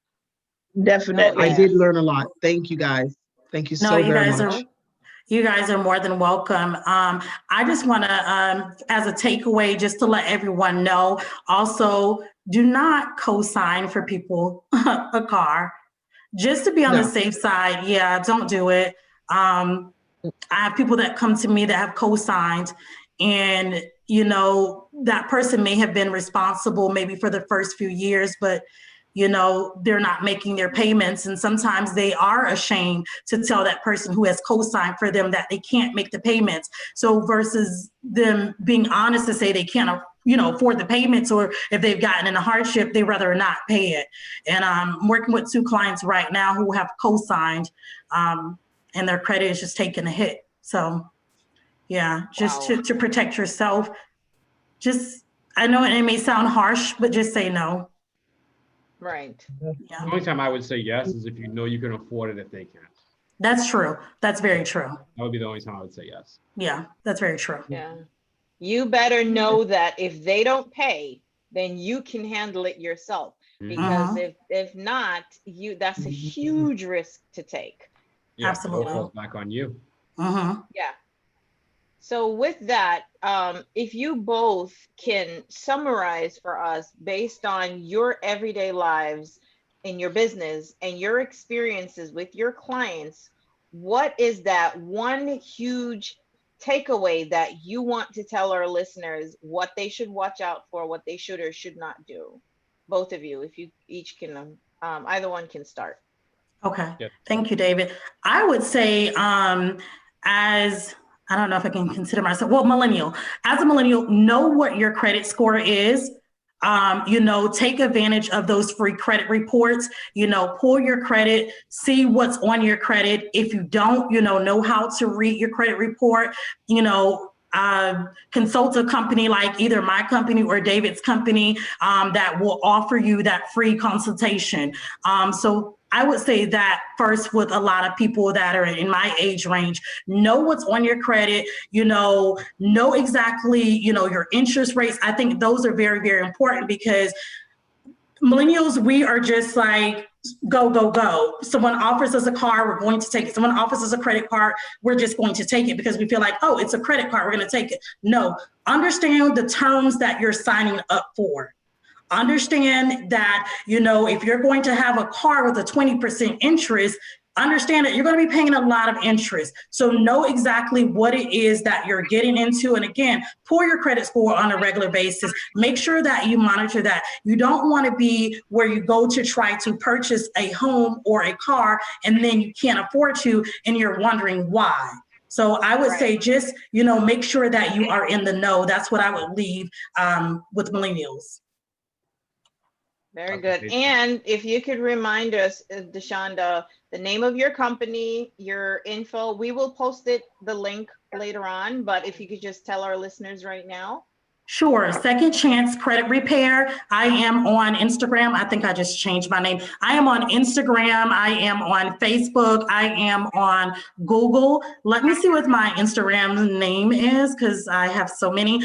[SPEAKER 6] Definitely.
[SPEAKER 8] I did learn a lot. Thank you guys. Thank you so very much.
[SPEAKER 7] You guys are more than welcome. I just want to, as a takeaway, just to let everyone know, also do not co-sign for people a car, just to be on the safe side. Yeah, don't do it. I have people that come to me that have co-signed, and that person may have been responsible maybe for the first few years, but they're not making their payments. And sometimes they are ashamed to tell that person who has co-signed for them that they can't make the payments. So versus them being honest to say they can't, afford the payments, or if they've gotten in a hardship, they rather not pay it. And I'm working with 2 clients right now who have co-signed, and their credit is just taking a hit. So yeah, just to protect yourself. I know it may sound harsh, but just say no.
[SPEAKER 4] Right.
[SPEAKER 7] Yeah.
[SPEAKER 3] The only time I would say yes is if you know you can afford it if they can't.
[SPEAKER 7] That's true. That's very true.
[SPEAKER 3] That would be the only time I would say yes.
[SPEAKER 7] Yeah, that's very true.
[SPEAKER 4] Yeah. You better know that if they don't pay, then you can handle it yourself. Because if not, that's a huge risk to take.
[SPEAKER 3] Yeah,
[SPEAKER 7] absolutely.
[SPEAKER 3] It falls back on you.
[SPEAKER 4] Yeah. So with that, if you both can summarize for us, based on your everyday lives in your business and your experiences with your clients, what is that one huge takeaway that you want to tell our listeners, what they should watch out for, what they should or should not do? Both of you, if you each can, either one can start.
[SPEAKER 7] Okay. Yep. Thank you, David. I would say, as I don't know if I can consider myself, millennial. As a millennial, know what your credit score is. Take advantage of those free credit reports, pull your credit, see what's on your credit. If you don't, know how to read your credit report, consult a company like either my company or David's company that will offer you that free consultation. So I would say that first with a lot of people that are in my age range, know what's on your credit, know exactly, your interest rates. I think those are very, very important because millennials, we are just like, go, go, go. Someone offers us a car, we're going to take it. Someone offers us a credit card, we're just going to take it because we feel like, oh, it's a credit card, we're going to take it. No, understand the terms that you're signing up for. Understand that, if you're going to have a car with a 20% interest, understand that you're going to be paying a lot of interest. So know exactly what it is that you're getting into. And again, pull your credit score on a regular basis. Make sure that you monitor that. You don't want to be where you go to try to purchase a home or a car and then you can't afford to and you're wondering why. So I would say just, make sure that you are in the know. That's what I would leave with millennials.
[SPEAKER 4] Very good. And if you could remind us, Dashaunda, the name of your company, your info, we will post the link later on, but if you could just tell our listeners right now.
[SPEAKER 7] Sure. Second Chance Credit Repair. I am on Instagram. I think I just changed my name. I am on Instagram. I am on Facebook. I am on Google. Let me see what my Instagram name is because I have so many.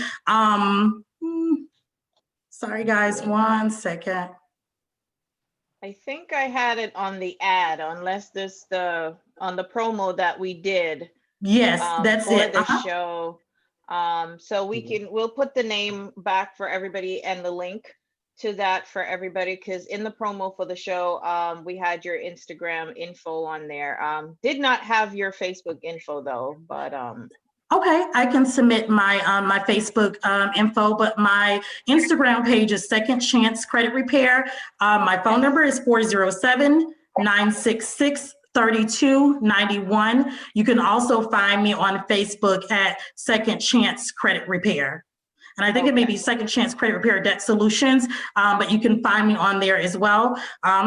[SPEAKER 7] Sorry, guys, 1 second.
[SPEAKER 4] I think I had it on the ad, unless this on the promo that we did.
[SPEAKER 7] Yes, that's
[SPEAKER 4] for
[SPEAKER 7] it.
[SPEAKER 4] the show. So we'll put the name back for everybody and the link to that for everybody, because in the promo for the show, we had your Instagram info on there. Did not have your Facebook info though, but
[SPEAKER 7] okay, I can submit my my Facebook info, but my Instagram page is Second Chance Credit Repair. My phone number is 407-966-3291. You can also find me on Facebook at Second Chance Credit Repair. And I think it may be Second Chance Credit Repair Debt Solutions, but you can find me on there as well.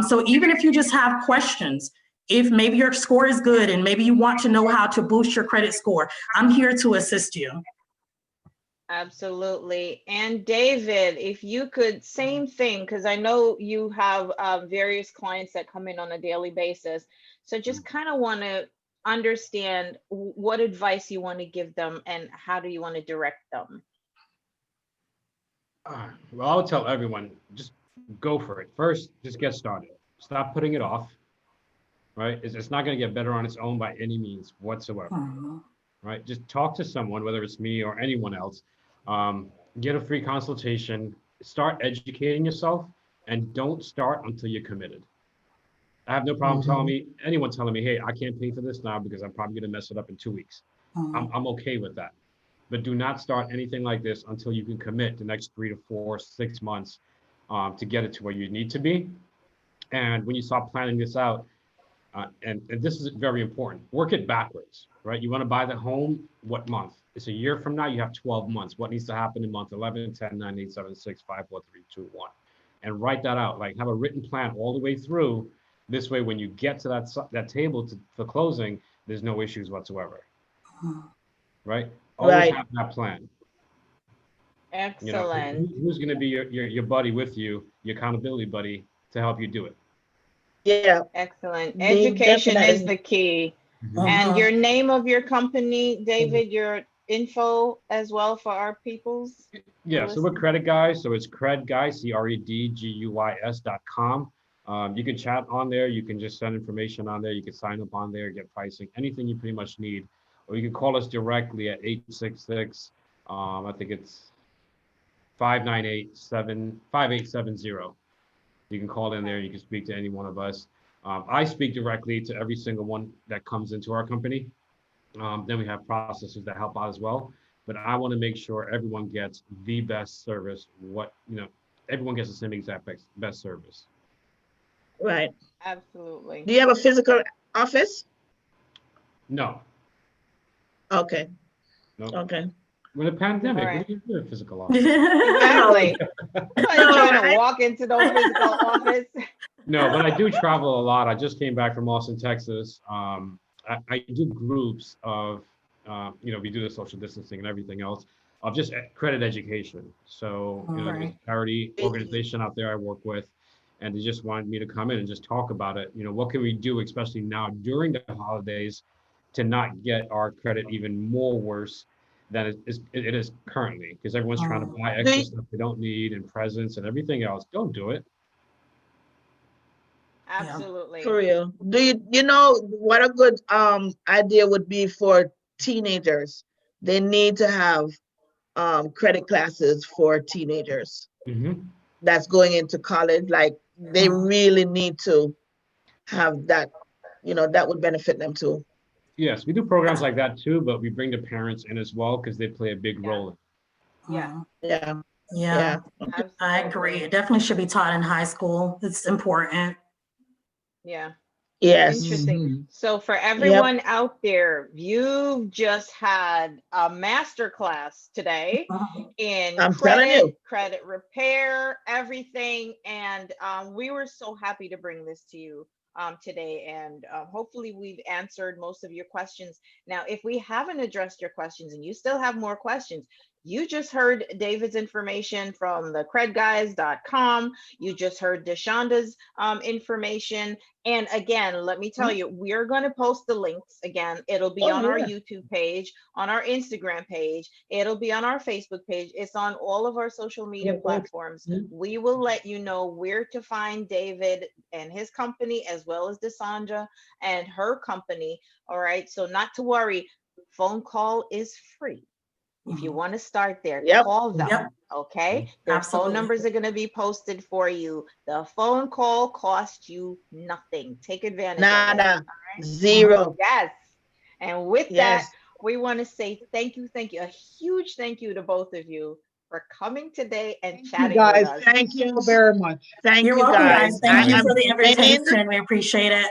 [SPEAKER 7] So even if you just have questions, if maybe your score is good and maybe you want to know how to boost your credit score, I'm here to assist you.
[SPEAKER 4] Absolutely. And David, if you could, same thing, because I know you have various clients that come in on a daily basis. So just kind of want to understand what advice you want to give them and how do you want to direct them?
[SPEAKER 3] Well, I'll tell everyone, just go for it. First, just get started. Stop putting it off. Right? It's not going to get better on its own by any means whatsoever. Right? Just talk to someone, whether it's me or anyone else. Get a free consultation. Start educating yourself, and don't start until you're committed. I have no problem anyone telling me, hey, I can't pay for this now because I'm probably going to mess it up in 2 weeks. I'm okay with that. But do not start anything like this until you can commit the next 3 to 4, 6 months to get it to where you need to be. And when you start planning this out, and this is very important, work it backwards, right? You want to buy the home, what month? It's a year from now, you have 12 months. What needs to happen in month 11, 10, 9, 8, 7, 6, 5, 4, 3, 2, 1. And write that out, like have a written plan all the way through. This way, when you get to that table for closing, there's no issues whatsoever, right? Always have that plan.
[SPEAKER 4] Excellent.
[SPEAKER 3] Who's going to be your buddy with you, your accountability buddy to help you do it?
[SPEAKER 6] Yeah.
[SPEAKER 4] Excellent. Education is the key. And your name of your company, David, your info as well for our peoples?
[SPEAKER 3] Yeah, so we're Credit Guys. So it's CredGuys, CredGuys.com. You can chat on there. You can just send information on there. You can sign up on there, get pricing, anything you pretty much need. Or you can call us directly at 866, I think it's 598-5870. You can call in there. You can speak to any one of us. I speak directly to every single one that comes into our company. Then we have processors that help out as well. But I want to make sure everyone gets the best service. Everyone gets the same exact best service.
[SPEAKER 6] Right.
[SPEAKER 4] Absolutely.
[SPEAKER 6] Do you have a physical office?
[SPEAKER 3] No.
[SPEAKER 6] Okay.
[SPEAKER 3] No.
[SPEAKER 6] Okay.
[SPEAKER 3] With a pandemic,
[SPEAKER 4] Right.
[SPEAKER 3] what do you do in physical office?
[SPEAKER 4] Exactly. I'm trying to walk into no physical office.
[SPEAKER 3] No, but I do travel a lot. I just came back from Austin, Texas. I do groups of we do the social distancing and everything else of just credit education. So, there's a charity organization out there I work with, and they just wanted me to come in and just talk about it. What can we do, especially now during the holidays, to not get our credit even more worse than it is currently, because everyone's trying to buy extra stuff they don't need and presents and everything else. Don't do it.
[SPEAKER 4] Absolutely.
[SPEAKER 6] For real. You know what a good idea would be for teenagers? They need to have credit classes for teenagers that's going into college. Like they really need to have that, that would benefit them too.
[SPEAKER 3] Yes, we do programs like that too, but we bring the parents in as well because they play a big role.
[SPEAKER 4] Yeah.
[SPEAKER 6] Yeah.
[SPEAKER 7] Yeah.
[SPEAKER 4] Absolutely.
[SPEAKER 7] I agree. It definitely should be taught in high school. It's important.
[SPEAKER 4] Yeah.
[SPEAKER 6] Yes.
[SPEAKER 4] Interesting. So for everyone out there, you've just had a master class today in credit repair, everything. And we were so happy to bring this to you today. And hopefully we've answered most of your questions. Now, if we haven't addressed your questions and you still have more questions, you just heard David's information from the credguys.com. You just heard Dashaunda's information. And again, let me tell you, we're going to post the links again. It'll be on our YouTube page, on our Instagram page. It'll be on our Facebook page. It's on all of our social media platforms. We will let you know where to find David and his company, as well as Dashaunda and her company. All right. So not to worry. Phone call is free. If you want to start there, call them, okay? Their phone numbers are going to be posted for you. The phone call costs you nothing. Take advantage of it. All right?
[SPEAKER 6] Zero.
[SPEAKER 4] Yes. And with that, we want to say thank you. A huge thank you to both of you for coming today and chatting with us.
[SPEAKER 8] Thank you very much.
[SPEAKER 7] You're welcome, guys. Thank you for the invitation. We appreciate it.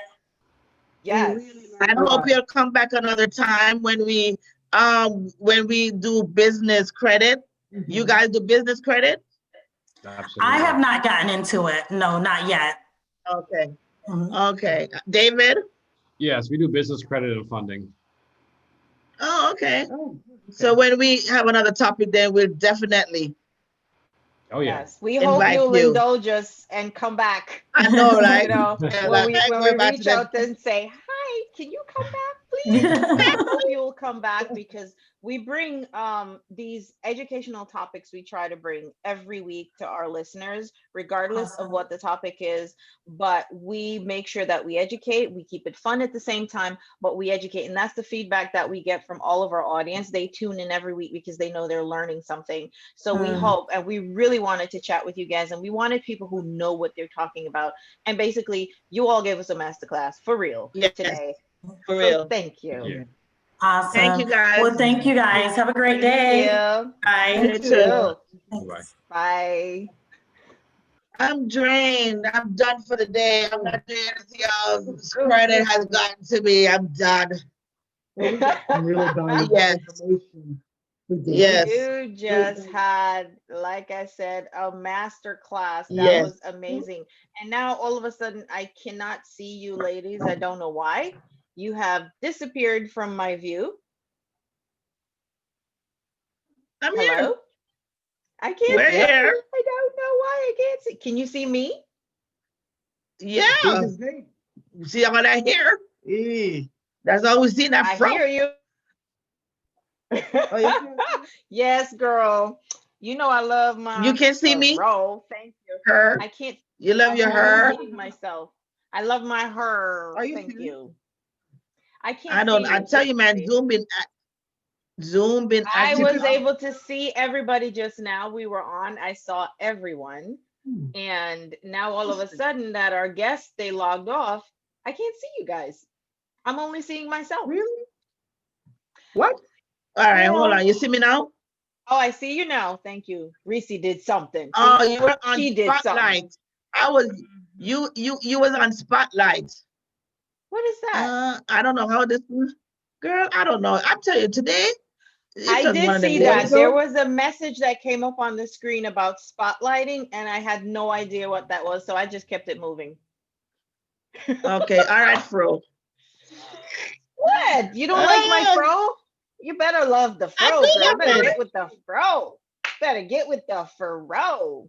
[SPEAKER 4] Yes.
[SPEAKER 6] I hope you'll come back another time when we do business credit. You guys do business credit?
[SPEAKER 3] Absolutely.
[SPEAKER 7] I have not gotten into it. No, not yet.
[SPEAKER 6] Okay. Okay. David?
[SPEAKER 3] Yes, we do business credit and funding.
[SPEAKER 6] Oh, okay. So when we have another topic, then we'll definitely.
[SPEAKER 3] Oh, yes.
[SPEAKER 4] We hope you'll indulge us and come back.
[SPEAKER 6] I know, right?
[SPEAKER 4] When we reach out and say, hi, can you come back, please? I hope you'll come back, because we bring these educational topics we try to bring every week to our listeners, regardless of what the topic is. But we make sure that we educate, we keep it fun at the same time, but we educate. And that's the feedback that we get from all of our audience. They tune in every week because they know they're learning something. So we hope, and we really wanted to chat with you guys, and we wanted people who know what they're talking about. And basically, you all gave us a masterclass for real today.
[SPEAKER 6] For real.
[SPEAKER 4] So thank you.
[SPEAKER 7] Awesome.
[SPEAKER 6] Thank you, guys.
[SPEAKER 7] Well, thank you, guys. Have a great day. Bye.
[SPEAKER 6] You too.
[SPEAKER 4] Bye.
[SPEAKER 6] I'm drained. I'm done for the day. I'm not doing anything else. Credit has gotten to me. I'm done. Yes.
[SPEAKER 4] You just had, like I said, a master class. That was amazing. And now all of a sudden, I cannot see you ladies. I don't know why. You have disappeared from my view.
[SPEAKER 6] I'm here.
[SPEAKER 4] I can't see you. I don't know why I can't see. Can you see me?
[SPEAKER 6] Yeah. See all that hair? That's all we see that from.
[SPEAKER 4] I hear you. Yes, girl. You know I love my.
[SPEAKER 6] You can see me.
[SPEAKER 4] Thank you.
[SPEAKER 6] Her.
[SPEAKER 4] I can't.
[SPEAKER 6] You love your hair.
[SPEAKER 4] Myself. I love my hair. Thank you. I can't.
[SPEAKER 6] I don't. I tell you, man. Zoom been.
[SPEAKER 4] I was able to see everybody just now. We were on. I saw everyone, and now all of a sudden that our guests they logged off. I can't see you guys. I'm only seeing myself.
[SPEAKER 6] Really? What? All right, hold on. You see me now?
[SPEAKER 4] Oh, I see you now. Thank you. Reese did something.
[SPEAKER 6] Oh, you were on
[SPEAKER 4] she did
[SPEAKER 6] Spotlight.
[SPEAKER 4] Something.
[SPEAKER 6] I was you was on Spotlight.
[SPEAKER 4] What is that?
[SPEAKER 6] I don't know how this girl. I don't know. I tell you today.
[SPEAKER 4] I did see that. There was a message that came up on the screen about spotlighting, and I had no idea what that was, so I just kept it moving.
[SPEAKER 6] Okay. All right, Fro.
[SPEAKER 4] What? You don't like my fro? You better love the
[SPEAKER 6] I
[SPEAKER 4] fro,
[SPEAKER 6] do
[SPEAKER 4] girl.
[SPEAKER 6] love
[SPEAKER 4] Better
[SPEAKER 6] it.
[SPEAKER 4] get with the fro. Better get with the fro.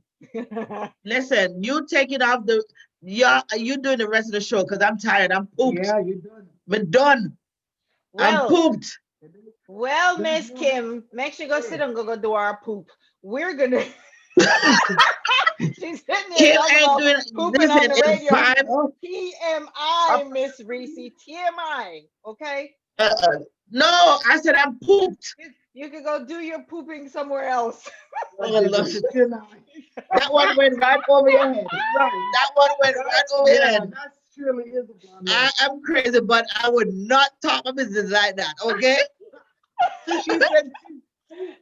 [SPEAKER 6] Listen, you take it off the. You doing the rest of the show because I'm tired. I'm pooped.
[SPEAKER 8] Yeah, you're done.
[SPEAKER 6] I'm done. I'm
[SPEAKER 4] Well,
[SPEAKER 6] pooped.
[SPEAKER 4] well, Miss Kim, make sure you go sit and go do our poop. We're gonna. She's sitting there
[SPEAKER 6] Kim
[SPEAKER 4] talking
[SPEAKER 6] ain't
[SPEAKER 4] about
[SPEAKER 6] doing.
[SPEAKER 4] pooping
[SPEAKER 6] Listen,
[SPEAKER 4] on the
[SPEAKER 6] in
[SPEAKER 4] radio.
[SPEAKER 6] 5.
[SPEAKER 4] TMI, Miss Reese. TMI. Okay.
[SPEAKER 6] No, I said I'm pooped.
[SPEAKER 4] You can go do your pooping somewhere else.
[SPEAKER 6] Oh, Lord. That one went right over your head.
[SPEAKER 8] Right.
[SPEAKER 6] That one went right over your head.
[SPEAKER 8] That surely is a blonde.
[SPEAKER 6] I'm crazy, but I would not talk my business like that. Okay.
[SPEAKER 8] She said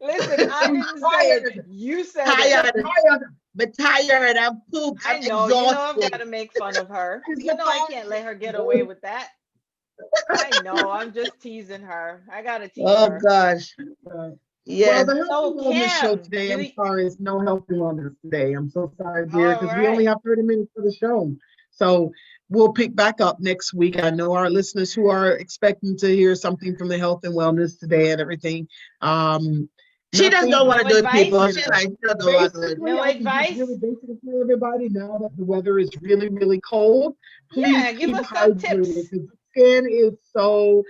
[SPEAKER 4] Listen, I didn't say it. You said it.
[SPEAKER 6] Tired. But tired. I'm pooped.
[SPEAKER 4] I
[SPEAKER 6] I'm
[SPEAKER 4] know. You know I've
[SPEAKER 6] exhausted.
[SPEAKER 4] got to make fun of her. You know I can't let her get away with that. I know. I'm just teasing her. I gotta tease
[SPEAKER 6] Oh
[SPEAKER 4] her.
[SPEAKER 6] gosh.
[SPEAKER 8] Well,
[SPEAKER 6] Yes.
[SPEAKER 8] the healthy wellness show
[SPEAKER 4] Kim,
[SPEAKER 8] today,
[SPEAKER 4] do
[SPEAKER 8] I'm
[SPEAKER 4] we-
[SPEAKER 8] sorry, it's no healthy wellness today. I'm so sorry, dear,
[SPEAKER 4] All
[SPEAKER 8] because we only
[SPEAKER 4] right.
[SPEAKER 8] have 30 minutes for the show. So we'll pick back up next week. I know our listeners who are expecting to hear something from the health and wellness today and everything.
[SPEAKER 6] She just don't want to
[SPEAKER 4] No
[SPEAKER 6] do it,
[SPEAKER 4] advice?
[SPEAKER 6] people. She like she don't want to do it.
[SPEAKER 8] Basically,
[SPEAKER 4] No
[SPEAKER 8] I can just
[SPEAKER 4] advice?
[SPEAKER 8] really basically tell everybody now that the weather is really, really cold. Please
[SPEAKER 4] Yeah, give
[SPEAKER 8] keep
[SPEAKER 4] us some
[SPEAKER 8] hydrated
[SPEAKER 4] tips.
[SPEAKER 8] because the skin is so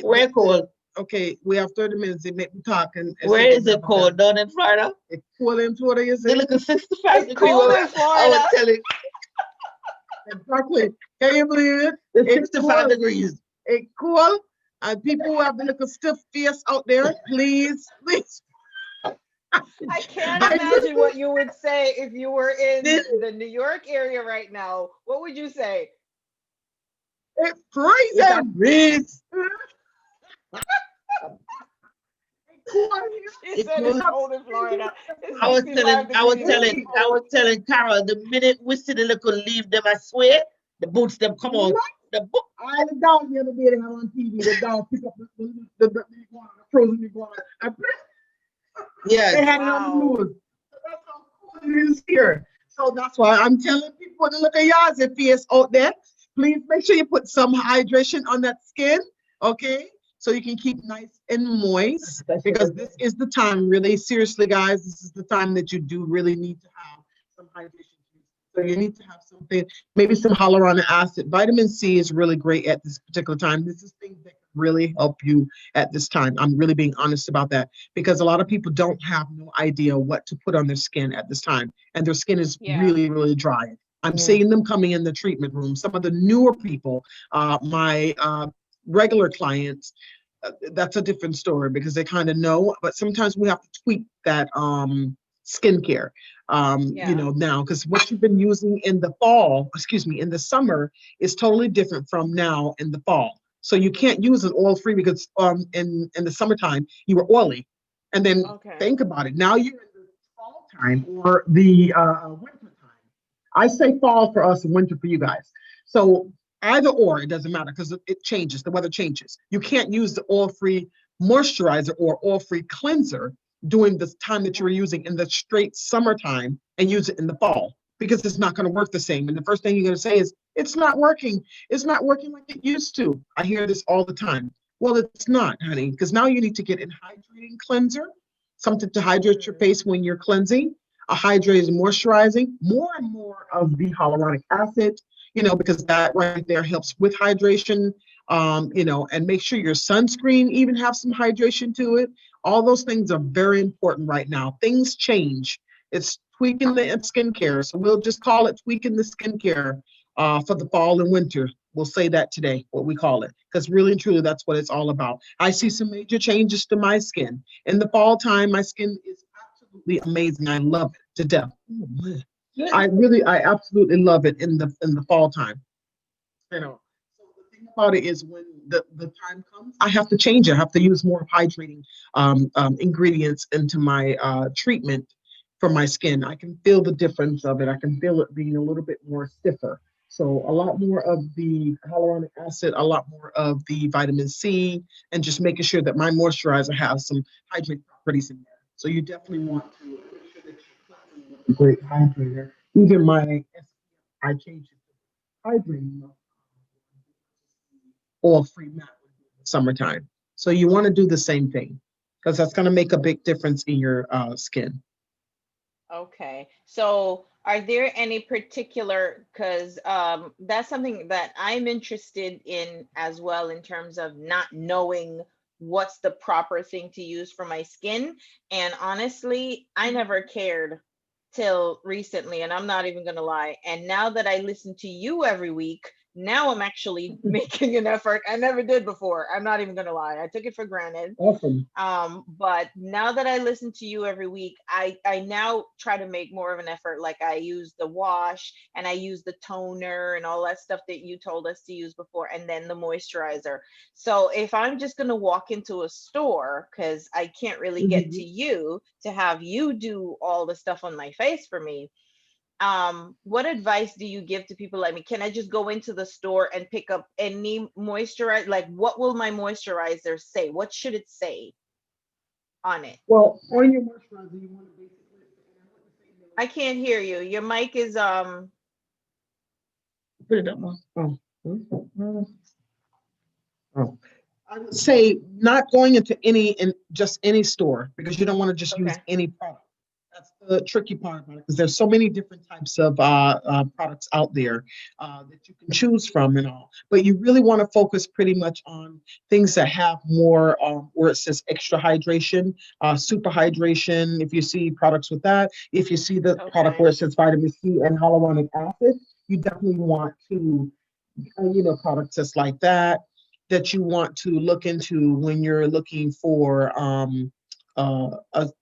[SPEAKER 6] Where cold?
[SPEAKER 8] Okay, we have 30 minutes. It make me talk. And
[SPEAKER 6] Where is it cold? Down in Florida?
[SPEAKER 8] It's cold in Florida, you
[SPEAKER 6] They
[SPEAKER 8] say?
[SPEAKER 6] look at 65
[SPEAKER 4] It's
[SPEAKER 6] degrees.
[SPEAKER 4] cold in
[SPEAKER 6] I was
[SPEAKER 4] Florida.
[SPEAKER 6] telling
[SPEAKER 8] Exactly. Can you believe it?
[SPEAKER 6] it's
[SPEAKER 8] It's
[SPEAKER 6] 65
[SPEAKER 8] cold.
[SPEAKER 6] degrees.
[SPEAKER 8] It's cool. And people who have the little stiff face out there, please.
[SPEAKER 4] I can't
[SPEAKER 8] I
[SPEAKER 4] imagine what you would say if you were in the New York area right now. What would you say?
[SPEAKER 8] It's
[SPEAKER 6] It's a
[SPEAKER 8] freezing.
[SPEAKER 6] breeze.
[SPEAKER 4] She said it's cold in Florida. It's
[SPEAKER 6] I was
[SPEAKER 4] 65 degrees.
[SPEAKER 6] telling Carol, the minute we see the little leave them, I swear, the boots them come out. The boot.
[SPEAKER 8] I was down the other day and I on TV. The dog pick up the iguana, the frozen iguana. They
[SPEAKER 6] Yes.
[SPEAKER 8] had it on the
[SPEAKER 4] Wow.
[SPEAKER 8] news. So that's how cold it is here. So that's why I'm telling people to look at yours if it's out there. Please make sure you put some hydration on that skin, okay? So you can keep nice and moist because this is the time, really, seriously, guys, this is the time that you do really need to have some hydration. So you need to have something, maybe some hyaluronic acid. Vitamin C is really great at this particular time. This is things that can really help you at this time. I'm really being honest about that because a lot of people don't have no idea what to put on their skin at this time. And their skin is
[SPEAKER 4] Yeah.
[SPEAKER 8] really, really dry. I'm seeing them coming in the treatment room. Some of the newer people, my regular clients, that's a different story because they kind of know, but sometimes we have to tweak that skincare,
[SPEAKER 4] Yeah.
[SPEAKER 8] you know, now, because what you've been using in the fall, excuse me, in the summer is totally different from now in the fall. So you can't use an oil-free because in the summertime you were oily. And then
[SPEAKER 4] Okay.
[SPEAKER 8] think about it. Now you're in the fall time or the winter time. I say fall for us and winter for you guys. So either or, it doesn't matter because it changes, the weather changes. You can't use the oil-free moisturizer or oil-free cleanser during the time that you were using in the straight summertime and use it in the fall because it's not going to work the same. And the first thing you're going to say is, it's not working. It's not working like it used to. I hear this all the time. Well, it's not, honey, because now you need to get a hydrating cleanser, something to hydrate your face when you're cleansing, a hydrating moisturizing, more and more of the hyaluronic acid, you know, because that right there helps with hydration, you know, and make sure your sunscreen even have some hydration to it. All those things are very important right now. Things change. It's tweaking the skincare. So we'll just call it tweaking the skincare for the fall and winter. We'll say that today, what we call it, because really and truly, that's what it's all about. I see some major changes to my skin. In the fall time, my skin is absolutely amazing. I love it to death. Oh, man. I absolutely love it in the fall time. You know, so the thing about it is when the time comes, I have to change it. I have to use more hydrating ingredients into my treatment for my skin. I can feel the difference of it. I can feel it being a little bit more stiffer. So a lot more of the hyaluronic acid, a lot more of the vitamin C, and just making sure that my moisturizer has some hydrating properties in there. So you definitely want to make sure that you're a great hydrator. Even my I changed it to hydrating oil-free matte in the summertime. So you want to do the same thing because that's going to make a big difference in your skin.
[SPEAKER 4] Okay. So are there any particular, because that's something that I'm interested in as well, in terms of not knowing what's the proper thing to use for my skin. And honestly, I never cared till recently, and I'm not even going to lie. And now that I listen to you every week, now I'm actually making an effort. I never did before. I'm not even going to lie. I took it for granted.
[SPEAKER 8] Awesome.
[SPEAKER 4] But now that I listen to you every week, I now try to make more of an effort. Like I use the wash and I use the toner and all that stuff that you told us to use before, and then the moisturizer. So if I'm just going to walk into a store, because I can't really get to you to have you do all the stuff on my face for me, what advice do you give to people like me? Can I just go into the store and pick up any moisturizer? Like, what will my moisturizer say? What should it say on it?
[SPEAKER 8] Well, on your moisturizer, you want to basically.
[SPEAKER 4] I can't hear you. Your mic is
[SPEAKER 8] Put it up more. Oh. I would say not going into just any store, because you don't want to just use
[SPEAKER 4] okay.
[SPEAKER 8] any product. That's the tricky part about it, because there's so many different types of products out there that you can choose from and all. But you really want to focus pretty much on things that have more, where it says extra hydration, super hydration. If you see products with that, if you see the product where it says vitamin C and hyaluronic acid, you definitely want to, products just like that you want to look into when you're looking for a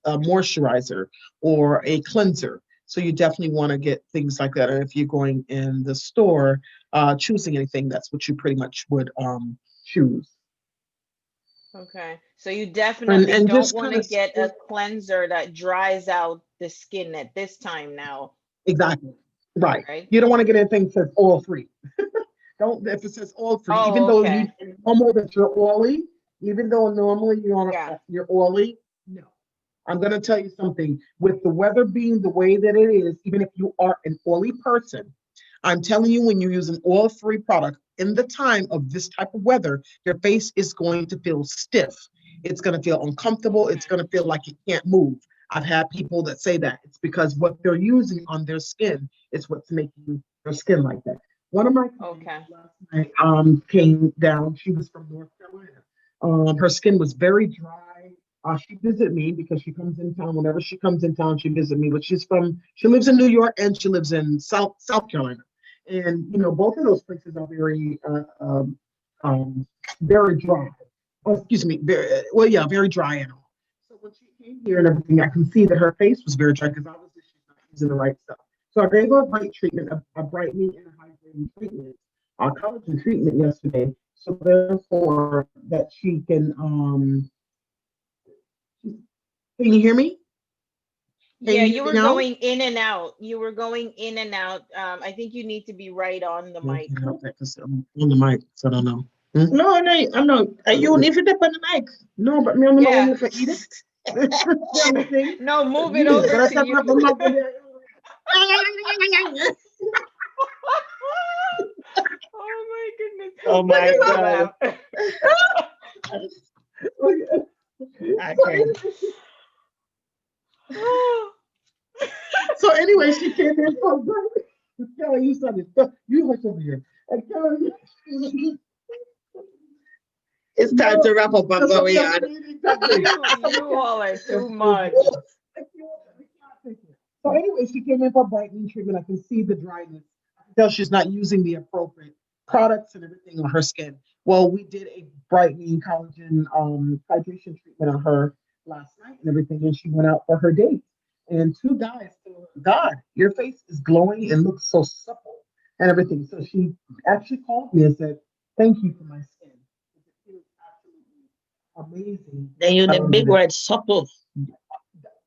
[SPEAKER 8] moisturizer or a cleanser. So you definitely want to get things like that. And if you're going in the store, choosing anything, that's what you pretty much would choose.
[SPEAKER 4] Okay. So you definitely
[SPEAKER 8] and
[SPEAKER 4] don't want to get a cleanser that dries out the skin at this time now.
[SPEAKER 8] Exactly. Right. You don't want to get anything that says oil free. Don't, if it says oil free, even though you normal that you're oily, even though normally you're oily, no. I'm going to tell you something. With the weather being the way that it is, even if you are an oily person, I'm telling you, when you use an oil-free product in the time of this type of weather, your face is going to feel stiff. It's going to feel uncomfortable. It's going to feel like it can't move. I've had people that say that. It's because what they're using on their skin is what's making their skin like that. One of my clients last night came down. She was from North Carolina. Her skin was very dry. She visited me because she comes in town. Whenever she comes in town, she visits me. But she lives in New York and she lives in South Carolina. And both of those places are very very dry. Oh, excuse me, very dry and all. So when she came here and everything, I can see that her face was very dry because obviously she's not using the right stuff. So I gave her a bright treatment, a brightening and a hydrating treatment, a collagen treatment yesterday. So therefore, that she can you hear me?
[SPEAKER 4] Yeah, you were going in and out. You were going in and out. I think you need to be right on the mic.
[SPEAKER 8] I'm on the mic, so I don't know.
[SPEAKER 6] No, I'm not. Are you need to dip on the mic?
[SPEAKER 8] No, but me on the mic for eat it.
[SPEAKER 4] No, move it over to you. Oh my goodness.
[SPEAKER 6] Oh my God.
[SPEAKER 8] Okay. So anyway, she came in from Kelly, you said it. You hush over here. And Kelly,
[SPEAKER 6] it's time to wrap up and go on.
[SPEAKER 4] You all are too much.
[SPEAKER 8] So anyway, she came in for brightening treatment. I can see the dryness. I can tell she's not using the appropriate products and everything on her skin. Well, we did a brightening collagen hydration treatment on her last night and everything, and she went out for her date. And two guys told her, God, your face is glowing and looks so supple and everything. So she actually called me and said, thank you for my skin. It feels absolutely amazing.
[SPEAKER 6] Then you the big word supple.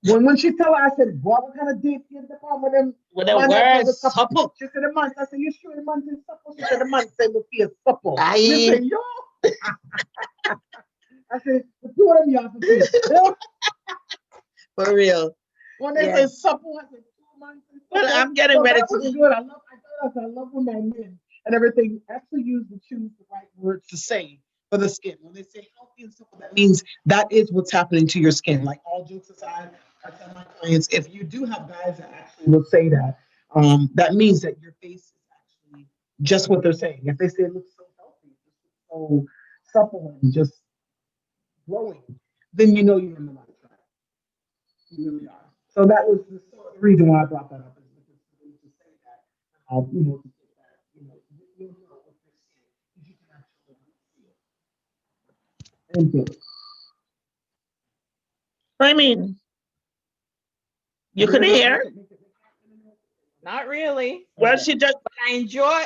[SPEAKER 8] When she tell her, I said, what kind of date you the with them?
[SPEAKER 6] With the word supple.
[SPEAKER 8] She said, a month. I said, you sure a month is supple? She said, a month said would feel supple.
[SPEAKER 6] I
[SPEAKER 8] said, yo. I said, the two of them you have to feel.
[SPEAKER 6] For real.
[SPEAKER 8] When they say supple, I said 2 months.
[SPEAKER 6] Well, I'm getting ready to
[SPEAKER 8] do good. I love when my men and everything actually choose the right words to say for the skin. When they say healthy and simple, that means that is what's happening to your skin. Like all jokes aside, I tell my clients, if you do have guys that actually will say that, that means that your face is actually just what they're saying. If they say it looks so healthy, so supple and just glowing, then you know you're in the right track. You really are. So that was the reason why I brought that up, is because to say that, to get that, you know what you're seeing, because you can actually see it and feel it.
[SPEAKER 6] I mean, you couldn't hear?
[SPEAKER 4] Not really.
[SPEAKER 6] Well, she just.
[SPEAKER 4] But I enjoy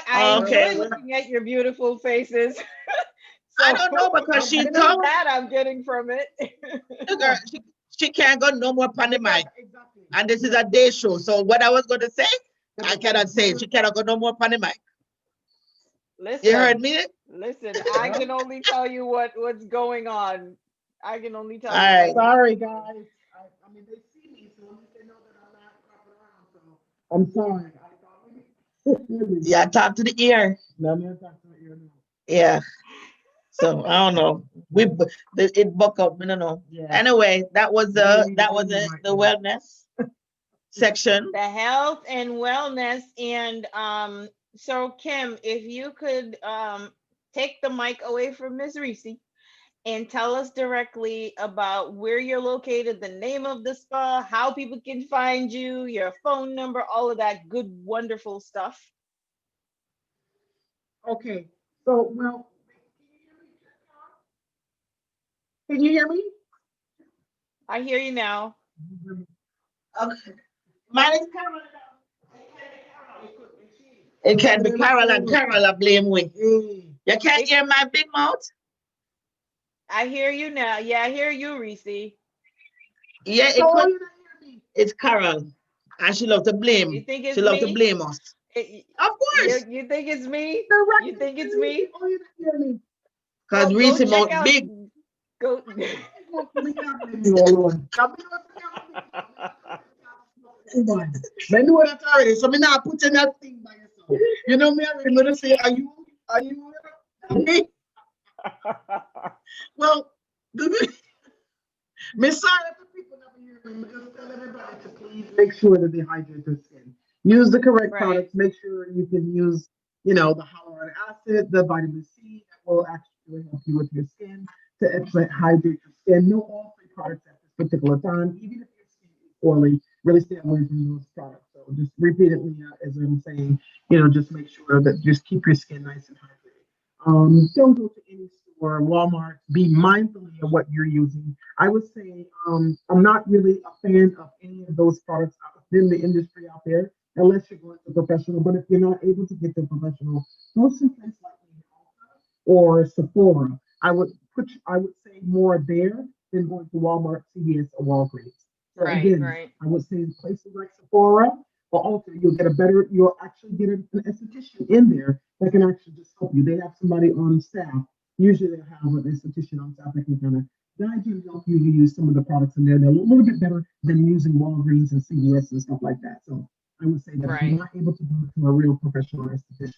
[SPEAKER 4] looking at your beautiful faces. So
[SPEAKER 6] I don't know, because she
[SPEAKER 4] I
[SPEAKER 6] talked.
[SPEAKER 4] that I'm getting from it.
[SPEAKER 6] Girl, she can't go no more on the mic. And this is a day show. So what I was going to say, I cannot say. She cannot go no more on the mic.
[SPEAKER 4] Listen,
[SPEAKER 6] you heard me?
[SPEAKER 4] Listen, I can only tell you what's going on. I can only tell
[SPEAKER 6] All
[SPEAKER 4] you.
[SPEAKER 6] right.
[SPEAKER 8] Sorry, guys. I mean, they see me, so at least they know that I'm not cropping around. So I'm sorry.
[SPEAKER 6] Yeah, talk to the ear.
[SPEAKER 8] No, man, talk to the ear now.
[SPEAKER 6] Yeah. So I don't know. It buck up. I don't know. Yeah. Anyway, that was the wellness section.
[SPEAKER 4] The health and wellness. And so Kim, if you could take the mic away from Ms. Reese and tell us directly about where you're located, the name of the spa, how people can find you, your phone number, all of that good, wonderful stuff.
[SPEAKER 8] Okay. So, well, can you hear me?
[SPEAKER 4] I hear you now.
[SPEAKER 6] Okay. Mine is Carol. It can be Carol, and Carol I blame we. You can't hear my big mouth?
[SPEAKER 4] I hear you now. Yeah, I hear you, Reese.
[SPEAKER 6] Yeah, it's Carol. And she love to blame.
[SPEAKER 4] You think it's
[SPEAKER 6] she love
[SPEAKER 4] me?
[SPEAKER 6] to blame us. Of course.
[SPEAKER 4] You think it's me? You think it's me?
[SPEAKER 6] Because Reese mouth big.
[SPEAKER 4] Go.
[SPEAKER 8] Men know that already, so me not put in that thing by yourself. You know me, I'm gonna say, are you? Well, me sorry if the people never hear me. Just tell everybody to please make sure that they hydrate their skin. Use the correct products. Make sure you can use, the hyaluronic acid, the vitamin C that will actually help you with your skin to actually hydrate your skin. Know all 3 products at this particular time, even if your skin is oily. Really stay away from those products. So just repeatedly, as I'm saying, just make sure that just keep your skin nice and hydrated. Don't go to any store, Walmart. Be mindful of what you're using. I would say I'm not really a fan of any of those products within the industry out there, unless you're going to professional. But if you're not able to get to professional, go someplace like or Sephora. I would say more there than going to Walmart, CVS, or Walgreens. So again, I would say places like Sephora or Ulta, you'll actually get an esthetician in there that can actually just help you. They have somebody on staff. Usually they have an esthetician on staff that can kind of guide you and help you to use some of the products in there. They're a little bit better than using Walgreens and CVS and stuff like that. So I would say that if you're not able to go to a real professional esthetician.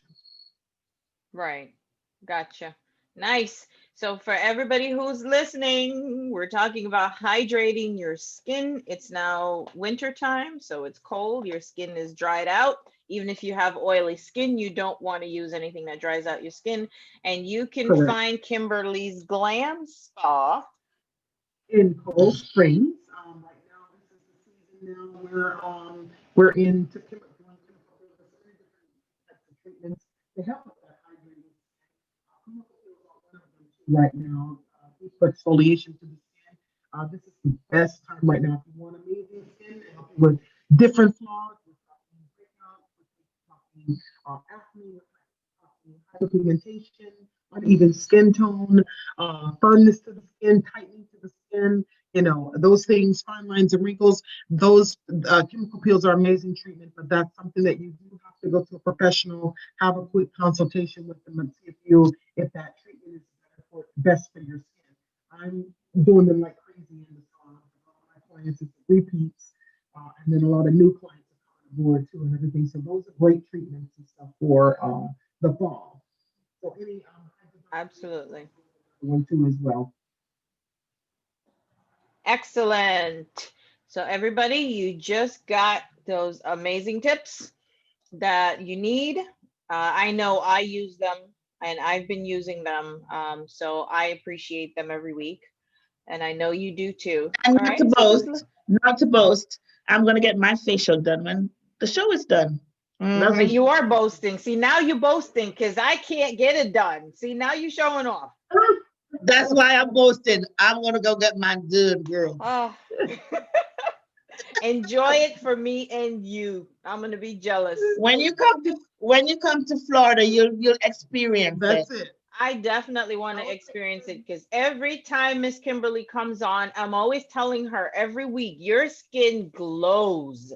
[SPEAKER 4] Right. Gotcha. Nice. So for everybody who's listening, we're talking about hydrating your skin. It's now winter time, so it's cold. Your skin is dried out. Even if you have oily skin, you don't want to use anything that dries out your skin. And you can find Kimberly's Glam Spa
[SPEAKER 8] in Coral Springs. Right now, this is the season now we're in treatments to help with that hydrating. Right now, exfoliation to the skin. This is the best time right now if you want amazing skin and help you with different flaws, with acne, hyperpigmentation, uneven skin tone, firmness to the skin, tightening to the skin. Those things, fine lines and wrinkles. Those chemical peels are amazing treatment, but that's something that you do have to go to a professional, have a quick consultation with them and see if that treatment is best for your skin. I'm doing them like crazy in the salon. My clients, it's repeats, and then a lot of new clients are coming aboard too and everything. So those are great treatments and stuff for the fall. So
[SPEAKER 4] absolutely.
[SPEAKER 8] one too as well.
[SPEAKER 4] Excellent. So everybody, you just got those amazing tips that you need. I know I use them and I've been using them. So I appreciate them every week. And I know you do too.
[SPEAKER 2] And
[SPEAKER 4] All
[SPEAKER 2] not to
[SPEAKER 4] right. So just
[SPEAKER 2] boast, not to boast, I'm gonna get my facial done when the show is done.
[SPEAKER 8] That's
[SPEAKER 4] and you are boasting. See, now you're boasting because I can't get it done. See, now you're showing off.
[SPEAKER 2] That's why I'm boasting. I'm gonna go get mine done, girl.
[SPEAKER 4] Oh. Enjoy it for me and you. I'm gonna be jealous.
[SPEAKER 2] When you come to Florida, you'll experience
[SPEAKER 8] That's
[SPEAKER 2] it.
[SPEAKER 8] it.
[SPEAKER 4] I definitely want to experience it because every time Miss Kimberly comes on, I'm always telling her every week, your skin glows.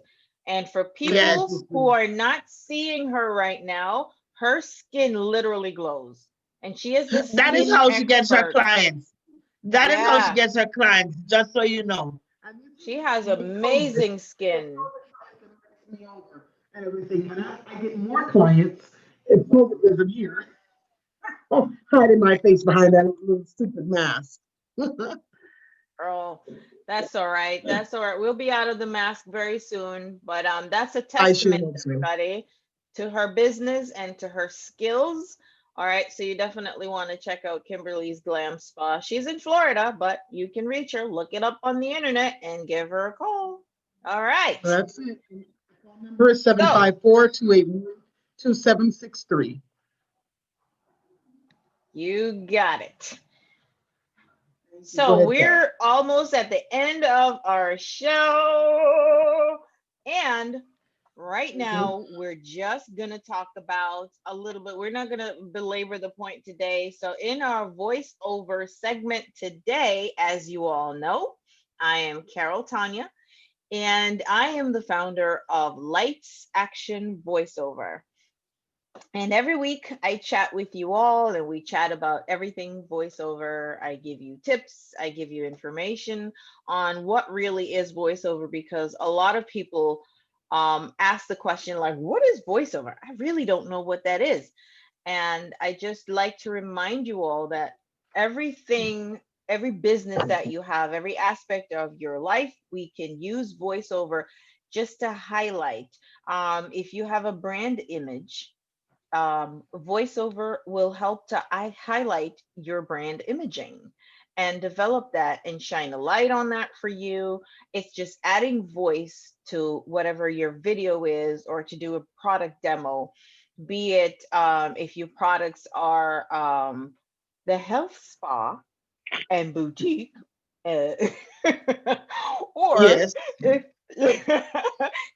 [SPEAKER 4] And for people
[SPEAKER 2] Yes.
[SPEAKER 4] who are not seeing her right now, her skin literally glows. And she is the
[SPEAKER 2] That is
[SPEAKER 4] skin
[SPEAKER 2] how she gets her
[SPEAKER 4] expert.
[SPEAKER 2] clients. That is how she
[SPEAKER 4] Yeah,
[SPEAKER 2] gets her clients, just so you know.
[SPEAKER 4] she has amazing skin.
[SPEAKER 8] And everything. And I get more clients. If COVID isn't here, oh, hiding my face behind that little stupid mask.
[SPEAKER 4] Oh, that's all right. That's all right. We'll be out of the mask very soon. But that's a
[SPEAKER 8] I sure
[SPEAKER 4] testament,
[SPEAKER 8] hope so.
[SPEAKER 4] everybody, to her business and to her skills. All right. So you definitely want to check out Kimberly's Glam Spa. She's in Florida, but you can reach her. Look it up on the internet and give her a call. All right.
[SPEAKER 8] That's it. Phone number is 754-281-2763.
[SPEAKER 4] You got it.
[SPEAKER 8] Go
[SPEAKER 4] So
[SPEAKER 8] ahead,
[SPEAKER 4] we're almost at the end of our show. And right now, we're just going to talk about a little bit. We're not going to belabor the point today. So in our voiceover segment today, as you all know, I am Carol Tanya, and I am the founder of Lights Action Voiceover. And every week I chat with you all and we chat about everything voiceover. I give you tips, I give you information on what really is voiceover because a lot of people ask the question like, what is voiceover? I really don't know what that is. And I just like to remind you all that everything, every business that you have, every aspect of your life, we can use voiceover just to highlight. If you have a brand image, voiceover will help to highlight your brand imaging and develop that and shine a light on that for you. It's just adding voice to whatever your video is or to do a product demo, be it if your products are the health spa and boutique, uh, or
[SPEAKER 2] Yes.
[SPEAKER 4] if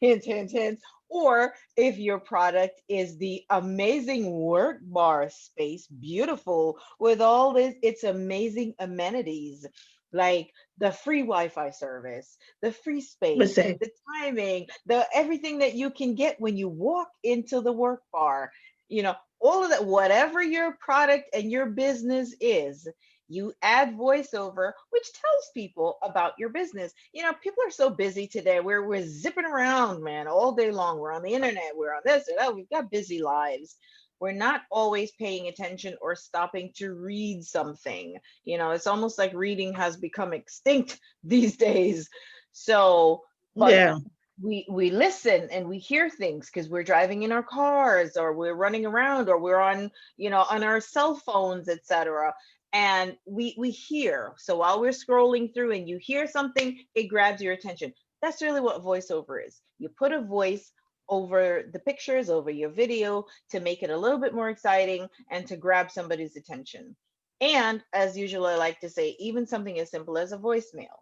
[SPEAKER 4] hint, hint, hint, or if your product is the amazing work bar space, beautiful with all this, its amazing amenities like the free Wi-Fi service, the free space,
[SPEAKER 2] Listen,
[SPEAKER 4] the timing, the everything that you can get when you walk into the work bar, you know, all of that, whatever your product and your business is, you add voiceover, which tells people about your business. You know, people are so busy today. We're zipping around, man, all day long. We're on the internet. We're on this or that. We've got busy lives. We're not always paying attention or stopping to read something. You know, it's almost like reading has become extinct these days. So, but
[SPEAKER 2] yeah.
[SPEAKER 4] we listen and we hear things because we're driving in our cars or we're running around or we're on, you know, on our cell phones, etc. And we hear. So while we're scrolling through and you hear something, it grabs your attention. That's really what voiceover is. You put a voice over the pictures, over your video to make it a little bit more exciting and to grab somebody's attention. And as usual, I like to say, even something as simple as a voicemail,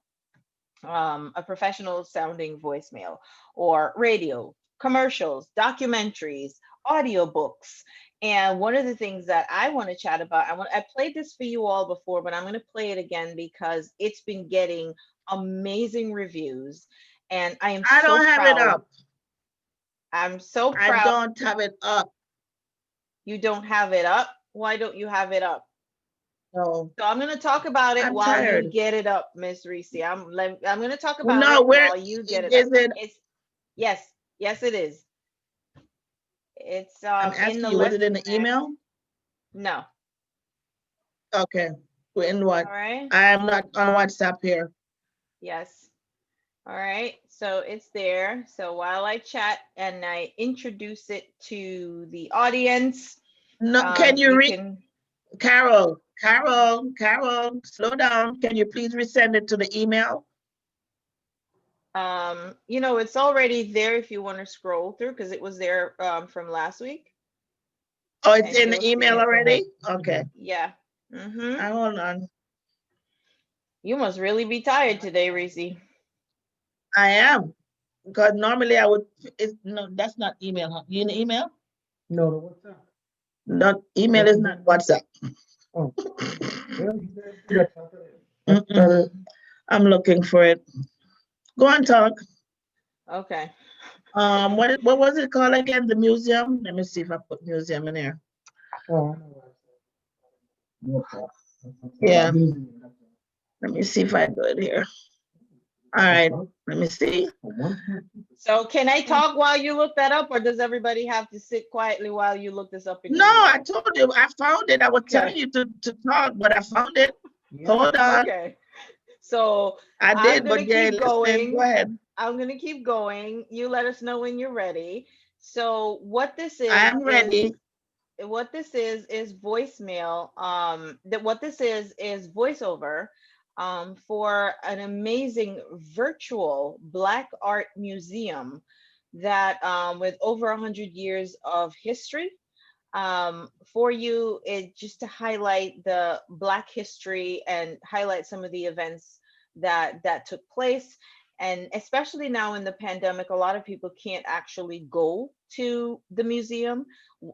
[SPEAKER 4] a professional sounding voicemail, or radio, commercials, documentaries, audiobooks. And one of the things that I want to chat about, I played this for you all before, but I'm going to play it again because it's been getting amazing reviews. And I am
[SPEAKER 2] I
[SPEAKER 4] so
[SPEAKER 2] don't have it
[SPEAKER 4] proud.
[SPEAKER 2] up.
[SPEAKER 4] I'm so
[SPEAKER 2] I
[SPEAKER 4] proud.
[SPEAKER 2] don't have it up.
[SPEAKER 4] You don't have it up? Why don't you have it up?
[SPEAKER 2] No.
[SPEAKER 4] So I'm going to talk about it
[SPEAKER 2] I'm
[SPEAKER 4] while
[SPEAKER 2] tired.
[SPEAKER 4] you get it up, Miss Reese. I'm going to talk about
[SPEAKER 2] No,
[SPEAKER 4] it
[SPEAKER 2] where
[SPEAKER 4] while you get it
[SPEAKER 2] is
[SPEAKER 4] up.
[SPEAKER 2] it?
[SPEAKER 4] It's yes, yes, it is. It's
[SPEAKER 2] I'm
[SPEAKER 4] in the
[SPEAKER 2] asking you, was it
[SPEAKER 4] lesson
[SPEAKER 2] in the
[SPEAKER 4] there.
[SPEAKER 2] email?
[SPEAKER 4] No,
[SPEAKER 2] Okay. In what?
[SPEAKER 4] All right.
[SPEAKER 2] I am not on WhatsApp here.
[SPEAKER 4] Yes. All right. So it's there. So while I chat and I introduce it to the audience,
[SPEAKER 2] No, can you read?
[SPEAKER 4] can.
[SPEAKER 2] Carol, slow down. Can you please resend it to the email?
[SPEAKER 4] You know, it's already there if you want to scroll through because it was there from last week.
[SPEAKER 2] Oh, it's
[SPEAKER 4] And
[SPEAKER 2] in the
[SPEAKER 4] you'll see
[SPEAKER 2] email
[SPEAKER 4] it.
[SPEAKER 2] already? Okay.
[SPEAKER 4] Yeah.
[SPEAKER 2] Hold on.
[SPEAKER 4] You must really be tired today, Reese.
[SPEAKER 2] I am. Because normally I would, no, that's not email, huh? You in the email?
[SPEAKER 8] No, the WhatsApp.
[SPEAKER 2] Not, email is not WhatsApp.
[SPEAKER 8] Oh.
[SPEAKER 2] Mm-mm. I'm looking for it. Go on, talk.
[SPEAKER 4] Okay.
[SPEAKER 2] What was it called again? The museum? Let me see if I put museum in here.
[SPEAKER 8] Oh.
[SPEAKER 2] Yeah. Let me see if I do it here. All right, let me see.
[SPEAKER 4] So can I talk while you look that up, or does everybody have to sit quietly while you look this up?
[SPEAKER 2] No, I told you, I found it. I was telling
[SPEAKER 4] Okay.
[SPEAKER 2] you to talk, but I found it. Hold on.
[SPEAKER 4] Okay. So
[SPEAKER 2] I
[SPEAKER 4] I'm
[SPEAKER 2] did,
[SPEAKER 4] gonna
[SPEAKER 2] but yeah,
[SPEAKER 4] keep
[SPEAKER 2] listen,
[SPEAKER 4] going.
[SPEAKER 2] go ahead.
[SPEAKER 4] I'm gonna keep going. You let us know when you're ready. So what this is,
[SPEAKER 2] I'm ready.
[SPEAKER 4] What this is voicemail. What this is voiceover for an amazing virtual Black art museum that with over 100 years of history. For you, it just to highlight the Black history and highlight some of the events that took place. And especially now in the pandemic, a lot of people can't actually go to the museum.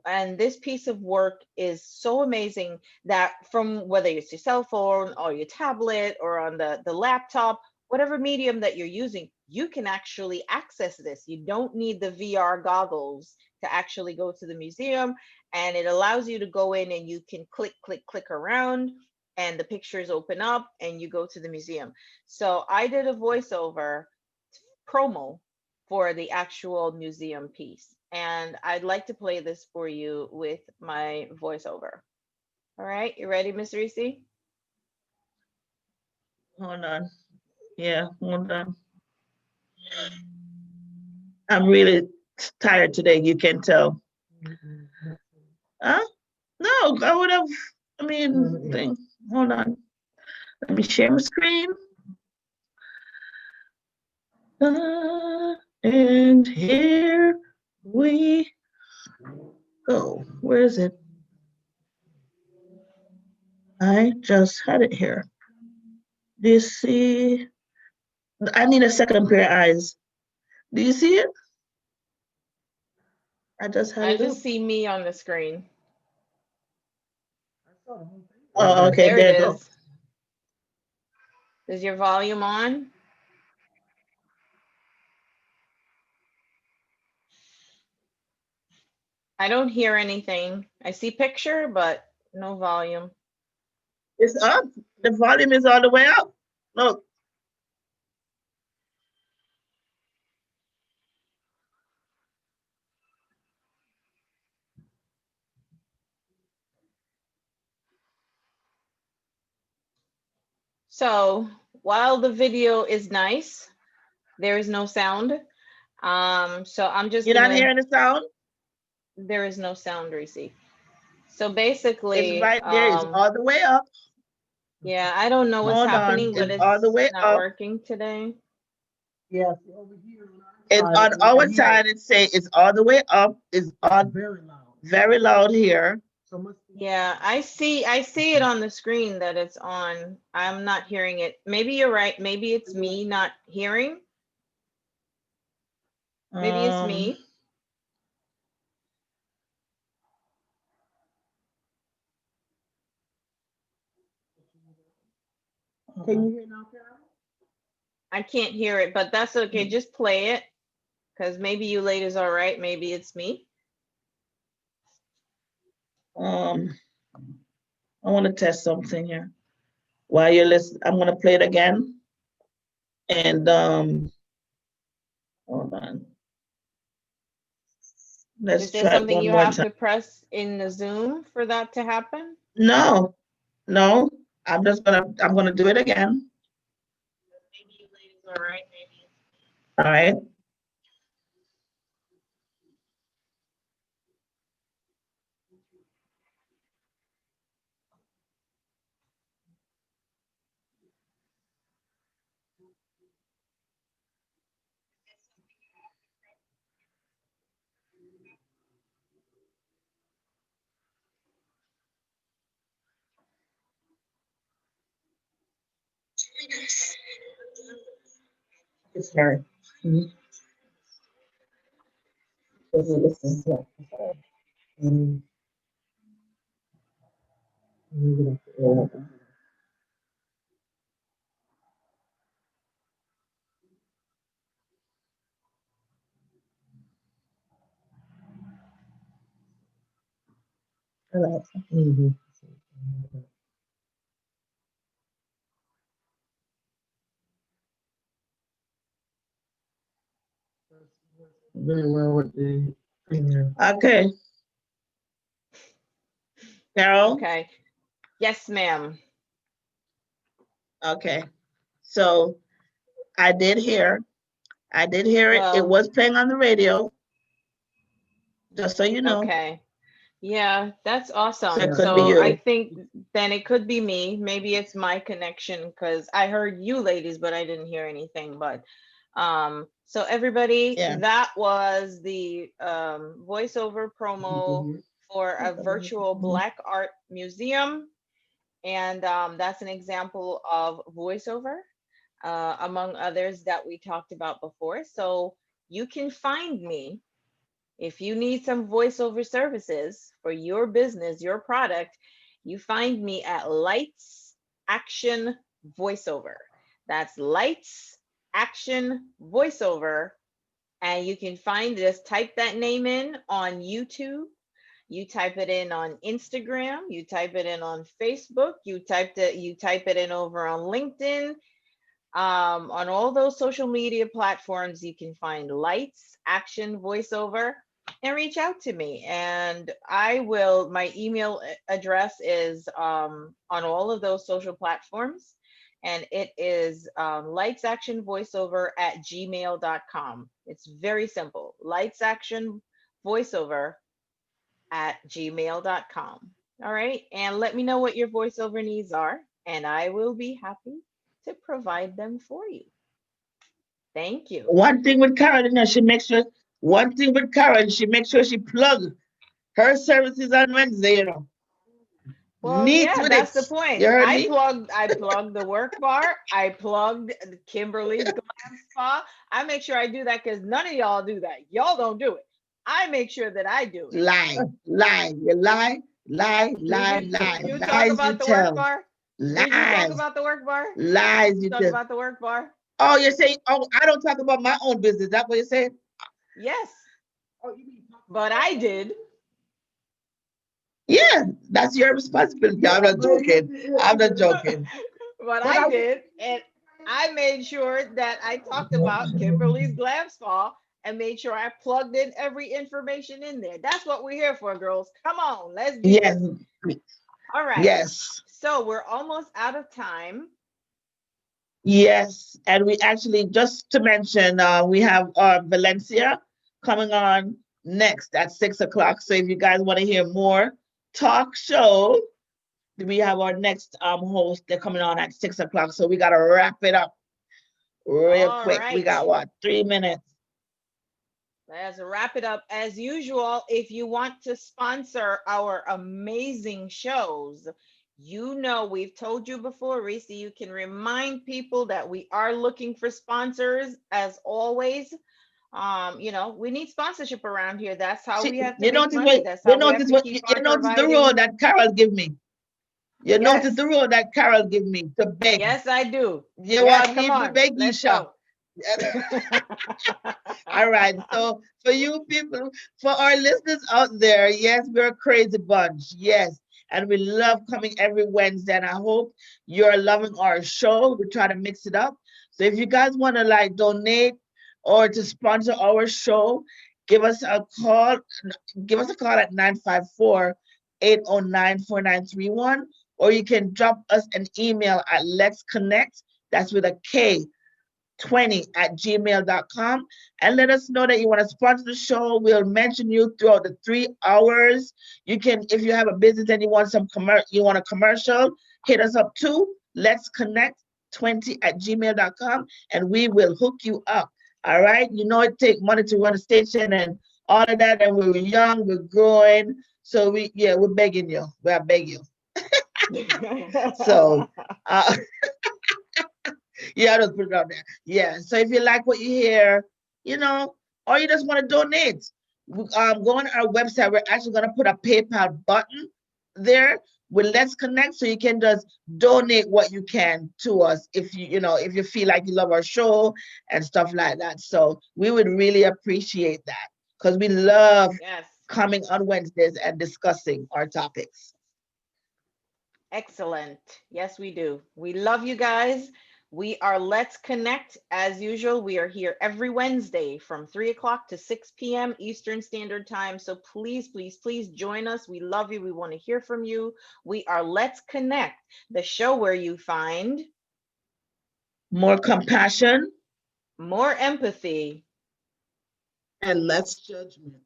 [SPEAKER 4] And this piece of work is so amazing that from whether it's your cell phone or your tablet or on the laptop, whatever medium that you're using, you can actually access this. You don't need the VR goggles to actually go to the museum. And it allows you to go in and you can click around and the pictures open up and you go to the museum. So I did a voiceover promo for the actual museum piece. And I'd like to play this for you with my voiceover. All right, you ready, Miss Reese?
[SPEAKER 2] Hold on. Yeah, hold on. I'm really tired today, you can tell. Huh? No, I would have, thing. Hold on. Let me share my screen. And here we go. Where is it? I just had it here. Do you see? I need a second pair of eyes. Do you see it? I just had
[SPEAKER 4] I
[SPEAKER 2] it up.
[SPEAKER 4] just see me on the screen.
[SPEAKER 2] Oh, okay,
[SPEAKER 4] There
[SPEAKER 2] there
[SPEAKER 4] it
[SPEAKER 2] you go.
[SPEAKER 4] is. Is your volume on? I don't hear anything. I see picture, but no volume.
[SPEAKER 2] It's up. The volume is all the way up. Look.
[SPEAKER 4] So while the video is nice, there is no sound. So I'm just
[SPEAKER 2] You're not hearing the sound?
[SPEAKER 4] There is no sound, Reese. So basically,
[SPEAKER 2] it's right there. It's all the way up.
[SPEAKER 4] Yeah, I don't know what's happening, but
[SPEAKER 2] it's all the way
[SPEAKER 4] not
[SPEAKER 2] up.
[SPEAKER 4] working today.
[SPEAKER 8] Yes, over here.
[SPEAKER 2] It's on our side. It say it's all the way up. It's all very loud here.
[SPEAKER 4] Yeah, I see it on the screen that it's on. I'm not hearing it. Maybe you're right. Maybe it's me not hearing. Maybe it's me.
[SPEAKER 8] Can you hear now, Carol?
[SPEAKER 4] I can't hear it, but that's okay. Just play it because maybe you ladies are right. Maybe it's me.
[SPEAKER 2] I want to test something here. While you're listening, I'm going to play it again. And hold on. Let's
[SPEAKER 4] Is there
[SPEAKER 2] try it
[SPEAKER 4] something
[SPEAKER 2] one
[SPEAKER 4] you
[SPEAKER 2] more
[SPEAKER 4] have
[SPEAKER 2] time.
[SPEAKER 4] to press in the Zoom for that to happen?
[SPEAKER 2] No.
[SPEAKER 6] I'm gonna do it again.
[SPEAKER 4] Maybe you ladies are right, maybe.
[SPEAKER 6] All right. It's Harry. Mhm. Listen, yeah. Mm, mhm. Very well with the. Okay, Carol.
[SPEAKER 4] Okay. Yes, ma'am.
[SPEAKER 6] Okay, so I did hear it. It
[SPEAKER 4] Well,
[SPEAKER 6] was playing on the radio, just so you know.
[SPEAKER 4] okay. Yeah, that's
[SPEAKER 6] So
[SPEAKER 4] awesome.
[SPEAKER 6] it could be
[SPEAKER 4] So I
[SPEAKER 6] you.
[SPEAKER 4] think then it could be me. Maybe it's my connection because I heard you ladies, but I didn't hear anything. But so everybody,
[SPEAKER 6] Yeah.
[SPEAKER 4] that was the voiceover promo for a virtual Black art museum. And that's an example of voiceover, among others that we talked about before. So you can find me if you need some voiceover services for your business, your product. You find me at Lights Action Voiceover. That's Lights Action Voiceover. And you can find this, type that name in on YouTube. You type it in on Instagram, you type it in on Facebook, you type it in over on LinkedIn. On all those social media platforms, you can find Lights Action Voiceover and reach out to me. And my email address is on all of those social platforms. And it is lightsactionvoiceover@gmail.com. It's very simple. lightsactionvoiceover@gmail.com. All right. And let me know what your voiceover needs are, and I will be happy to provide them for you. Thank you.
[SPEAKER 6] One thing with Karen, she makes sure. One thing with Karen, she makes sure she plug her services on Wednesday.
[SPEAKER 4] Well,
[SPEAKER 6] Neat
[SPEAKER 4] yeah,
[SPEAKER 6] with
[SPEAKER 4] that's
[SPEAKER 6] it.
[SPEAKER 4] the point.
[SPEAKER 6] You heard
[SPEAKER 4] I
[SPEAKER 6] me?
[SPEAKER 4] plugged the work bar. I plugged Kimberly's Glam Spa. I make sure I do that because none of y'all do that. Y'all don't do it. I make sure that I do it.
[SPEAKER 6] Lie. You lie.
[SPEAKER 4] Did you talk
[SPEAKER 6] Lies you
[SPEAKER 4] about the work
[SPEAKER 6] tell.
[SPEAKER 4] bar? Did you talk
[SPEAKER 6] Lies.
[SPEAKER 4] about the work bar?
[SPEAKER 6] Lies
[SPEAKER 4] Did you
[SPEAKER 6] you
[SPEAKER 4] talk
[SPEAKER 6] tell.
[SPEAKER 4] about the work bar?
[SPEAKER 6] Oh, you're saying, oh, I don't talk about my own business. That's what you're saying?
[SPEAKER 4] Yes. But I did.
[SPEAKER 6] Yeah, that's your responsibility. I'm not joking. I'm not joking.
[SPEAKER 4] But I did. And I made sure that I talked about Kimberly's Glam Spa and made sure I plugged in every information in there. That's what we're here for, girls. Come on, let's do
[SPEAKER 6] Yes.
[SPEAKER 4] this. All right.
[SPEAKER 6] Yes.
[SPEAKER 4] So we're almost out of time.
[SPEAKER 6] Yes. And we actually, just to mention, we have Valencia coming on next at 6 o'clock. So if you guys want to hear more talk show, we have our next host. They're coming on at 6 o'clock. So we got to wrap it up real
[SPEAKER 4] All
[SPEAKER 6] quick. We
[SPEAKER 4] right.
[SPEAKER 6] got what, 3 minutes?
[SPEAKER 4] Let's wrap it up. As usual, if you want to sponsor our amazing shows, we've told you before, Reese, you can remind people that we are looking for sponsors as always. We need sponsorship around here. That's how we have to make money. That's how we have to keep on
[SPEAKER 6] notice the
[SPEAKER 4] providing.
[SPEAKER 6] rule that Carol give me. You notice
[SPEAKER 4] Yes.
[SPEAKER 6] the rule that Carol give me to beg.
[SPEAKER 4] Yes, I do.
[SPEAKER 6] You
[SPEAKER 4] Yes,
[SPEAKER 6] want
[SPEAKER 4] come
[SPEAKER 6] me to
[SPEAKER 4] on.
[SPEAKER 6] beg
[SPEAKER 4] Let's
[SPEAKER 6] Isha?
[SPEAKER 4] go.
[SPEAKER 6] All right. So for you people, for our listeners out there, yes, we're a crazy bunch. Yes. And we love coming every Wednesday. And I hope you're loving our show. We try to mix it up. So if you guys want to donate or to sponsor our show, give us a call. Give us a call at 954-809-4931.
[SPEAKER 2] or you can drop us an email at Let's Connect. That's with a K, 20@gmail.com, and let us know that you want to sponsor the show. We'll mention you throughout the 3 hours. You can, if you have a business and you want a commercial, hit us up too. Let's Connect 20@gmail.com, and we will hook you up. All right. You know it takes money to run a station and all of that, and we're young, we're growing. So we're begging you. We are begging you. So yeah, just put it out there. Yeah. So if you like what you hear, or you just want to donate, go on our website. We're actually going to put a PayPal button there with Let's Connect, so you can just donate what you can to us if if you feel like you love our show and stuff like that. So we would really appreciate that, because we love coming on Wednesdays and discussing our topics.
[SPEAKER 4] Excellent. Yes, we do. We love you guys. We are Let's Connect. As usual, we are here every Wednesday from 3 o'clock to 6 p.m. Eastern Standard Time. So please, please, please join us. We love you. We want to hear from you. We are Let's Connect, the show where you find
[SPEAKER 2] more compassion,
[SPEAKER 4] more empathy,
[SPEAKER 8] and less judgment.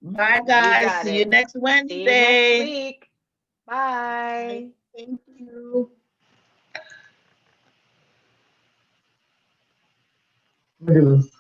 [SPEAKER 2] Bye, guys. See you next Wednesday.
[SPEAKER 4] See you next week. Bye.
[SPEAKER 8] Thank you. Look at this.